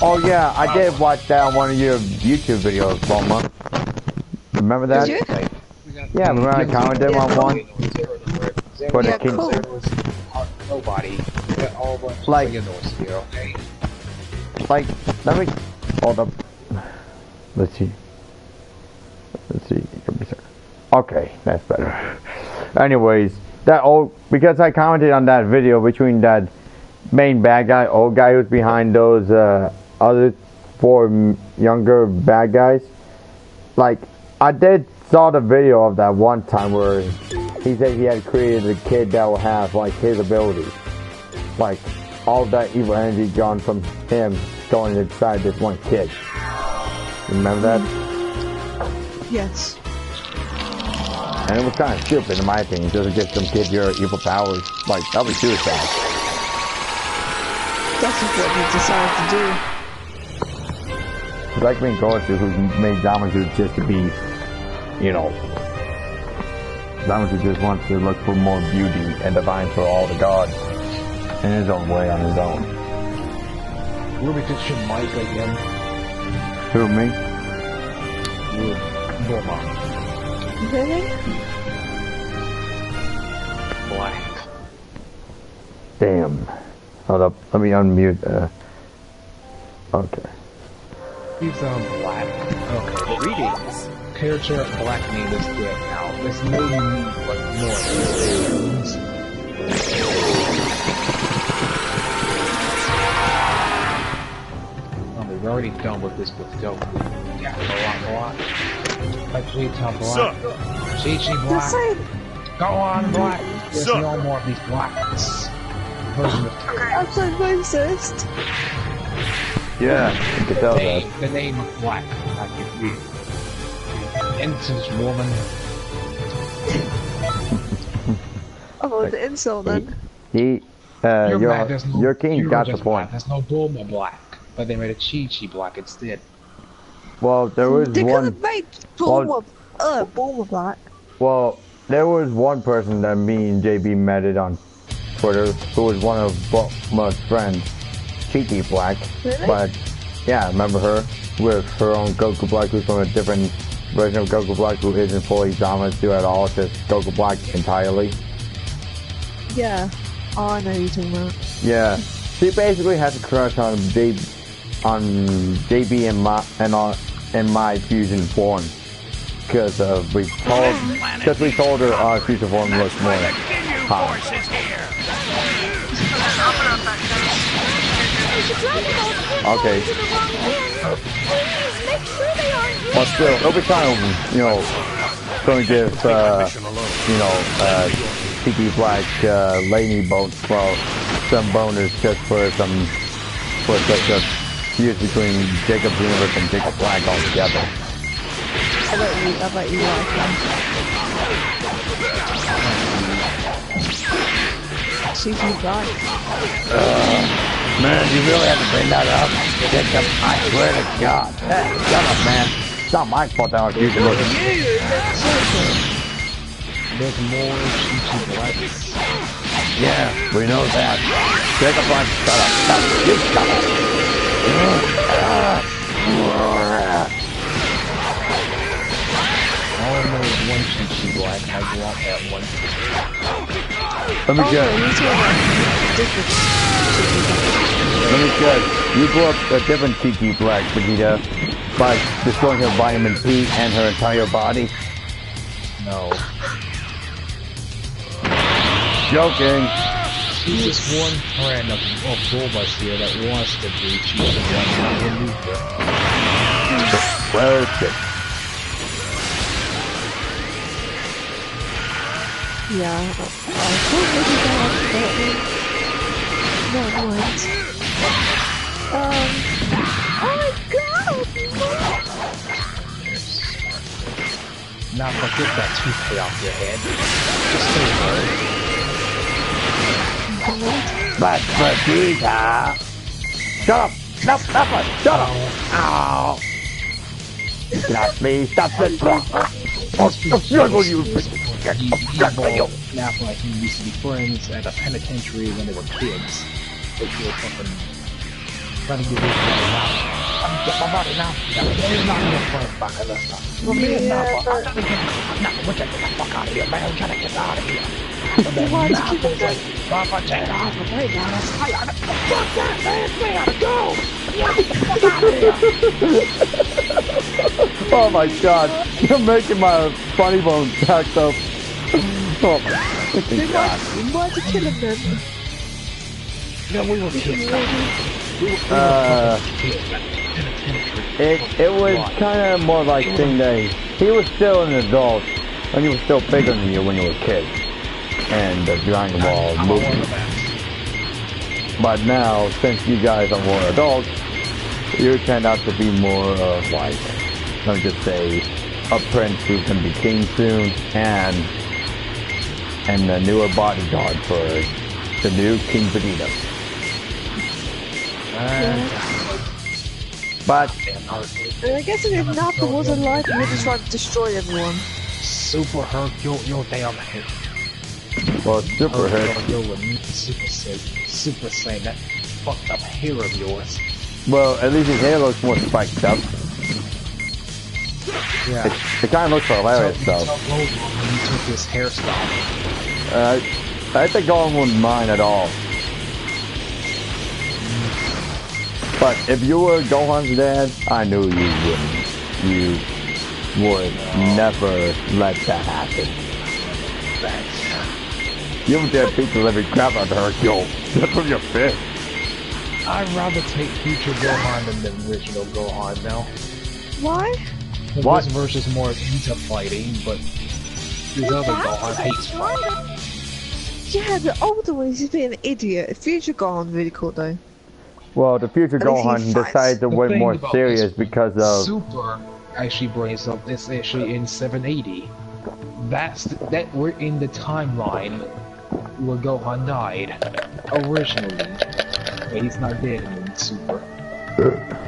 Speaker 6: Oh yeah, I did watch that on one of your YouTube videos, Bulma. Remember that?
Speaker 2: Did you?
Speaker 6: Yeah, remember I commented on one? For the
Speaker 2: Yeah,
Speaker 6: king.
Speaker 2: cool.
Speaker 3: nobody. All of
Speaker 6: Like-
Speaker 3: Xenomorphs here, okay?
Speaker 6: Like, let me hold up. Let's see. Okay, that's better. Anyways, that old, because I commented on that video between that main bad guy, old guy who's behind those other 4 younger bad guys. Like, I did saw the video of that one time where he said he had created a kid that will have like his abilities, like all that evil energy gone from him going inside this one kid. Remember that?
Speaker 2: Yes.
Speaker 6: And it was kind of stupid in my opinion, just to give some kid your evil powers. Like, that was suicide.
Speaker 2: That's just what he decided to do.
Speaker 6: It's like being Goethe, who made Zamasu just to be, you know, Zamasu just wants to look for more beauty and divine for all the gods in his own way, on his own.
Speaker 3: Ruby could shoot Mike again.
Speaker 6: Who, me?
Speaker 3: Bulma.
Speaker 2: Really?
Speaker 3: Black.
Speaker 6: Damn. Hold up, let me unmute, okay.
Speaker 3: He's black. Okay, greetings. Character black name is dead now. There's no need but more. Oh, we've already done with this with Goku. Yeah, go on. Actually, tell Black. Chi-Chi Black. Go on, Black. There's no more of these blacks. Version of
Speaker 2: I'm so racist.
Speaker 6: Yeah, you can tell that.
Speaker 3: the name of Black. Innocent woman.
Speaker 2: Oh, the insult then.
Speaker 6: Your king got the point.
Speaker 3: There's no Bulma Black, but they made a Chi-Chi Black instead.
Speaker 6: Well, there was
Speaker 2: They could
Speaker 6: one.
Speaker 2: have made Bulma Black.
Speaker 6: Well, there was one person that me and JB met it on Twitter, who was one of Bulma's friends, Cheeky Black.
Speaker 2: Really?
Speaker 6: But yeah, remember her with her own Goku Black, who's from a different version of Goku Black, who isn't fully Zamasu at all, just Goku Black entirely.
Speaker 2: Yeah. Oh, I know who you're talking about.
Speaker 6: Yeah, she basically has a crush on JB and my fusion form, because we told her our fusion form looks more hot. Okay. But still, it'll be kind of, you know, going to give, Tiki Black, Laney bones, well, some bonus just for such a fuse between Jacob's Universe and Jacob Black altogether.
Speaker 2: I bet you like him. Cheeky Black.
Speaker 6: Man, you really have to bring that up. Jacob, I swear to God. Hey, shut up, man. It's not my fault that I was using it.
Speaker 3: There's more Chi-Chi Blacks.
Speaker 6: Yeah, we know that. Take a punch. Shut up. Shut up. You shut up.
Speaker 3: I only know one Chi-Chi Black. I want that one.
Speaker 6: Let me guess. Let me guess. You blew up a different Chi-Chi Black, Vegeta, by destroying her vitamin P and her entire body.
Speaker 3: No.
Speaker 6: Joking.
Speaker 3: She's just one friend of Bulba's here that wants to be Chi-Chi Black and Luca.
Speaker 6: Where is it?
Speaker 2: Yeah, I thought maybe that no, what? Oh my god!
Speaker 3: Now forget that toothpaste off your head. Just say word.
Speaker 6: But Vegeta! Shut up! Stop! Stop it! Shut up! Ow! Stop me! Stop it! Oh, struggle you!
Speaker 3: Now like he used to be friends at a penitentiary when they were kids. They feel something. Trying to get rid of my body now. They're not your friend back in the stuff. Well, me and now, I'm not gonna get the fuck out of here, man. I'm trying to get out of here. And then now, it's like, Papa, take off the plane, man. Fuck that, man. We gotta go. Get the fuck out of here.
Speaker 6: Oh my god, you're making my funny bone back up. Oh my freaking god.
Speaker 2: Why'd you kill him then?
Speaker 3: No, we were kids.
Speaker 6: It was kind of more like saying that he was still an adult when he was still bigger than you when you were a kid. And the Dragon Ball movie. But now, since you guys are more adults, you turned out to be more like, let me just say, a prince who's gonna be king soon, and a newer bodyguard for the new King Vegeta. But
Speaker 2: I guess if Nappa was alive, he would have tried to destroy everyone.
Speaker 3: Super Herc, your damn head.
Speaker 6: well, Super Herc.
Speaker 3: Super Saiyan, that fucked up hair of yours.
Speaker 6: Well, at least his hair looks more spiked up.
Speaker 3: Yeah.
Speaker 6: It kind of looks hilarious, though.
Speaker 3: When you took his hairstyle.
Speaker 6: I think Gohan wouldn't mind at all. But if you were Gohan's dad, I knew you wouldn't. You would never let that happen. You would dare beat the living crap out of her, yo. That's from your fist.
Speaker 3: I'd rather take future Gohan than the original Gohan now.
Speaker 2: Why?
Speaker 6: What?
Speaker 3: This verse is more into fighting, but this other Gohan hates fighting.
Speaker 2: Yeah, the older one is being an idiot. Future Gohan really cool though.
Speaker 6: Well, the future
Speaker 2: At least he
Speaker 6: Gohan
Speaker 2: fights.
Speaker 6: decided to
Speaker 3: The
Speaker 6: win
Speaker 3: thing
Speaker 6: more
Speaker 3: about
Speaker 6: serious
Speaker 3: this
Speaker 6: because of...
Speaker 3: Super actually brings up this actually in 780. That we're in the timeline where Gohan died originally, but he's not dead in Super.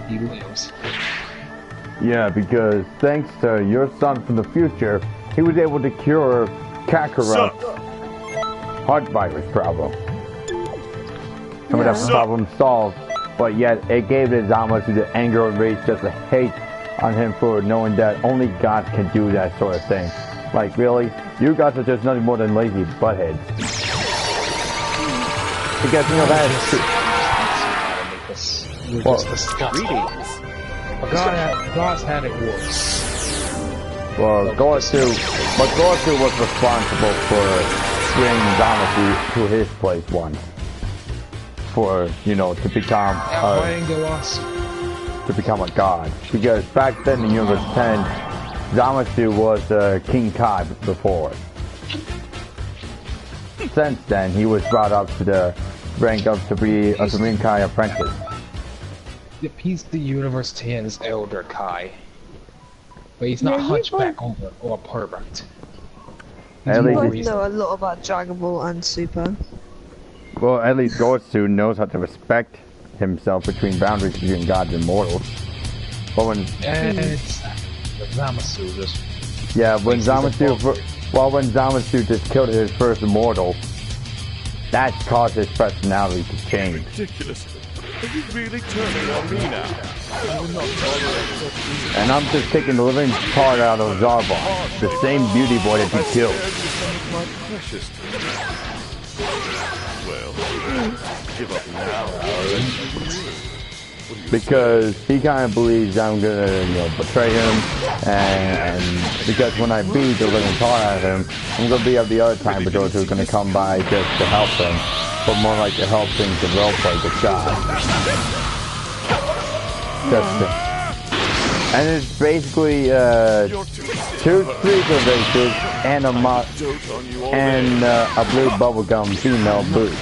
Speaker 3: He lives.
Speaker 6: Yeah, because thanks to your son from the future, he was able to cure Kakarot's heart virus problem. Some of that problem solved, but yet it gave the Zamasu the anger and rage, just a hate on him for knowing that only God can do that sort of thing. Like, really? You guys are just nothing more than lazy buttheads. Because, you know, that is
Speaker 3: We're just disgusting. God's had it worse.
Speaker 6: Well, Goku was responsible for bringing Zamasu to his place once. For, you know, to become a god. Because back then in Universe 10, Zamasu was King Kai before. Since then, he was brought up to the rank of to be a Supreme Kai apprentice.
Speaker 3: Yep, he's the Universe 10's Elder Kai. But he's not hunchback or a pervert.
Speaker 6: At
Speaker 2: You
Speaker 6: least
Speaker 2: both
Speaker 6: he's,
Speaker 2: know a lot about Dragon Ball and Super.
Speaker 6: well, at least Goku knows how to respect himself between boundaries between gods and mortals. But when
Speaker 3: And it's Zamasu just...
Speaker 6: yeah, when Zamasu Well, when Zamasu just killed his first immortal, that caused his personality to change.
Speaker 4: Ridiculous. Are you really turning on me now? I will not tolerate such evil.
Speaker 6: And I'm just taking the living part out of Zarbon, the same beauty boy that he killed.
Speaker 4: My precious. Well, give up now.
Speaker 6: Because he kind of believes I'm gonna, betray him, and because when I beat the living part out of him, I'm gonna be of the other time patrols who's gonna come by just to help him, but more like to help things to roleplay the shot. And it's basically 2 freezer races and a blue bubblegum female booth.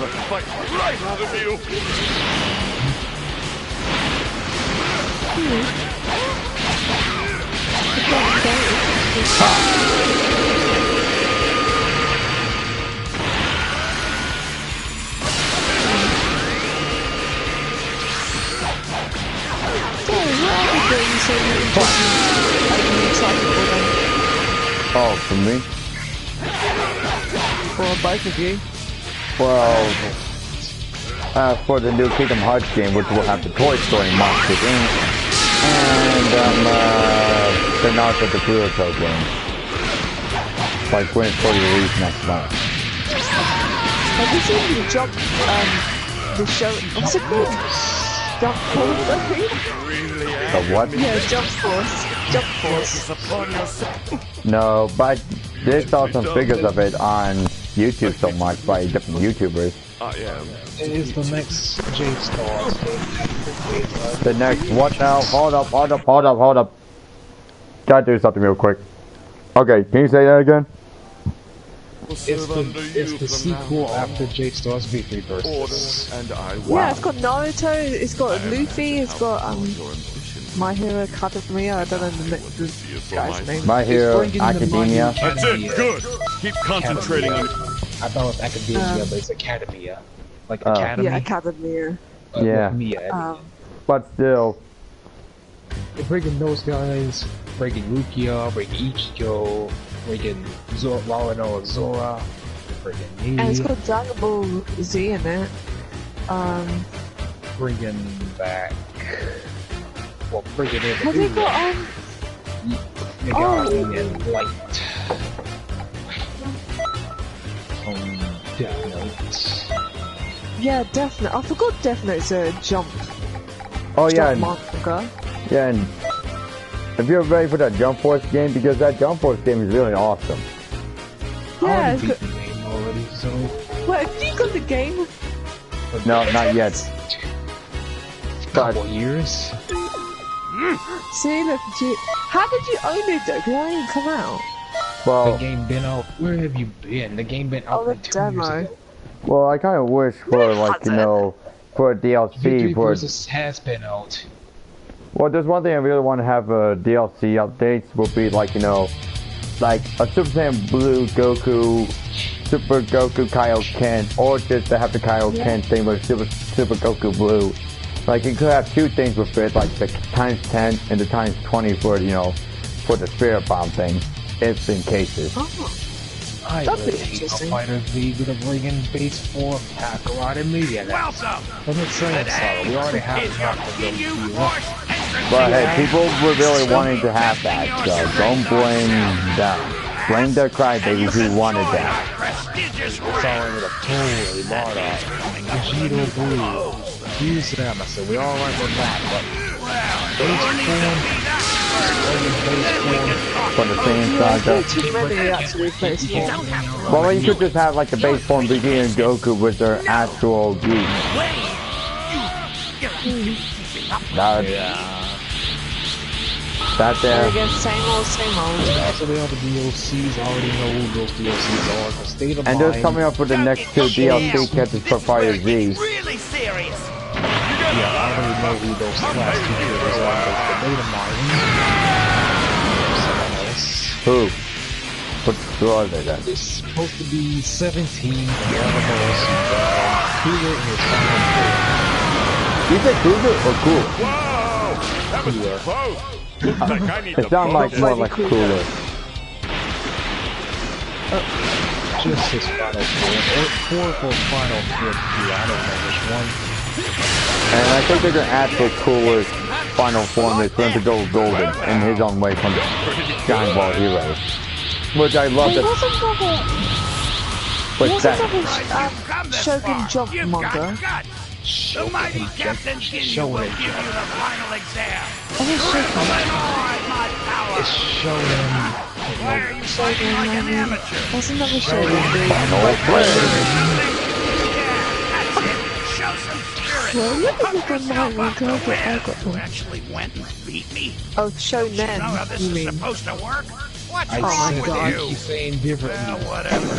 Speaker 6: Oh, for me?
Speaker 2: For both of you?
Speaker 6: Well, for the new Kingdom Hearts game, which will have the Toy Story monsters in, and the Naruto the Kuroto game. Like when it's fully released next month.
Speaker 2: Have you seen the jump, the show, what's it called? Jump Force, I think?
Speaker 6: The what?
Speaker 2: Yeah, Jump Force. Jump Force.
Speaker 6: No, but they saw some figures of it on YouTube so much by different YouTubers.
Speaker 4: I am.
Speaker 3: It is the next J-Star.
Speaker 6: The next, what now? Hold up. Gotta do something real quick. Okay, can you say that again?
Speaker 3: It's the sequel after J-Star's V3 Burst.
Speaker 2: Yeah, it's got Naruto, it's got Luffy, it's got My Hero Academia, I don't know the guy's name.
Speaker 6: My Hero Academia.
Speaker 4: That's it, good! Keep concentrating on it.
Speaker 3: I thought it was Academia, but it's Academia. Like Academy?
Speaker 2: Yeah, Academia.
Speaker 6: Yeah. But still.
Speaker 3: They're breaking those guys, breaking Rukia, breaking Ichigo, breaking Rano Zora, breaking me.
Speaker 2: And it's got Dragon Ball Z in it.
Speaker 3: Bringing back... Well, bringing in the
Speaker 2: have they got,
Speaker 3: Nagami and Light. Death Note.
Speaker 2: Yeah, Death Note. I forgot Death Note's a jump.
Speaker 6: Oh yeah.
Speaker 2: Manga.
Speaker 6: Yeah, and if you're ready for that Jump Force game, because that Jump Force game is really awesome.
Speaker 2: Yeah,
Speaker 3: it's got... the game already, so...
Speaker 2: Wait, have you got the game?
Speaker 6: No, not yet.
Speaker 3: Couple years.
Speaker 2: See, look, how did you own it though? Because it didn't come out.
Speaker 6: Well,
Speaker 3: the game been out. Where have you been? The game been out
Speaker 2: the
Speaker 3: 2
Speaker 2: demo.
Speaker 3: years ago.
Speaker 6: Well, I kind of wish for for a DLC for.
Speaker 3: Has been out.
Speaker 6: Well, there's one thing I really want to have DLC updates would be like like a Super Saiyan Blue Goku, Super Goku Kaioken, or just to have the Kaioken thing with Super Goku Blue. Like you could have 2 things with it, like the times 10 and the times 20 for for the Spirit Bomb thing, if in cases.
Speaker 3: I really hate Fighters League with a bringing base form Kakarot and media now. I'm not saying so. We already have enough of those.
Speaker 6: But hey, people were really wanting to have that, so don't blame them. Blame the crybabies who wanted that.
Speaker 3: Sorry with a Toei, Bardock, Vegito Blue, Fuse Amasa, we all right with that, but base form,
Speaker 6: for the same saga. Well, you could just have like the base form Vegeta and Goku with their actual geeks. That there.
Speaker 2: Again, same old.
Speaker 3: So they have the DLCs, I already know who those DLCs are, the State of
Speaker 6: and
Speaker 3: Mind.
Speaker 6: there's coming up with the next 2 DLC catches for Fire Z.
Speaker 5: Really serious.
Speaker 3: Yeah, I already know who those last 2 characters are, the State of Mind. Someone else.
Speaker 6: Who are they then?
Speaker 3: It's supposed to be 17, and the other boss, Cougar and his final player.
Speaker 6: You said Cougar or Cool?
Speaker 4: Whoa! That was close. Looks like I need
Speaker 6: It sounds like more like Cooler.
Speaker 3: Just his final form, or 4 for final form 2, I don't know which one.
Speaker 6: And I think they're gonna add the coolest final form is for him to go golden in his own way from Giant Ball Heroes. Which I love that. What's that?
Speaker 2: Shogun Jump manga.
Speaker 5: The mighty Captain Ginyu will give you the final exam.
Speaker 3: It's Shogun.
Speaker 5: Why are you fighting like an amateur?
Speaker 2: That's another Shogun.
Speaker 6: Final Flame.
Speaker 5: Show some spirit.
Speaker 2: Well, look at the night one character I got
Speaker 5: You
Speaker 2: from.
Speaker 5: actually went and beat me?
Speaker 2: Oh,
Speaker 5: You know how
Speaker 2: Shonen,
Speaker 5: this
Speaker 2: you
Speaker 5: is
Speaker 2: mean?
Speaker 5: supposed to work? What's
Speaker 3: I
Speaker 5: wrong
Speaker 3: said
Speaker 5: with
Speaker 3: keep
Speaker 5: you?
Speaker 3: saying differently.
Speaker 5: Whatever.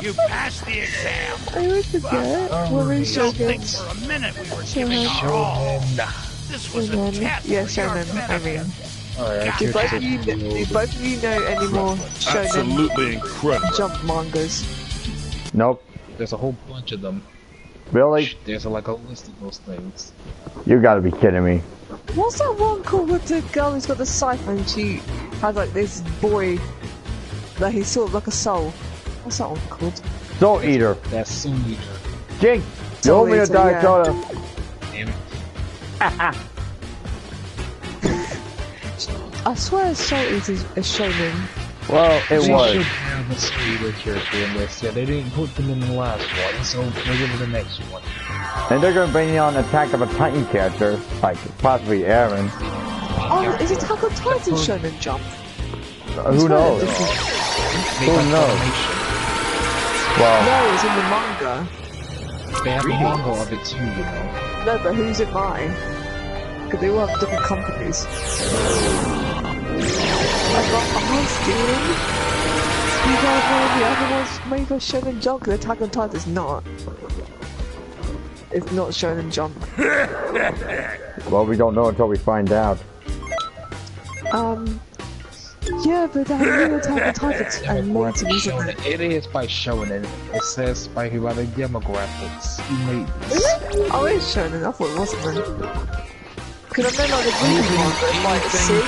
Speaker 5: You passed the exam.
Speaker 2: I always forget. We're in
Speaker 5: Don't think
Speaker 2: Shoguns.
Speaker 5: for a minute we were giving our all.
Speaker 3: Shogun.
Speaker 5: This was a
Speaker 2: Shonen.
Speaker 5: test
Speaker 2: Yeah,
Speaker 5: for your
Speaker 2: Shonen, I mean.
Speaker 3: Alright,
Speaker 2: Do both of you know any more Shonen
Speaker 4: Absolutely incredible.
Speaker 2: Jump mangas?
Speaker 6: Nope.
Speaker 3: There's a whole bunch of them.
Speaker 6: Really?
Speaker 3: There's like a list of those things.
Speaker 6: You gotta be kidding me.
Speaker 2: What's that one called with the girl who's got the scythe and she has like this boy that he's sort of like a soul? What's that one called?
Speaker 6: Soul Eater.
Speaker 3: That's Soul Eater.
Speaker 6: Jink, you
Speaker 2: Soul
Speaker 6: owe me a
Speaker 2: Eater,
Speaker 6: Diet
Speaker 2: yeah.
Speaker 6: Soda.
Speaker 3: Damn it.
Speaker 2: I swear Soul Eater's a shonen.
Speaker 6: Well, it
Speaker 3: They
Speaker 6: was.
Speaker 3: should have a Soul Eater character in this. Yeah, they didn't put them in the last one, so maybe in the next one.
Speaker 6: And they're gonna bring on Attack of a Titan character, like possibly Aaron.
Speaker 2: Oh, is Attack on Titan Shonen Jump?
Speaker 6: Who knows?
Speaker 3: They
Speaker 6: Who
Speaker 3: got
Speaker 6: knows?
Speaker 3: Funimation.
Speaker 6: Well,
Speaker 2: No, it's in the manga.
Speaker 3: They have a manga of it too, you know.
Speaker 2: No, but who's it by? Because they all have different companies. I got Austin. You got one of the other ones made by Shonen Jump, because Attack on Titan is not. It's not Shonen Jump.
Speaker 6: well, we don't know until we find out.
Speaker 2: Yeah, but that new Attack on Titan's
Speaker 3: Yeah,
Speaker 2: amazing, isn't it?
Speaker 3: It is by Shonen. It says by the demographics. Who made this?
Speaker 2: Really? Oh, it's Shonen. I thought it wasn't then. Because I know like the movie one, but it's like sick.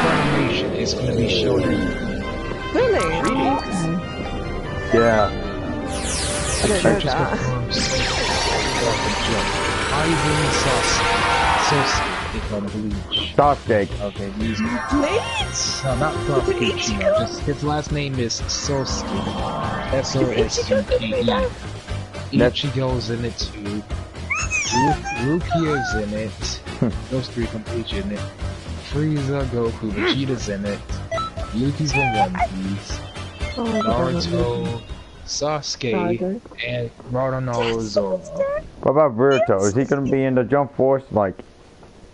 Speaker 3: Funimation is gonna be Shonen.
Speaker 2: Really?
Speaker 6: Yeah.
Speaker 2: I don't know
Speaker 3: Just
Speaker 2: that.
Speaker 3: confirmed Sasuke from Bleach.
Speaker 6: Sasuke.
Speaker 3: Okay, he's
Speaker 2: Bleach?
Speaker 3: no, not from Bleach. You know, just his last name is Sasuke. S-O-S-U-K-E. Ichigo's in it too. Rukia's in it. Those three from Bleach in it. Frieza, Goku, Vegeta's in it. Yuki's from One Piece.
Speaker 2: Oh, I don't know.
Speaker 3: Naruto, Sasuke, and Roronoa Zoro.
Speaker 6: What about Naruto? Is he gonna be in the Jump Force? Like,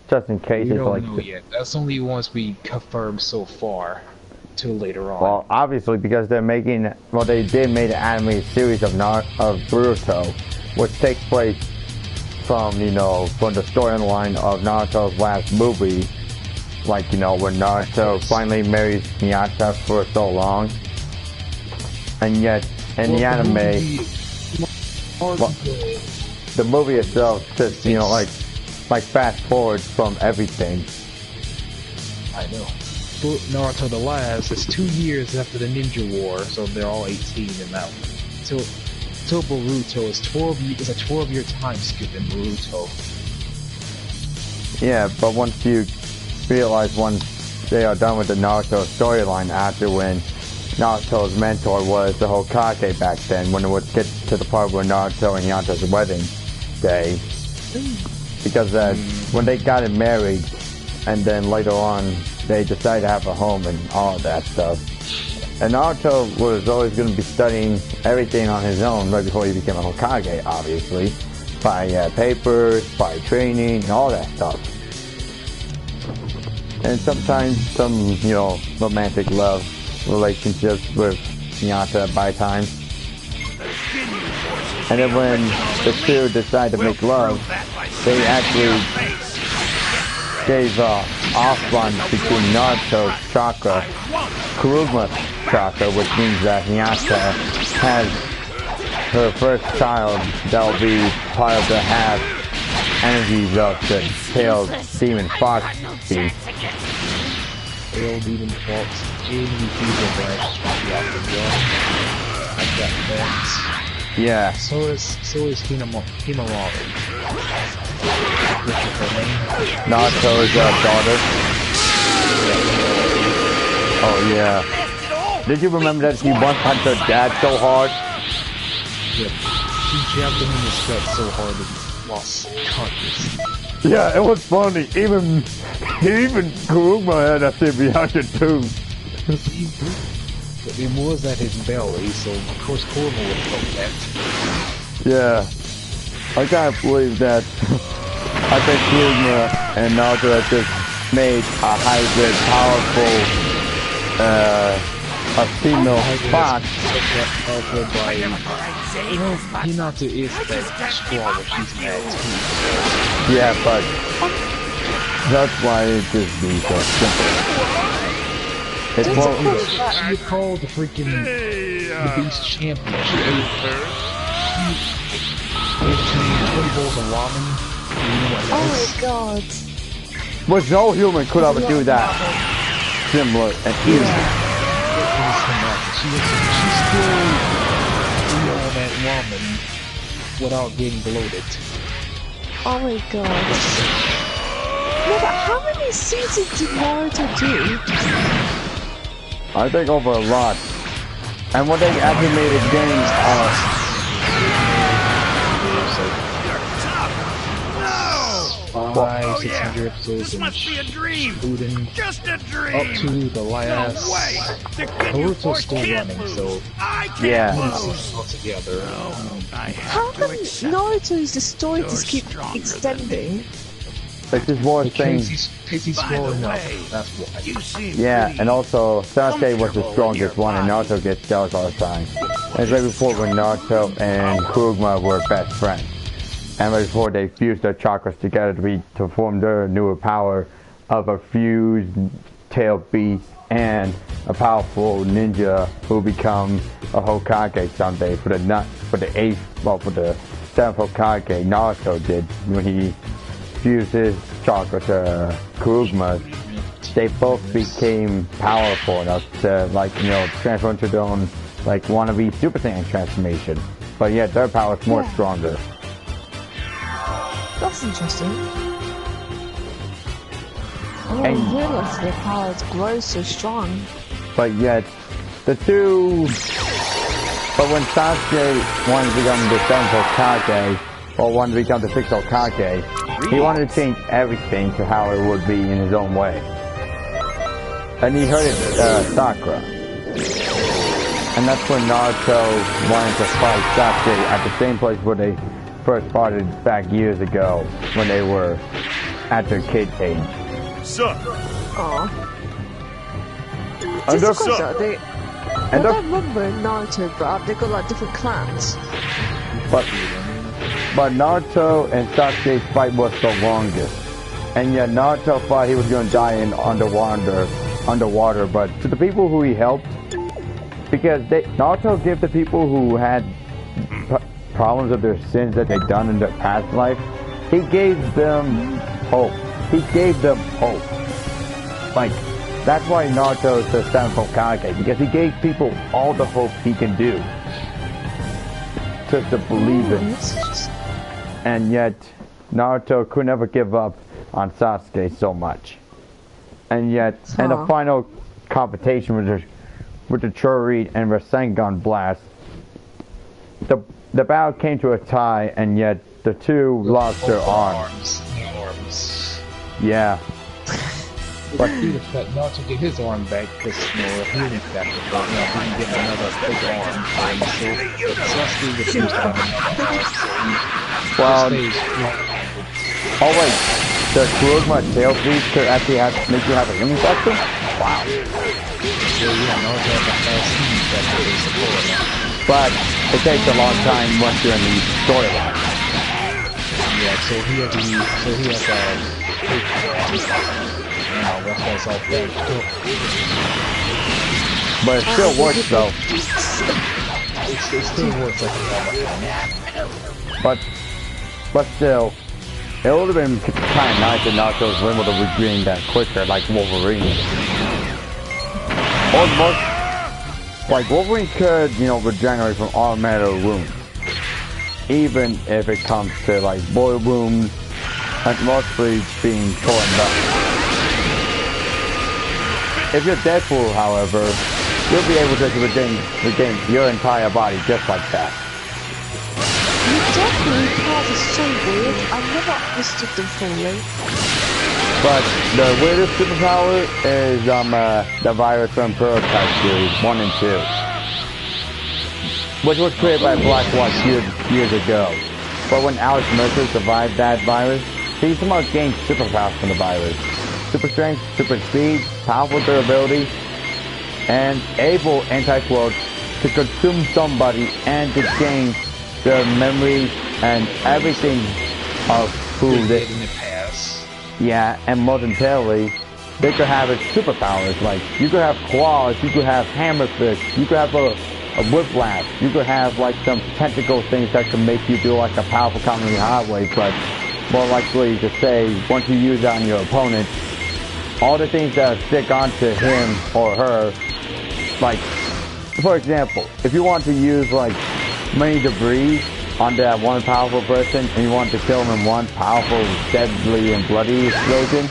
Speaker 6: just in case
Speaker 3: We
Speaker 6: it's
Speaker 3: don't
Speaker 6: like.
Speaker 3: know yet. That's only ones we confirmed so far. Till later on.
Speaker 6: Well, obviously because they're making. Well, they did make an animated series of Naruto, which takes place from from the storyline of Naruto's last movie. Like when Naruto finally marries Hinata for so long, and yet in the anime, the movie itself just like fast forwards from everything.
Speaker 3: I know. But Naruto the Last is 2 years after the Ninja War, so they're all 18 in that one. Till Boruto is 12. It's a 12-year time skip in Boruto.
Speaker 6: Yeah, but once you realize once they are done with the Naruto storyline after when Naruto's mentor was the Hokage back then, when it would get to the part where Naruto and Hinata's wedding day, because when they got married and then later on they decided to have a home and all of that stuff, and Naruto was always going to be studying everything on his own right before he became a Hokage, obviously, by papers, by training, all that stuff. And sometimes some, romantic love relationships with Hinata by times. And then when the two decide to make love, they actually gave offline between Naruto's chakra, Kuruma chakra, which means that Hinata has her first child that will be part of the half energies of the tailed demon fox beast.
Speaker 3: failed even faults, any fusion branches from the after one. Like that fence.
Speaker 6: Yeah.
Speaker 3: So is Himawari. Which is her name?
Speaker 6: Naruto's daughter. Oh yeah. Did you remember that she once punched her dad so hard?
Speaker 3: Yep. She jabbed him in his gut so hard that he lost consciousness.
Speaker 6: Yeah, it was funny. Even Kuruma had that same reaction too.
Speaker 3: It was at his belly, so of course Kuruma would have felt that.
Speaker 6: Yeah. I can't believe that. I think Kuruma and Naruto have just made a hybrid, powerful, a female fox.
Speaker 3: Hinata is that strong, but she's mad too.
Speaker 6: Yeah, but that's why it just be so simple. It's more.
Speaker 3: She called the freaking the Beast champion. She ate 20 bowls of ramen.
Speaker 2: Oh my god.
Speaker 6: Which no human could ever do that. Similar and easy.
Speaker 3: She's still eating all that ramen without getting bloated.
Speaker 2: Oh my god. No, but how many seasons did Naruto do?
Speaker 6: I think over a lot. And when they actually made a game,
Speaker 3: 600 episodes and including
Speaker 8: Just a dream.
Speaker 3: up to the last. Naruto's still running, so
Speaker 6: yeah.
Speaker 3: All together.
Speaker 2: How come Naruto's the story just keep extending?
Speaker 6: It's just more things.
Speaker 3: Because he's growing up, that's why.
Speaker 6: Yeah, and also Sasuke was the strongest one, and Naruto gets jealous all the time. And it's right before when Naruto and Kuruma were best friends. And right before they fused their chakras together to form their newer power of a fused tail beast and a powerful ninja who becomes a Hokage someday for the 7th Hokage. Naruto did when he fused his chakra to Kuruma. They both became powerful enough to, transform into their own, wannabe Super Saiyan transformation. But yet their power is more stronger.
Speaker 2: That's interesting. I didn't realize their powers grow so strong.
Speaker 6: But yet, the two... But when Sasuke wanted to become the 7th Hokage, or wanted to become the 6th Hokage, he wanted to change everything to how it would be in his own way. And he heard it, Sakura. And that's when Naruto wanted to fight Sasuke at the same place where they first started back years ago, when they were at their kid age.
Speaker 4: Sup?
Speaker 2: Aww. Just a question, I don't remember Naruto, but they got different clans.
Speaker 6: But Naruto and Sasuke's fight was the longest. And yet Naruto thought he was going to die in underwater, but to the people who he helped, because Naruto gave the people who had problems of their sins that they'd done in their past life, he gave them hope. He gave them hope. That's why Naruto is the 7th Hokage, because he gave people all the hope he can do. Just to believe it. And yet, Naruto could never give up on Sasuke so much. And yet, in the final competition with the Churi and Rasengan Blast, the battle came to a tie, and yet the two lost their arms. Yeah.
Speaker 3: But he was not to get his arm back because, he healing factor, but he didn't get another big arm. So Sasuke refused to have another arm.
Speaker 6: Oh wait, the Kuruma tail beast could actually make you have a healing factor? Wow.
Speaker 3: Naruto has a fast healing factor is supported.
Speaker 6: But it takes a long time once you're in the storyline.
Speaker 3: Yeah, so he has that's all good.
Speaker 6: But it still works though.
Speaker 3: It still works like
Speaker 6: But still, it would have been kind of nice if Naruto was able to regain that quicker, like Wolverine. almost like Wolverine could, you know, regenerate from all manner of wounds, even if it comes to like boil wounds and mostly being torn up. If you're Deadpool, however, you'll be able to regain your entire body just like that.
Speaker 2: The Deadpool part is so weird. I've never understood them fully.
Speaker 6: But the weirdest superpower is the virus from Prototype Series 1 and 2, which was created by Black Watch years ago. But when Alex Mercer survived that virus, he somehow gained superpowers from the virus. Super strength, super speed, powerful durability, and able anti-quote to consume somebody and to gain their memory and everything of who they
Speaker 3: in the past.
Speaker 6: Yeah, and momentarily, they could have its superpowers. Like, you could have claws, you could have hammer fists, you could have a whiplash, you could have like some tentacle things that could make you do like a powerful comedy highway, but more likely to say, once you use that on your opponent, all the things that stick onto him or her, like, for example, if you want to use like many debris on that one powerful person and you want to kill them in one powerful, deadly, and bloody explosion,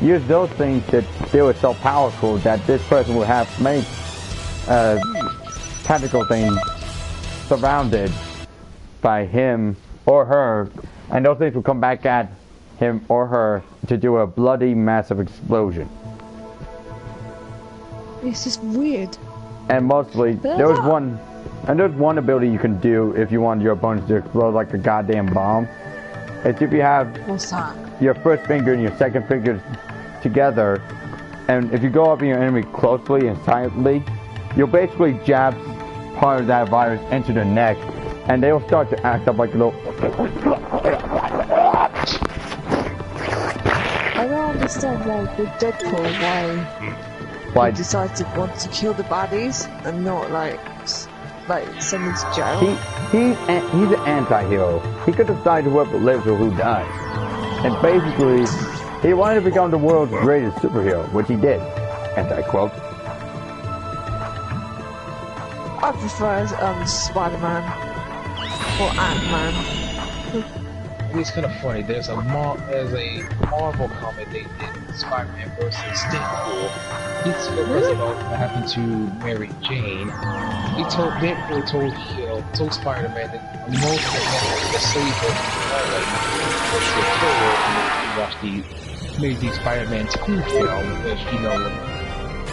Speaker 6: use those things that they were so powerful that this person will have many tentacle things surrounded by him or her, and those things will come back at him or her to do a bloody, massive explosion.
Speaker 2: This is weird.
Speaker 6: And mostly, there's one ability you can do if you want your opponents to explode like a goddamn bomb. It's if you have
Speaker 2: What's that?
Speaker 6: your first finger and your second finger together, and if you go up in your enemy closely and silently, you'll basically jab part of that virus into the neck, and they will start to act up like a little...
Speaker 2: I don't understand why with Deadpool why he decides to want to kill the baddies and not like send them to jail.
Speaker 6: He's an anti-hero. He could decide whoever lives or who dies. And basically, he wanted to become the world's greatest superhero, which he did. Anti-quote.
Speaker 2: I prefer Spider-Man or Ant-Man.
Speaker 3: It's kind of funny. There's a Marvel comic they did, Spider-Man versus Deadpool. It's about what happened to Mary Jane. Deadpool told Spider-Man that most of the members to save her from Mary Jane Spider-Man 2 film, because you know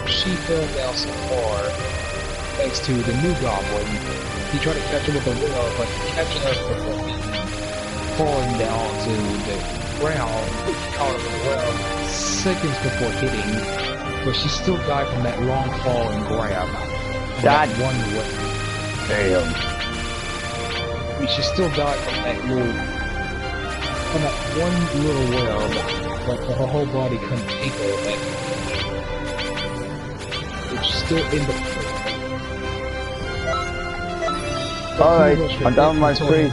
Speaker 3: she fell down so far thanks to the new Goblin. He tried to catch her with the wheel, but catching her before falling down to the ground, out of the ground, seconds before hitting, but she still died from that long fall and grab. That one way.
Speaker 6: Damn.
Speaker 3: I mean, she still died from that one little web, but her whole body couldn't take her back. It's still in the
Speaker 6: Alright, I'm done with my screen.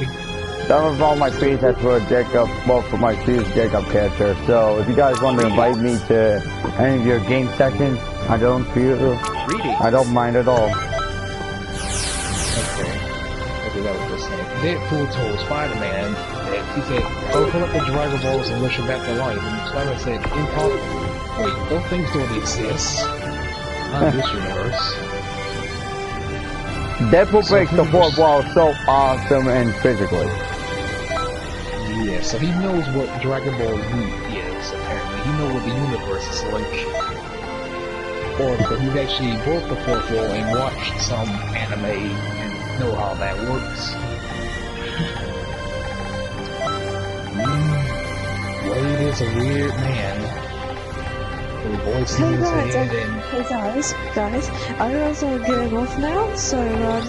Speaker 6: Done with all my presets for Jacob, well, for my Fuse Jacob character. So if you guys want to invite me to any of your game sessions, I don't mind at all.
Speaker 3: Okay, that was just saying. Deadpool told Spider-Man that he said, "Go pull up the Dragon Balls and wish her back to life." And Spider-Man said, "Impossible. Wait, those things don't exist. Not this universe."
Speaker 6: Deadpool breaks the fourth wall so awesome and physically.
Speaker 3: Yeah, so he knows what Dragon Ball Z is, apparently. He knows what the universe is like. Or because he's actually broke the fourth wall and watched some anime and know how that works. Wade is a weird man. His voice in his head and...
Speaker 2: Hey guys, I'm also getting off now, so yeah,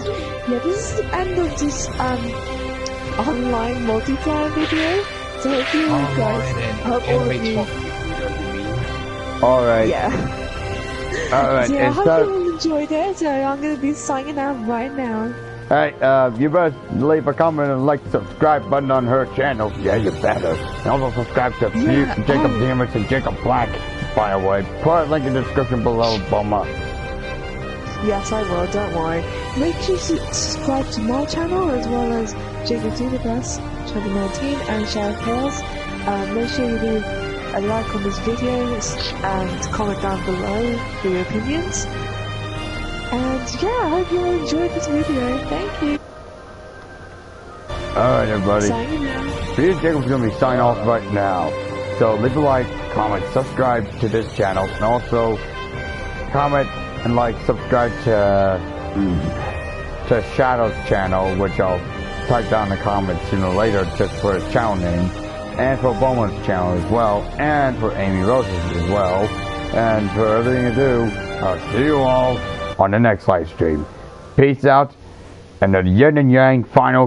Speaker 2: this is the end of this online multiplayer video. So hope you guys, hope all of you.
Speaker 6: Alright.
Speaker 2: Yeah.
Speaker 6: Alright,
Speaker 2: yeah, I hope you all enjoyed it, so I'm gonna be signing out right now.
Speaker 6: Alright, you better leave a comment and like the subscribe button on her channel. Yeah, you better. And also subscribe to Jacob Demons and Jacob Black, by the way. Put a link in the description below, bummer.
Speaker 2: Yes, I will, don't worry. Make sure you subscribe to my channel as well as Xenoverse 2019 and Shadow Chaos. Make sure you leave a like on this video and comment down below for your opinions. And yeah, I hope you all enjoyed this video. Thank you.
Speaker 6: Alright everybody,
Speaker 2: Signing out.
Speaker 6: Peter Jacob's going to be signing off right now. So leave a like, comment, subscribe to this channel, and also comment and like, subscribe to Shadow's channel, which I'll type down in the comments sooner or later just for his channel name, and for Bowman's channel as well, and for Amy Rose's as well. And for everything to do, I'll see you all on the next live stream. Peace out, and the yin and yang final